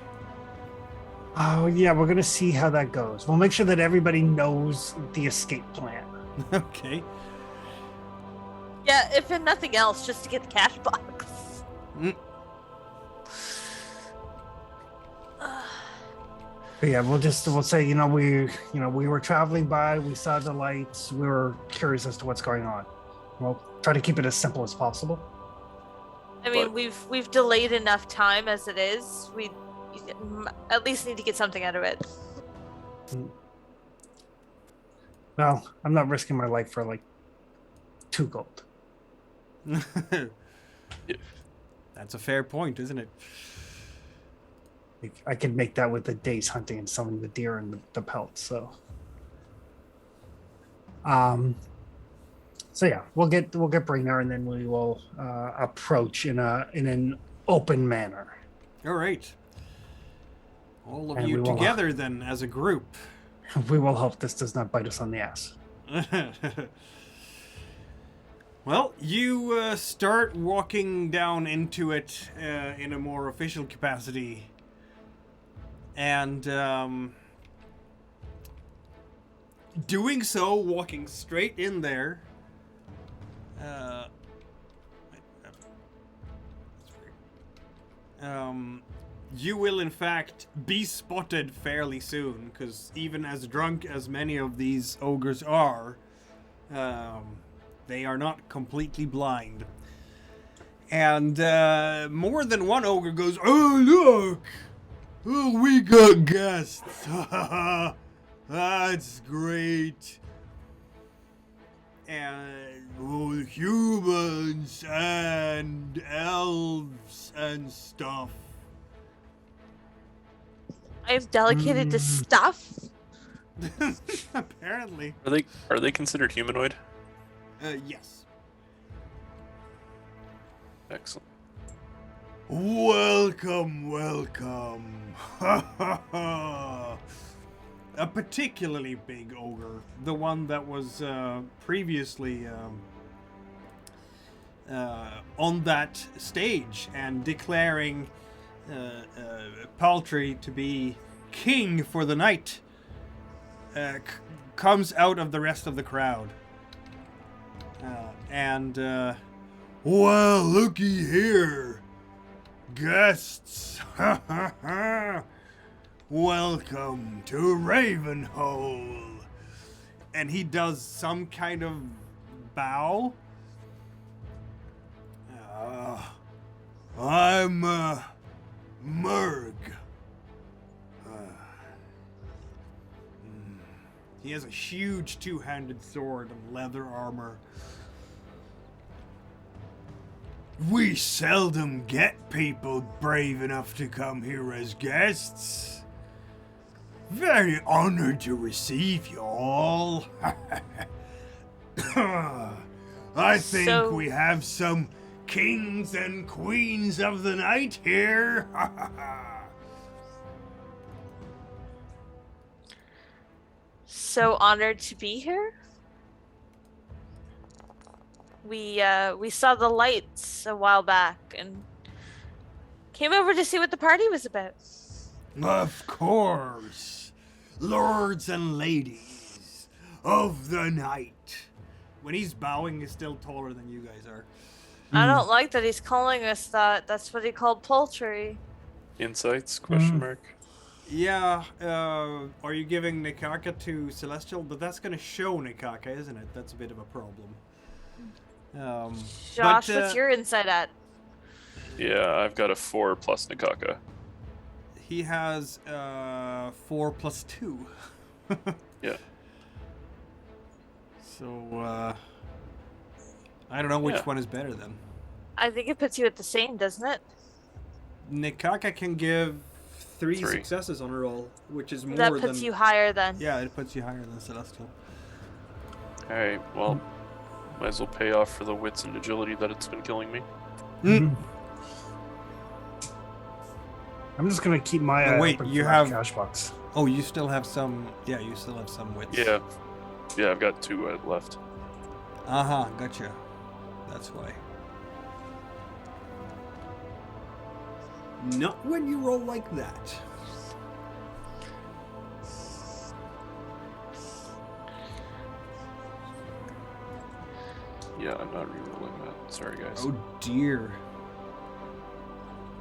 Oh yeah, we're gonna see how that goes. We'll make sure that everybody knows the escape plan. Okay. Yeah, if in nothing else, just to get the cash box. Mm. But yeah, we'll say, we were traveling by, we saw the lights, we were curious as to what's going on. We'll try to keep it as simple as possible. I mean, we've delayed enough time as it is. We at least need to get something out of it. Well, I'm not risking my life for like 2 gold. That's a fair point, isn't it? I can make that with the day's hunting and selling the deer and the pelts. So yeah, we'll get Brainer, and then we will approach in an open manner. All right. All of And you we will- together then as a group. We will hope this does not bite us on the ass. Well, you start walking down into it in a more official capacity. And doing so, walking straight in there. You will in fact be spotted fairly soon, because even as drunk as many of these ogres are, they are not completely blind. And more than one ogre goes, "Oh, look! Oh, we got guests! That's great! And humans and elves and stuff." I am delegated to stuff. Apparently. Are they considered humanoid? Yes. Excellent. Welcome, welcome. A particularly big ogre, the one that was previously on that stage and declaring Paltry to be king for the night, comes out of the rest of the crowd. Well, looky here, guests. Welcome to Ravenhole. And he does some kind of bow. I'm Murg. He has a huge two-handed sword and leather armor. We seldom get people brave enough to come here as guests. Very honored to receive you all. I think So- we have some kings and queens of the night here. So honored to be here. We saw the lights a while back, and Came over to see what the party was about. Of course, lords and ladies of the night. When he's bowing, he's still taller than you guys are. I don't like that he's calling us that. That's what he called poultry. Insights? Question mark. Yeah, are you giving Nikaka to Celestial? But that's gonna show Nikaka, isn't it? That's a bit of a problem. Josh, what's your insight at? Yeah, I've got a 4 plus Nikaka. He has 4 plus 2. Yeah. So, I don't know which one is better then. I think it puts you at the same, doesn't it? Nikaka can give 3 successes on a roll, which is more That puts you higher then. Yeah, it puts you higher than Celestial. Alright, well, might as well pay off for the wits and agility that it's been killing me. I'm just gonna keep my eye open for that cash box. Oh, you still have some. Yeah, you still have some wits. Yeah, I've got 2 left. Gotcha. That's why. Not when you roll like that. Yeah, I'm not re-rolling that. Sorry, guys. Oh dear.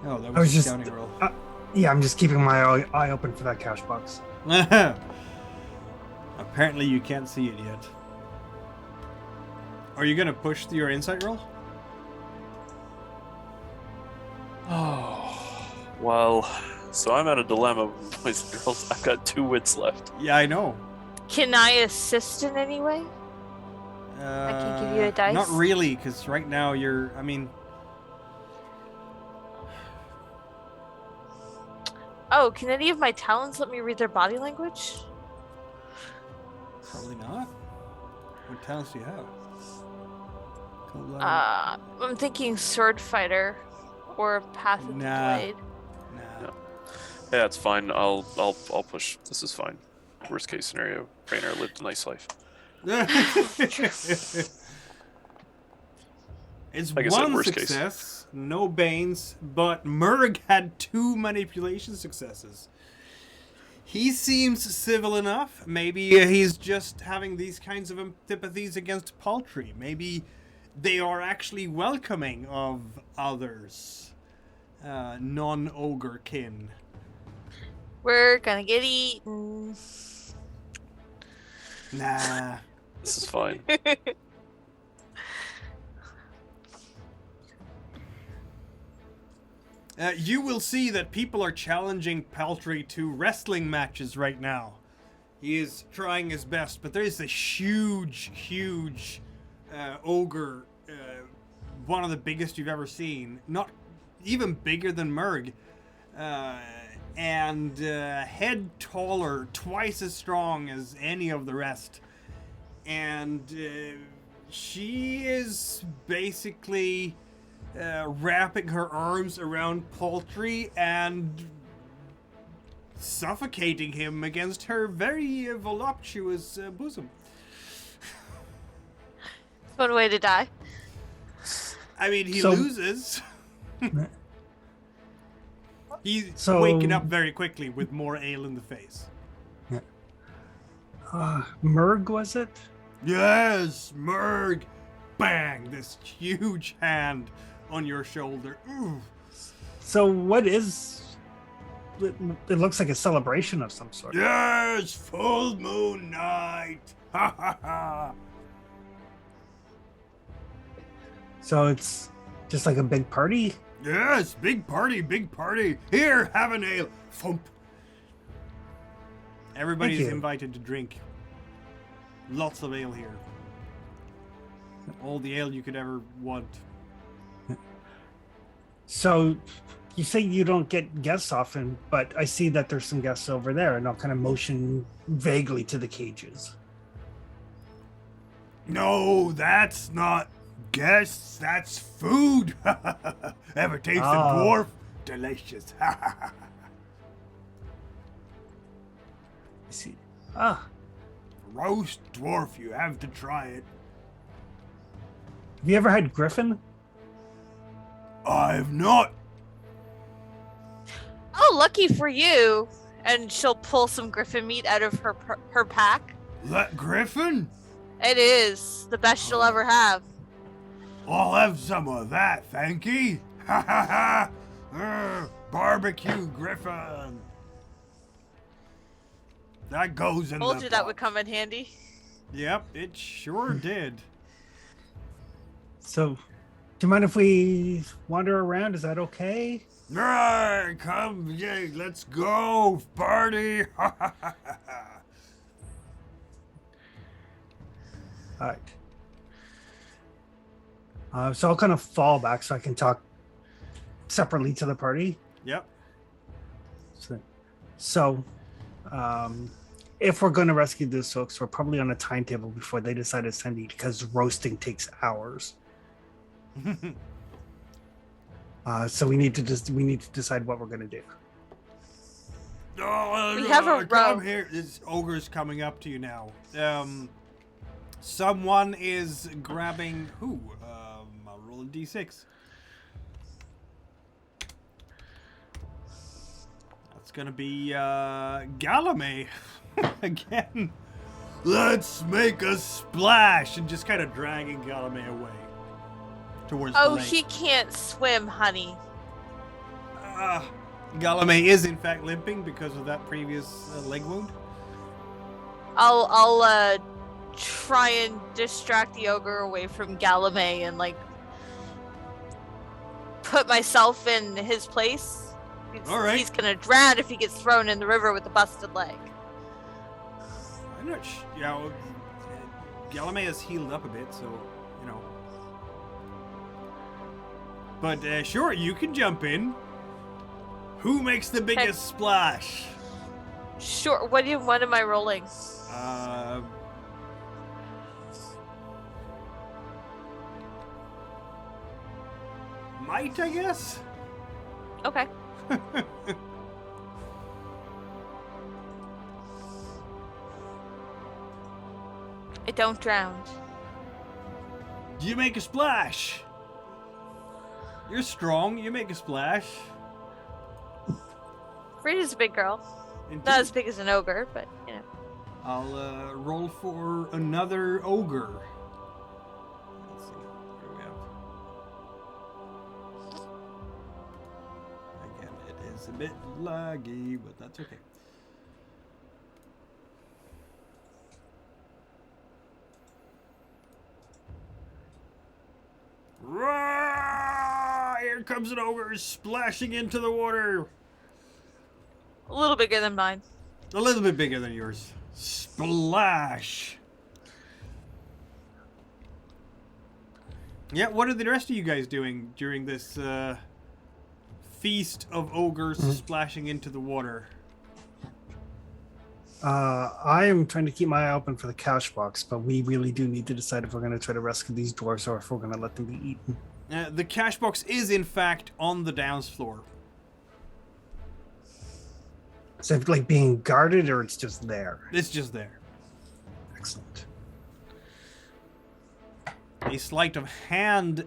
Oh, that was, I was a just scouting roll. Yeah, I'm just keeping my eye open for that cash box. Apparently you can't see it yet. Are you gonna push your insight roll? Oh, well, so I'm at a dilemma, boys and girls. I've got 2 wits left. Yeah, I know. Can I assist in any way? I can give you a dice? Not really, because right now you're, I mean... Oh, can any of my talents let me read their body language? Probably not. What talents do you have? I'm thinking sword fighter or path of the blade. Nah. Yeah, it's fine. I'll push. This is fine. Worst case scenario, Rainer lived a nice life. It's like I said, one worst success, no banes, but Murg had 2 manipulation successes. He seems civil enough. Maybe he's just having these kinds of antipathies against poultry. Maybe they are actually welcoming of others, non-ogre kin. We're gonna get eaten. Nah. This is fine. You will see that people are challenging Paltry to wrestling matches right now. He is trying his best, but there is a huge ogre, one of the biggest you've ever seen, not even bigger than Murg, and head taller, twice as strong as any of the rest. And she is basically wrapping her arms around Paltry and suffocating him against her very voluptuous bosom. One way to die. I mean, he loses. He's waking up very quickly with more ale in the face. Murg, was it? Yes, Murg. Bang! This huge hand on your shoulder. Ooh. So what is... It looks like a celebration of some sort. Yes, full moon night. Ha ha ha. So it's just like a big party? Yes, big party, big party. Here, have an ale. Thump. Everybody's invited to drink. Lots of ale here. All the ale you could ever want. So you say you don't get guests often, but I see that there's some guests over there, and I'll kind of motion vaguely to the cages. No, that's not guests, that's food. Ever tasted dwarf? Delicious. I see. Roast dwarf, you have to try it. Have you ever had griffin? I've not. Oh, lucky for you. And she'll pull some griffin meat out of her pack. That griffin? It is the best you'll ever have. I'll have some of that, thank you. Ha ha ha! Barbecue griffin. That goes in Told the you that pot. would come in handy. Yep, it sure did. So, do you mind if we wander around? Is that okay? Alright, come, yeah, let's go, party! Ha ha ha ha! All right. So I'll kind of fall back so I can talk separately to the party. Yep. So, if we're going to rescue these folks, we're probably on a timetable before they decide to send me because roasting takes hours. So we need to decide what we're going to do. Oh, We have a come row. here. This ogre's coming up to you now. Someone is grabbing who? I'll roll a d6. That's gonna be Galame again. Let's make a splash and just kind of dragging Galame away towards the Oh, lake. he can't swim, honey. Galame is in fact limping because of that previous leg wound. I'll try and distract the ogre away from Galame and like put myself in his place. All right. He's gonna drown if he gets thrown in the river with a busted leg. I'm not yeah, well, Galame has healed up a bit, so, you know. But, sure, you can jump in. Who makes the biggest splash? Sure. What am I rolling? Might, I guess? Okay. I don't drown. You make a splash. You're strong, you make a splash. Frida's a big girl. Indeed. Not as big as an ogre, but you know. I'll roll for another ogre. Let's see. What do we have? Again, it is a bit laggy, but that's okay. Roar! Here comes an ogre splashing into the water. A little bigger than mine. A little bit bigger than yours. Splash. Yeah, what are the rest of you guys doing during this feast of ogres splashing into the water? I am trying to keep my eye open for the cash box, but we really do need to decide if we're going to try to rescue these dwarves or if we're going to let them be eaten. The cash box is in fact on the downs floor. Is it like being guarded or it's just there? It's just there. Excellent. A sleight of hand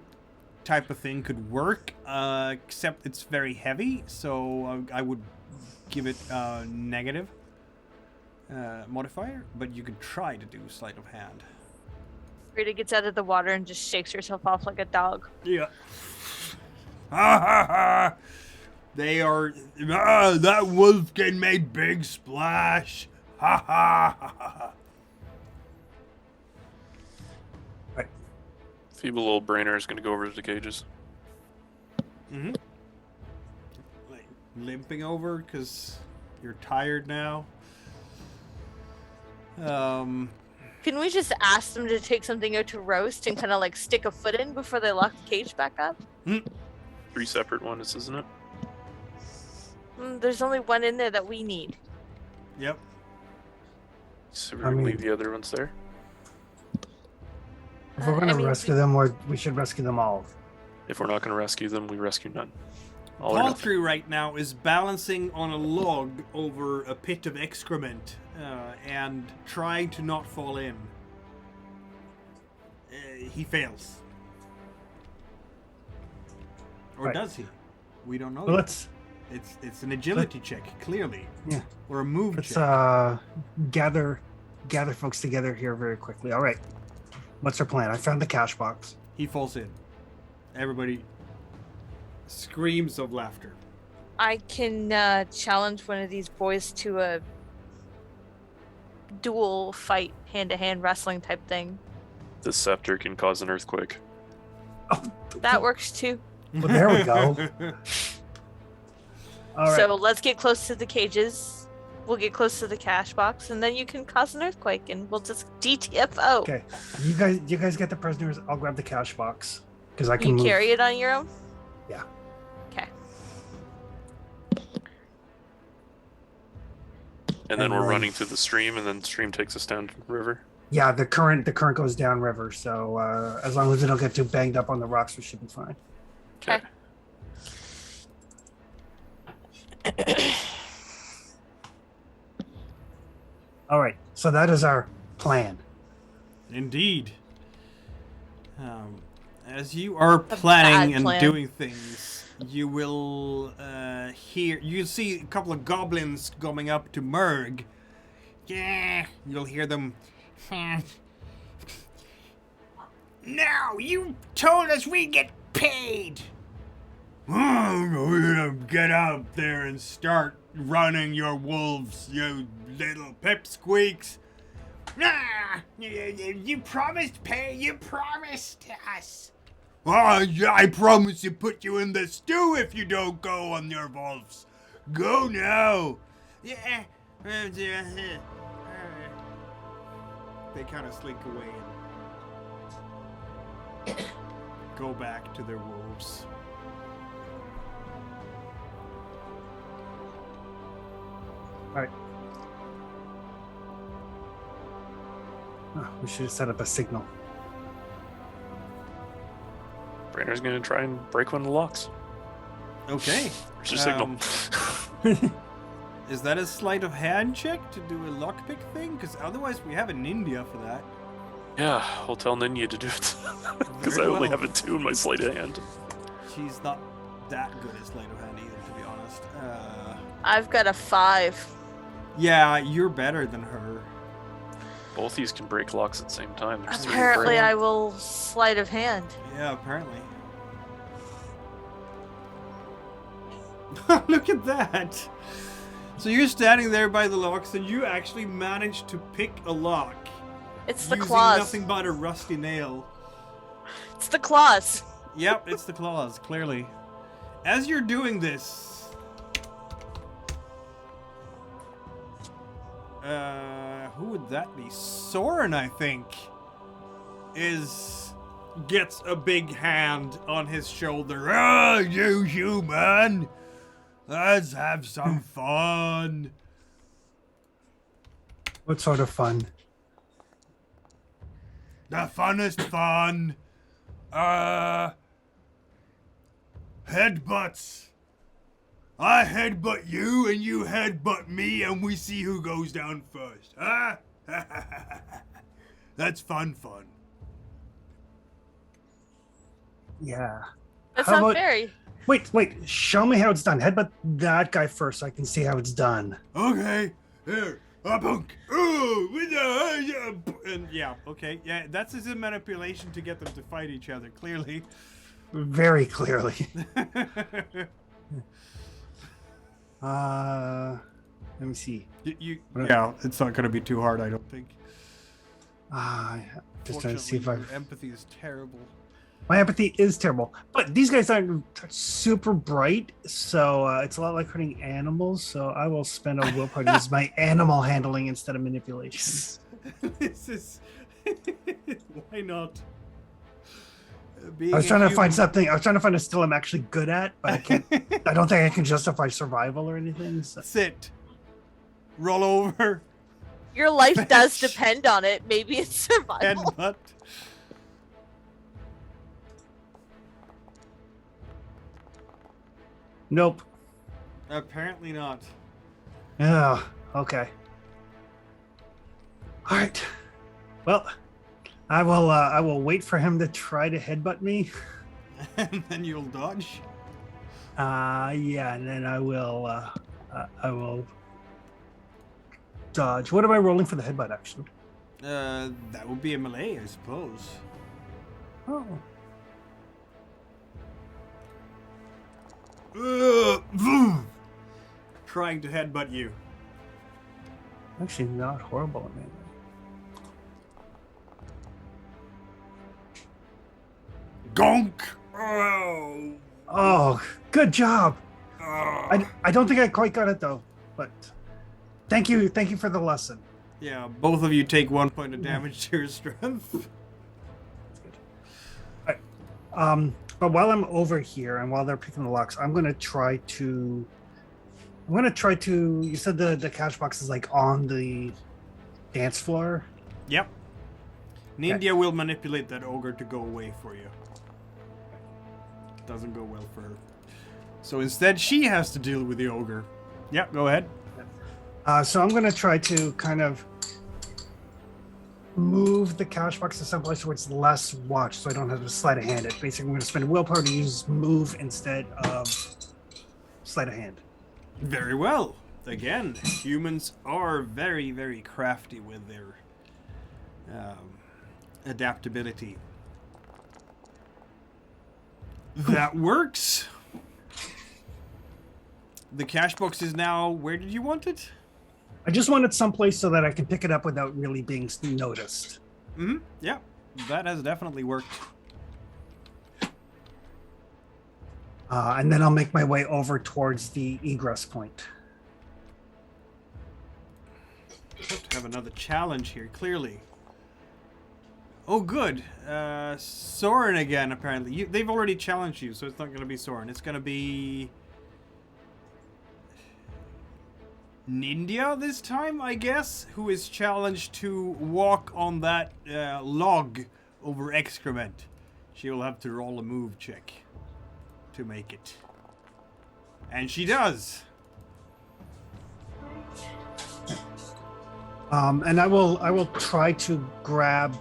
type of thing could work, except it's very heavy, so I would give it a negative modifier, but you could try to do sleight of hand. Frida gets out of the water and just shakes herself off like a dog. Yeah. Ha ha ha! They are. That wolfkin made big splash! Ha ha ha ha! Right. Feeble little brainer is going to go over to the cages. Mm-hmm. Like, limping over because you're tired now. Can we just ask them to take something out to roast and kind of like stick a foot in before they lock the cage back up? 3 separate ones, isn't it? There's only one in there that we need. Yep. So we're going to leave the other ones there. If we're going to rescue them, we should rescue them all. If we're not going to rescue them, we rescue none. All or nothing. Paltry right now is balancing on a log over a pit of excrement and trying to not fall in. He fails. Or Right. does he? We don't know. Well, yet. It's an agility check, clearly. Yeah. Or a move Let's check. gather folks together here very quickly. All right. What's our plan? I found the cash box. He falls in. Everybody screams of laughter. I can challenge one of these boys to a duel fight, hand-to-hand wrestling type thing. The scepter can cause an earthquake. Oh, That works too. well, there we go. All right. So let's get close to the cages. We'll get close to the cash box, and then you can cause an earthquake, and we'll just GTFO. Okay. You guys get the prisoners. I'll grab the cash box because I can You move. carry it on your own? Yeah. Okay. And then And we're then- running to the stream, and then the stream takes us down river. Yeah, the current goes down river, so as long as we don't get too banged up on the rocks, we should be fine. Okay. All right, so that is our plan. Indeed. As you are planning bad and plan. doing things, you will you'll see a couple of goblins coming up to Murg. Yeah, you'll hear them. Now, you told us we'd get paid. Get out there and start running your wolves, you little pipsqueaks. You promised pay, you promised us. Oh, yeah, I promise to put you in the stew if you don't go on your wolves. Go now. Yeah. They kind of slink away and go back to their wolves. All right. Oh, we should have set up a signal. Brainer's gonna try and break one of the locks. Okay. There's your signal. Is that a sleight of hand check to do a lockpick thing? Because otherwise we have a ninja for that. Yeah, I'll tell Ninja to do it. Because I Very only well. have a 2 in my sleight of hand. She's not that good at sleight of hand either, to be honest. I've got a 5. Yeah, you're better than her. Both these can break locks at the same time. There's 3 Apparently, break. I will sleight of hand. Yeah, apparently. Look at that! So you're standing there by the locks and you actually managed to pick a lock. It's the using claws. nothing but a rusty nail. It's the claws. Yep, it's the claws, clearly. As you're doing this, who would that be? Soren, I think, gets a big hand on his shoulder. Oh, you human! Let's have some fun. What sort of fun? The funnest fun. Headbutts. I headbutt you and you headbutt me and we see who goes down first. Huh? That's fun. Yeah. That's How not about- very. Wait. Show me how it's done. Headbutt that guy first so I can see how it's done. Okay. Here. A bunk. Ooh, with the and yeah, okay. Yeah, that's just a manipulation to get them to fight each other, clearly. Very clearly. Let me see. Yeah, it's not going to be too hard, I don't think. Just trying to see if I. Your empathy is terrible. My empathy is terrible, but these guys aren't super bright, so it's a lot like hurting animals. So I will spend a willpower to use my animal handling instead of manipulation. This is why not? I was trying to find something. I was trying to find a skill I'm actually good at, but I can't. I don't think I can justify survival or anything. So. Sit. Roll over. Your life does Bench. depend on it. Maybe it's survival. Headbutt. Nope. Apparently not. Yeah. Okay. All right. Well, I will. I will wait for him to try to headbutt me. And then you'll dodge. Yeah, and then I will dodge. What am I rolling for the headbutt action? That would be a melee, I suppose. Oh, Trying to headbutt you. actually not horrible at me. Gonk! Oh. Oh, good job. Oh. I don't think I quite got it though, but thank you for the lesson. Yeah, both of you take 1 point of damage to your strength. But while I'm over here and while they're picking the locks, I'm gonna try to. You said the cash box is like on the dance floor. Yep. Nindia will manipulate that ogre to go away for you. Doesn't go well for her. So instead, she has to deal with the ogre. Yep, go ahead. So I'm gonna try to kind of move the cash box to someplace where it's less watched, so I don't have to sleight of hand it. Basically, I'm gonna spend willpower to use move instead of sleight of hand. Very well. Again, humans are very, very crafty with their adaptability. That works. The cash box is now. Where did you want it? I just want it someplace so that I can pick it up without really being noticed. Mm-hmm. Yeah, that has definitely worked. And then I'll make my way over towards the egress point. Have to have another challenge here, clearly. Oh, good. Soren again, apparently. They've already challenged you, so it's not going to be Soren. It's going to be Nindia this time, I guess, who is challenged to walk on that log over excrement. She will have to roll a move check to make it. And she does. And I will try to grab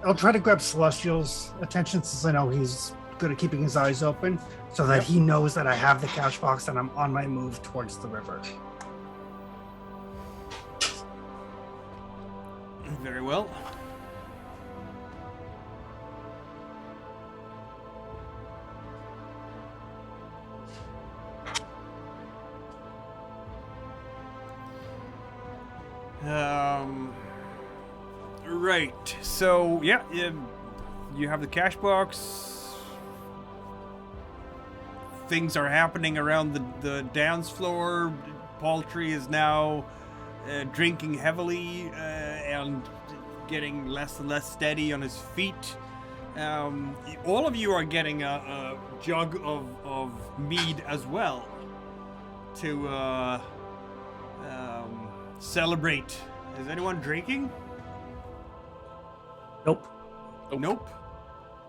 I'll try to grab Celestial's attention since I know he's good at keeping his eyes open, so that he knows that I have the cash box and I'm on my move towards the river. Very well. Right. So, yeah, you have the cash box. Things are happening around the dance floor. Paltry is now drinking heavily and getting less and less steady on his feet. All of you are getting a jug of mead as well to celebrate. Is anyone drinking? Nope. Nope.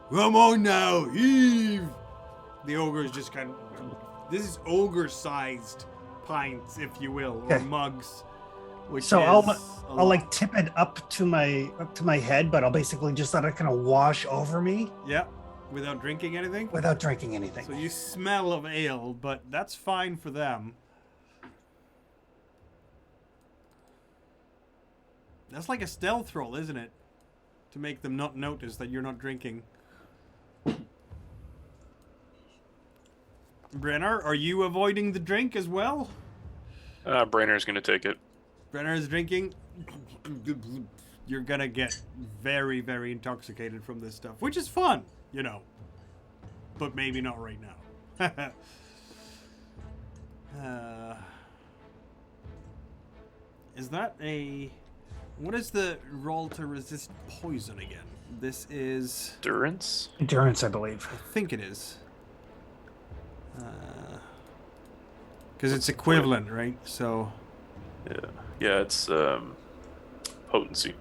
Come on now, Eve! The ogre is just kind of... This is ogre-sized pints, if you will, or mugs. Which So is I'll like tip it up to my head, but I'll basically just let it kind of wash over me. Yeah, without drinking anything? Without drinking anything. So you smell of ale, but that's fine for them. That's like a stealth roll, isn't it? To make them not notice that you're not drinking. Brenner, are you avoiding the drink as well? Brainer's gonna take it. Brenner is drinking. You're gonna get very, very intoxicated from this stuff, which is fun, you know. But maybe not right now. Is that a... What is the roll to resist poison again? This is... Endurance? Endurance, I believe. I think it is. Because it's equivalent, right? So... Yeah, it's potency.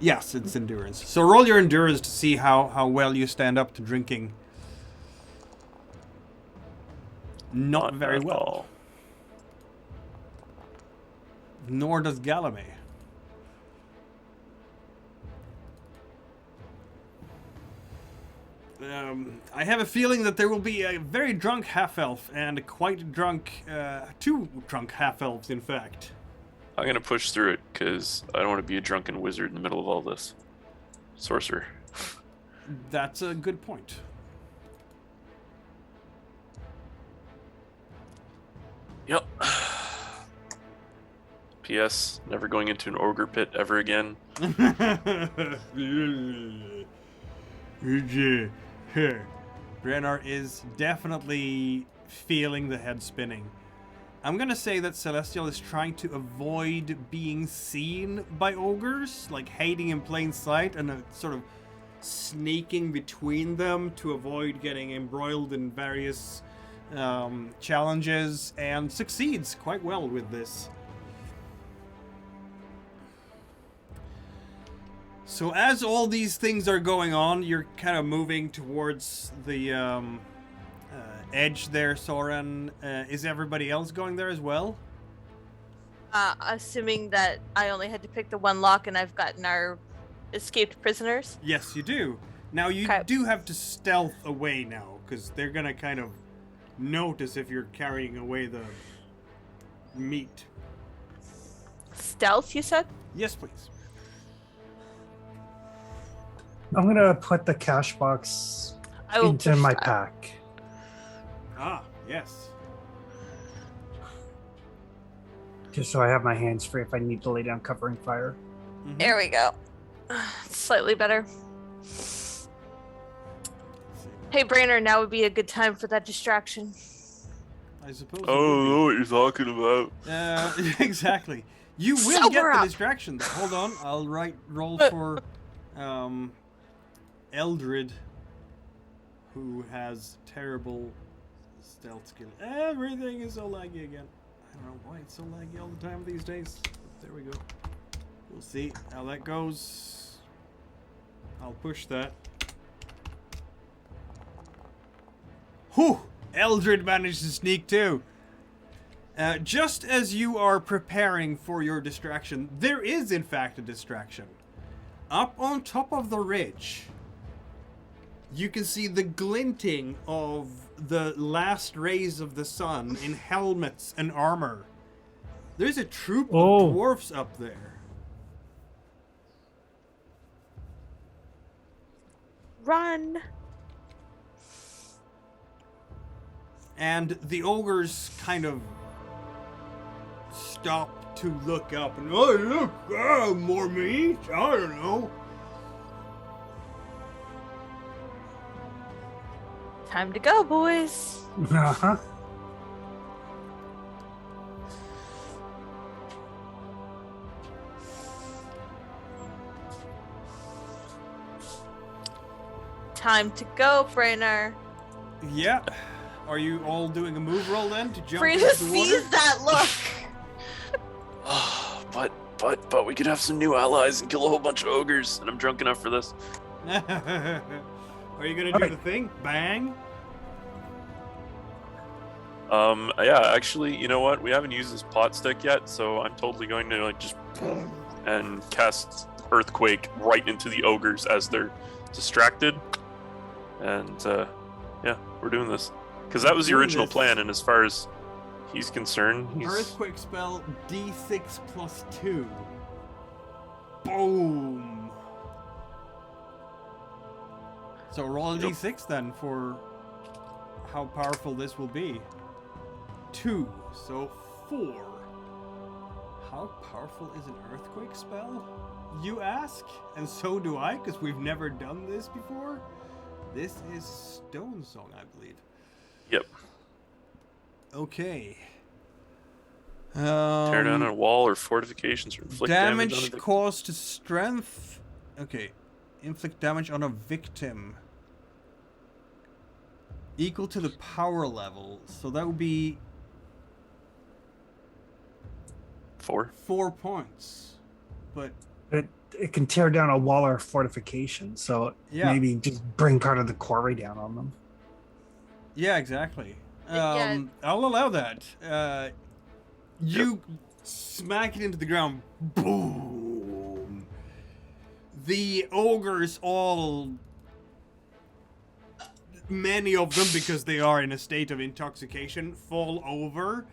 Yes, it's endurance. So roll your endurance to see how well you stand up to drinking. Not very at well. all. Nor does Galame. I have a feeling that there will be a very drunk half-elf and a quite drunk, 2 drunk half-elves, in fact. I'm gonna push through it because I don't want to be a drunken wizard in the middle of all this. Sorcerer. That's a good point. Yep. P.S. Never going into an ogre pit ever again. Brennar is definitely feeling the head spinning. I'm gonna say that Celestial is trying to avoid being seen by ogres, like hiding in plain sight and sort of sneaking between them to avoid getting embroiled in various challenges, and succeeds quite well with this. So as all these things are going on, you're kind of moving towards the edge there, Soren. Is everybody else going there as well? Assuming that I only had to pick the one lock and I've gotten our escaped prisoners. Yes, you do. Now you do have to stealth away now, because they're going to kind of notice if you're carrying away the meat. Stealth, you said? Yes, please. I'm gonna put the cash box I will into push my that. pack. Ah, yes. Just so I have my hands free if I need to lay down covering fire. Mhm. There we go. Slightly better. Hey, Brainer, now would be a good time for that distraction. I suppose. it Oh, I would know what you're talking about. be. Exactly. You will Sober get the up. distraction. Hold on, I'll roll for Eldred, who has terrible stealth skill. Everything is so laggy again. I don't know why it's so laggy all the time these days. There we go. We'll see how that goes. I'll push that. Whew! Eldred managed to sneak too. Just as you are preparing for your distraction, there is in fact a distraction. Up on top of the ridge, you can see the glinting of the last rays of the sun in helmets and armor. There's a troop Oh. of dwarfs up there. Run! And the ogres kind of stop to look up and, oh, look, more meat? I don't know. Time to go, boys. Uh-huh. Time to go, Brainer. Yeah. Are you all doing a move roll then to jump Frida into the water? sees that look. But we could have some new allies and kill a whole bunch of ogres, and I'm drunk enough for this. Are you gonna do Alright. the thing? Bang? Yeah, actually, you know what? We haven't used this pot stick yet, so I'm totally going to like just and cast earthquake right into the ogres as they're distracted. And yeah, we're doing this because that was the Doing original this. plan, and as far as he's concerned, he's Earthquake spell D6 plus 2. Boom. So roll a Yep. D6 then for how powerful this will be. 2, so 4. How powerful is an earthquake spell? You ask? And so do I, because we've never done this before. This is Stone Song, I believe. Yep. Okay. Tear down a wall or fortifications or inflict damage on Damage it. caused to strength. Okay. Inflict damage on a victim. Equal to the power level. So that would be 4. 4 points. But It can tear down a wall or fortification, so Yeah. maybe just bring part of the quarry down on them. yeah, exactly. Yeah. I'll allow that. You smack it into the ground. Boom. The ogres all many of them, because they are in a state of intoxication, fall over.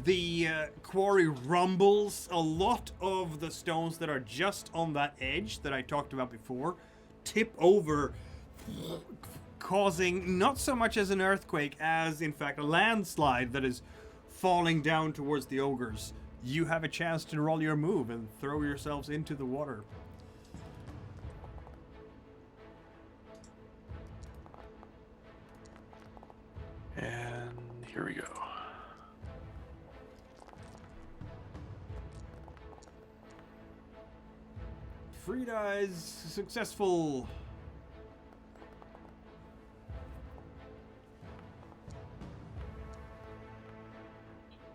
The quarry rumbles. A lot of the stones that are just on that edge that I talked about before tip over, causing not so much as an earthquake as, in fact, a landslide that is falling down towards the ogres. You have a chance to roll your move and throw yourselves into the water. And here we go. Frida is successful.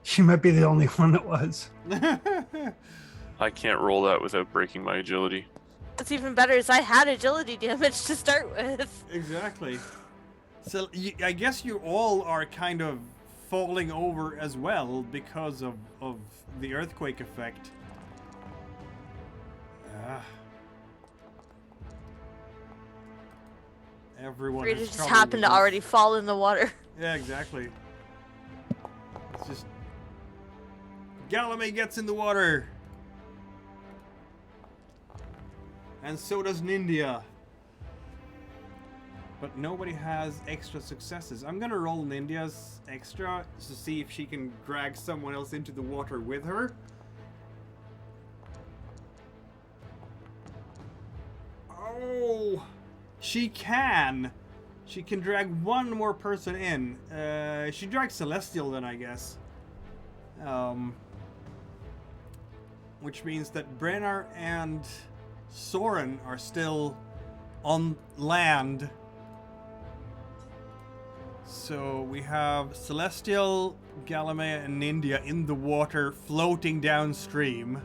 She might be the only one that was. I can't roll that without breaking my agility. What's even better is I had agility damage to start with. Exactly. So I guess you all are kind of falling over as well because of the earthquake effect. Everyone Frida is just covered happened with to this. already fall in the water. Yeah, exactly. It's just... Galame gets in the water! And so does Nindia. But nobody has extra successes. I'm gonna roll Nindia's extra to see if she can drag someone else into the water with her. Oh! She can! She can drag one more person in. She drags Celestial then, I guess. Which means that Brennar and Soren are still on land. So we have Celestial, Galamea, and Nindia in the water, floating downstream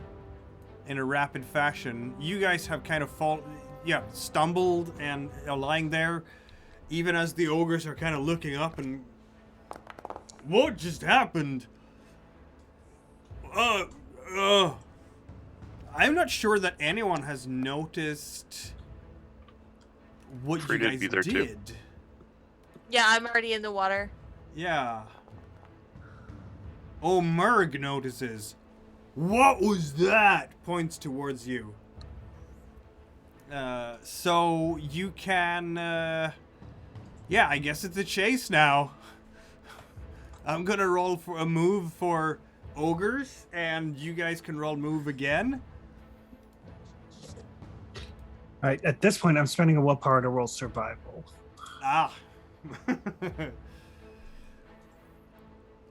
in a rapid fashion. You guys have kind of stumbled and are lying there, even as the ogres are kind of looking up and... What just happened? I'm not sure that anyone has noticed what Frida you would be guys there too. did. Yeah, I'm already in the water. Yeah. Oh, Merg notices. What was that? Points towards you. So you can, yeah, I guess it's a chase now. I'm gonna roll for a move for ogres, and you guys can roll move again. All right, at this point, I'm spending a willpower to roll survival. Ah.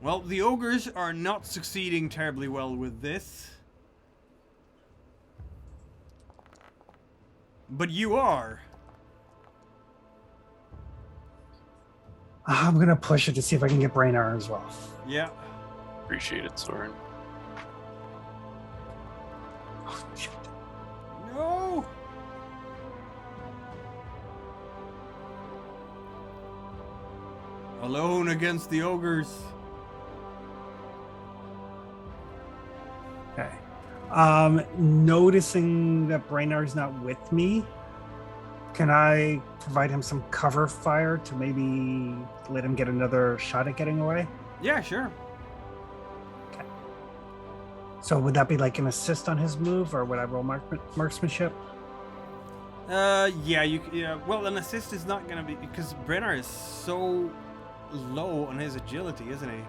Well, the ogres are not succeeding terribly well with this. But you are. I'm gonna push it to see if I can get Brainard as well. Yeah. Appreciate it, Soren. Oh, shit. No! Alone against the ogres. Okay. Noticing that Brainard's not with me, can I provide him some cover fire to maybe let him get another shot at getting away? Yeah, sure. So would that be like an assist on his move, or would I roll marksmanship? Yeah, well, an assist is not gonna be, because Brenner is so low on his agility, isn't he?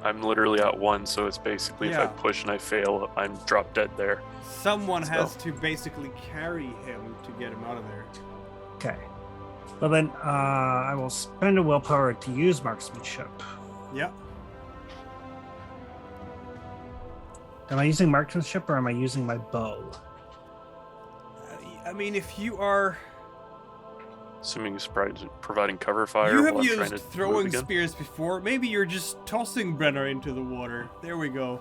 I'm literally at 1, so it's basically if I Yeah. push and I fail, I'm drop dead there. Someone So- has to basically carry him to get him out of there. Okay. Well then, I will spend a willpower to use marksmanship. Yeah. Am I using marksmanship or am I using my bow? I mean, if you are... Assuming he's providing cover fire. You have while I'm trying used to move throwing again. spears before. Maybe you're just tossing Brenner into the water. There we go.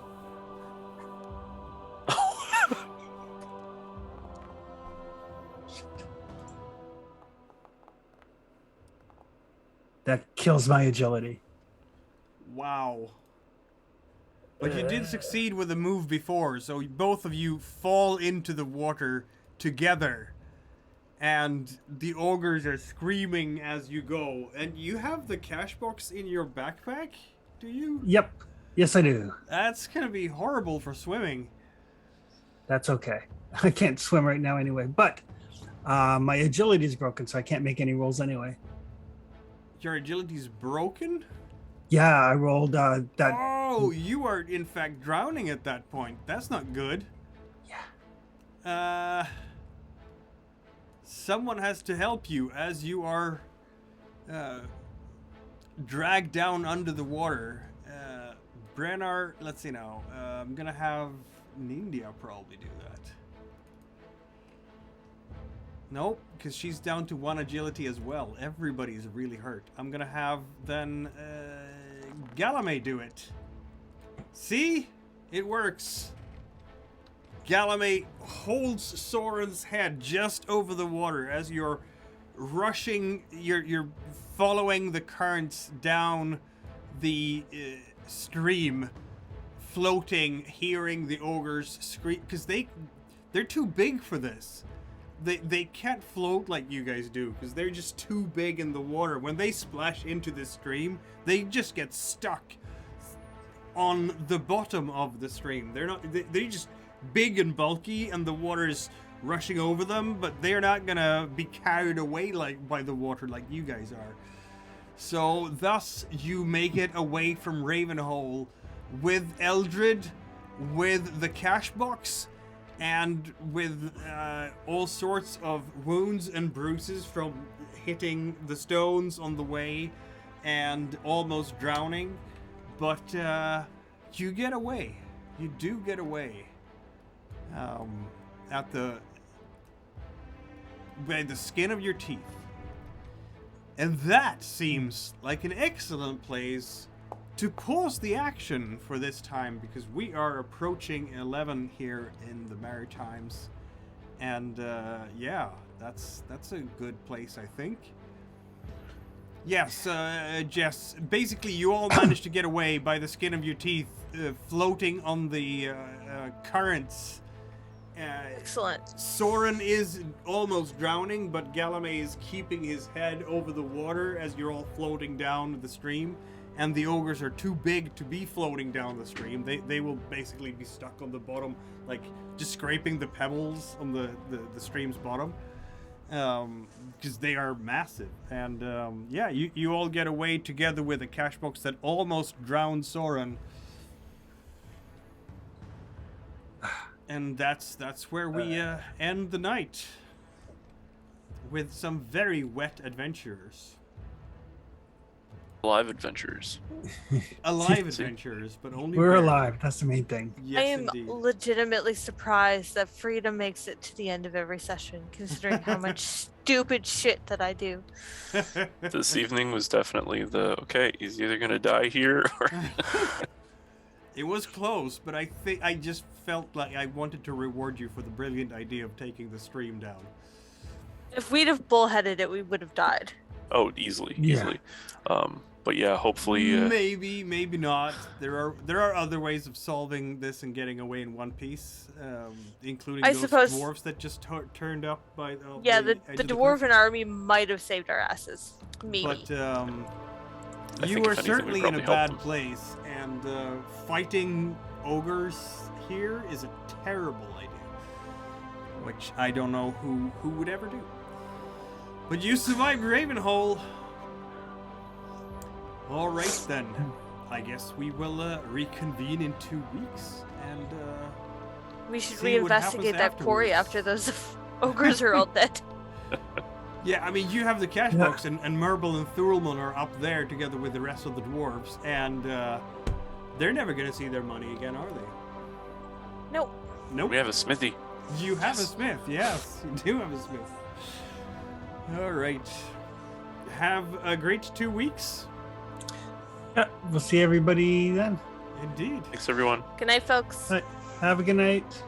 That kills my agility. Wow. But you did succeed with a move before, so both of you fall into the water together. and the ogres are screaming as you go. And you have the cash box in your backpack, do you? Yep. Yes, I do. That's gonna be horrible for swimming. That's okay. I can't swim right now anyway, but my agility is broken, so I can't make any rolls anyway. Your agility's broken? Yeah, I rolled that. Oh, you are in fact drowning at that point. That's not good. Yeah. Someone has to help you as you are dragged down under the water. Brennar, let's see now. I'm gonna have Nindia probably do that. Nope, because she's down to 1 agility as well. Everybody's really hurt. I'm gonna have then Galame do it. See? It works. Galame holds Soren's head just over the water as you're rushing, you're following the currents down the stream, floating, hearing the ogres scream, because they're too big for this. They can't float like you guys do, because they're just too big in the water. When they splash into the stream, they just get stuck on the bottom of the stream. They're just big and bulky, and the water is rushing over them, but they're not gonna be carried away by the water like you guys are. So thus you make it away from Ravenhole with Eldred, with the cash box, and with all sorts of wounds and bruises from hitting the stones on the way and almost drowning. But you get away. You do get away. By the skin of your teeth. And that seems like an excellent place to pause the action for this time, because we are approaching 11 here in the Maritimes. And yeah, that's a good place, I think. Yes, Jess, basically you all managed to get away by the skin of your teeth, floating on the currents. Excellent. Soren is almost drowning, but Galame is keeping his head over the water as you're all floating down the stream. And the ogres are too big to be floating down the stream. They will basically be stuck on the bottom, like just scraping the pebbles on the stream's bottom. Because they are massive. And yeah, you all get away together with a cash box that almost drowned Soren. And that's where we end the night, with some very wet adventurers. Alive adventurers. Alive adventurers, but only We're where- alive. That's the main thing. Yes, I am indeed. legitimately surprised that Frida makes it to the end of every session, considering how much stupid shit that I do. This evening was definitely okay, he's either gonna die here or It was close, but I think I just felt like I wanted to reward you for the brilliant idea of taking the stream down. If we'd have bullheaded it, we would have died. oh, easily. Yeah. But yeah, hopefully Maybe not. There are other ways of solving this and getting away in one piece, including I those suppose- dwarves that just turned up by the Yeah, edge the of cliff. dwarven army might have saved our asses. Maybe. But I you think are if anything, we certainly in a probably helped bad them. place, and fighting ogres here is a terrible idea, which I don't know who would ever do. But you survived Ravenhole. All right then, I guess we will reconvene in 2 weeks, and we should see what happens reinvestigate that quarry afterwards. after those ogres are all dead. yeah, I mean, you have the cash Yeah. box, and Merble and Thurlman are up there together with the rest of the dwarves, and they're never gonna see their money again, are they? Nope. Nope. we have a smithy. You have a smith, yes. You do have a smith. All right. Have a great 2 weeks. Yeah, we'll see everybody then. Indeed. Thanks everyone. Good night, folks. All right, have a good night.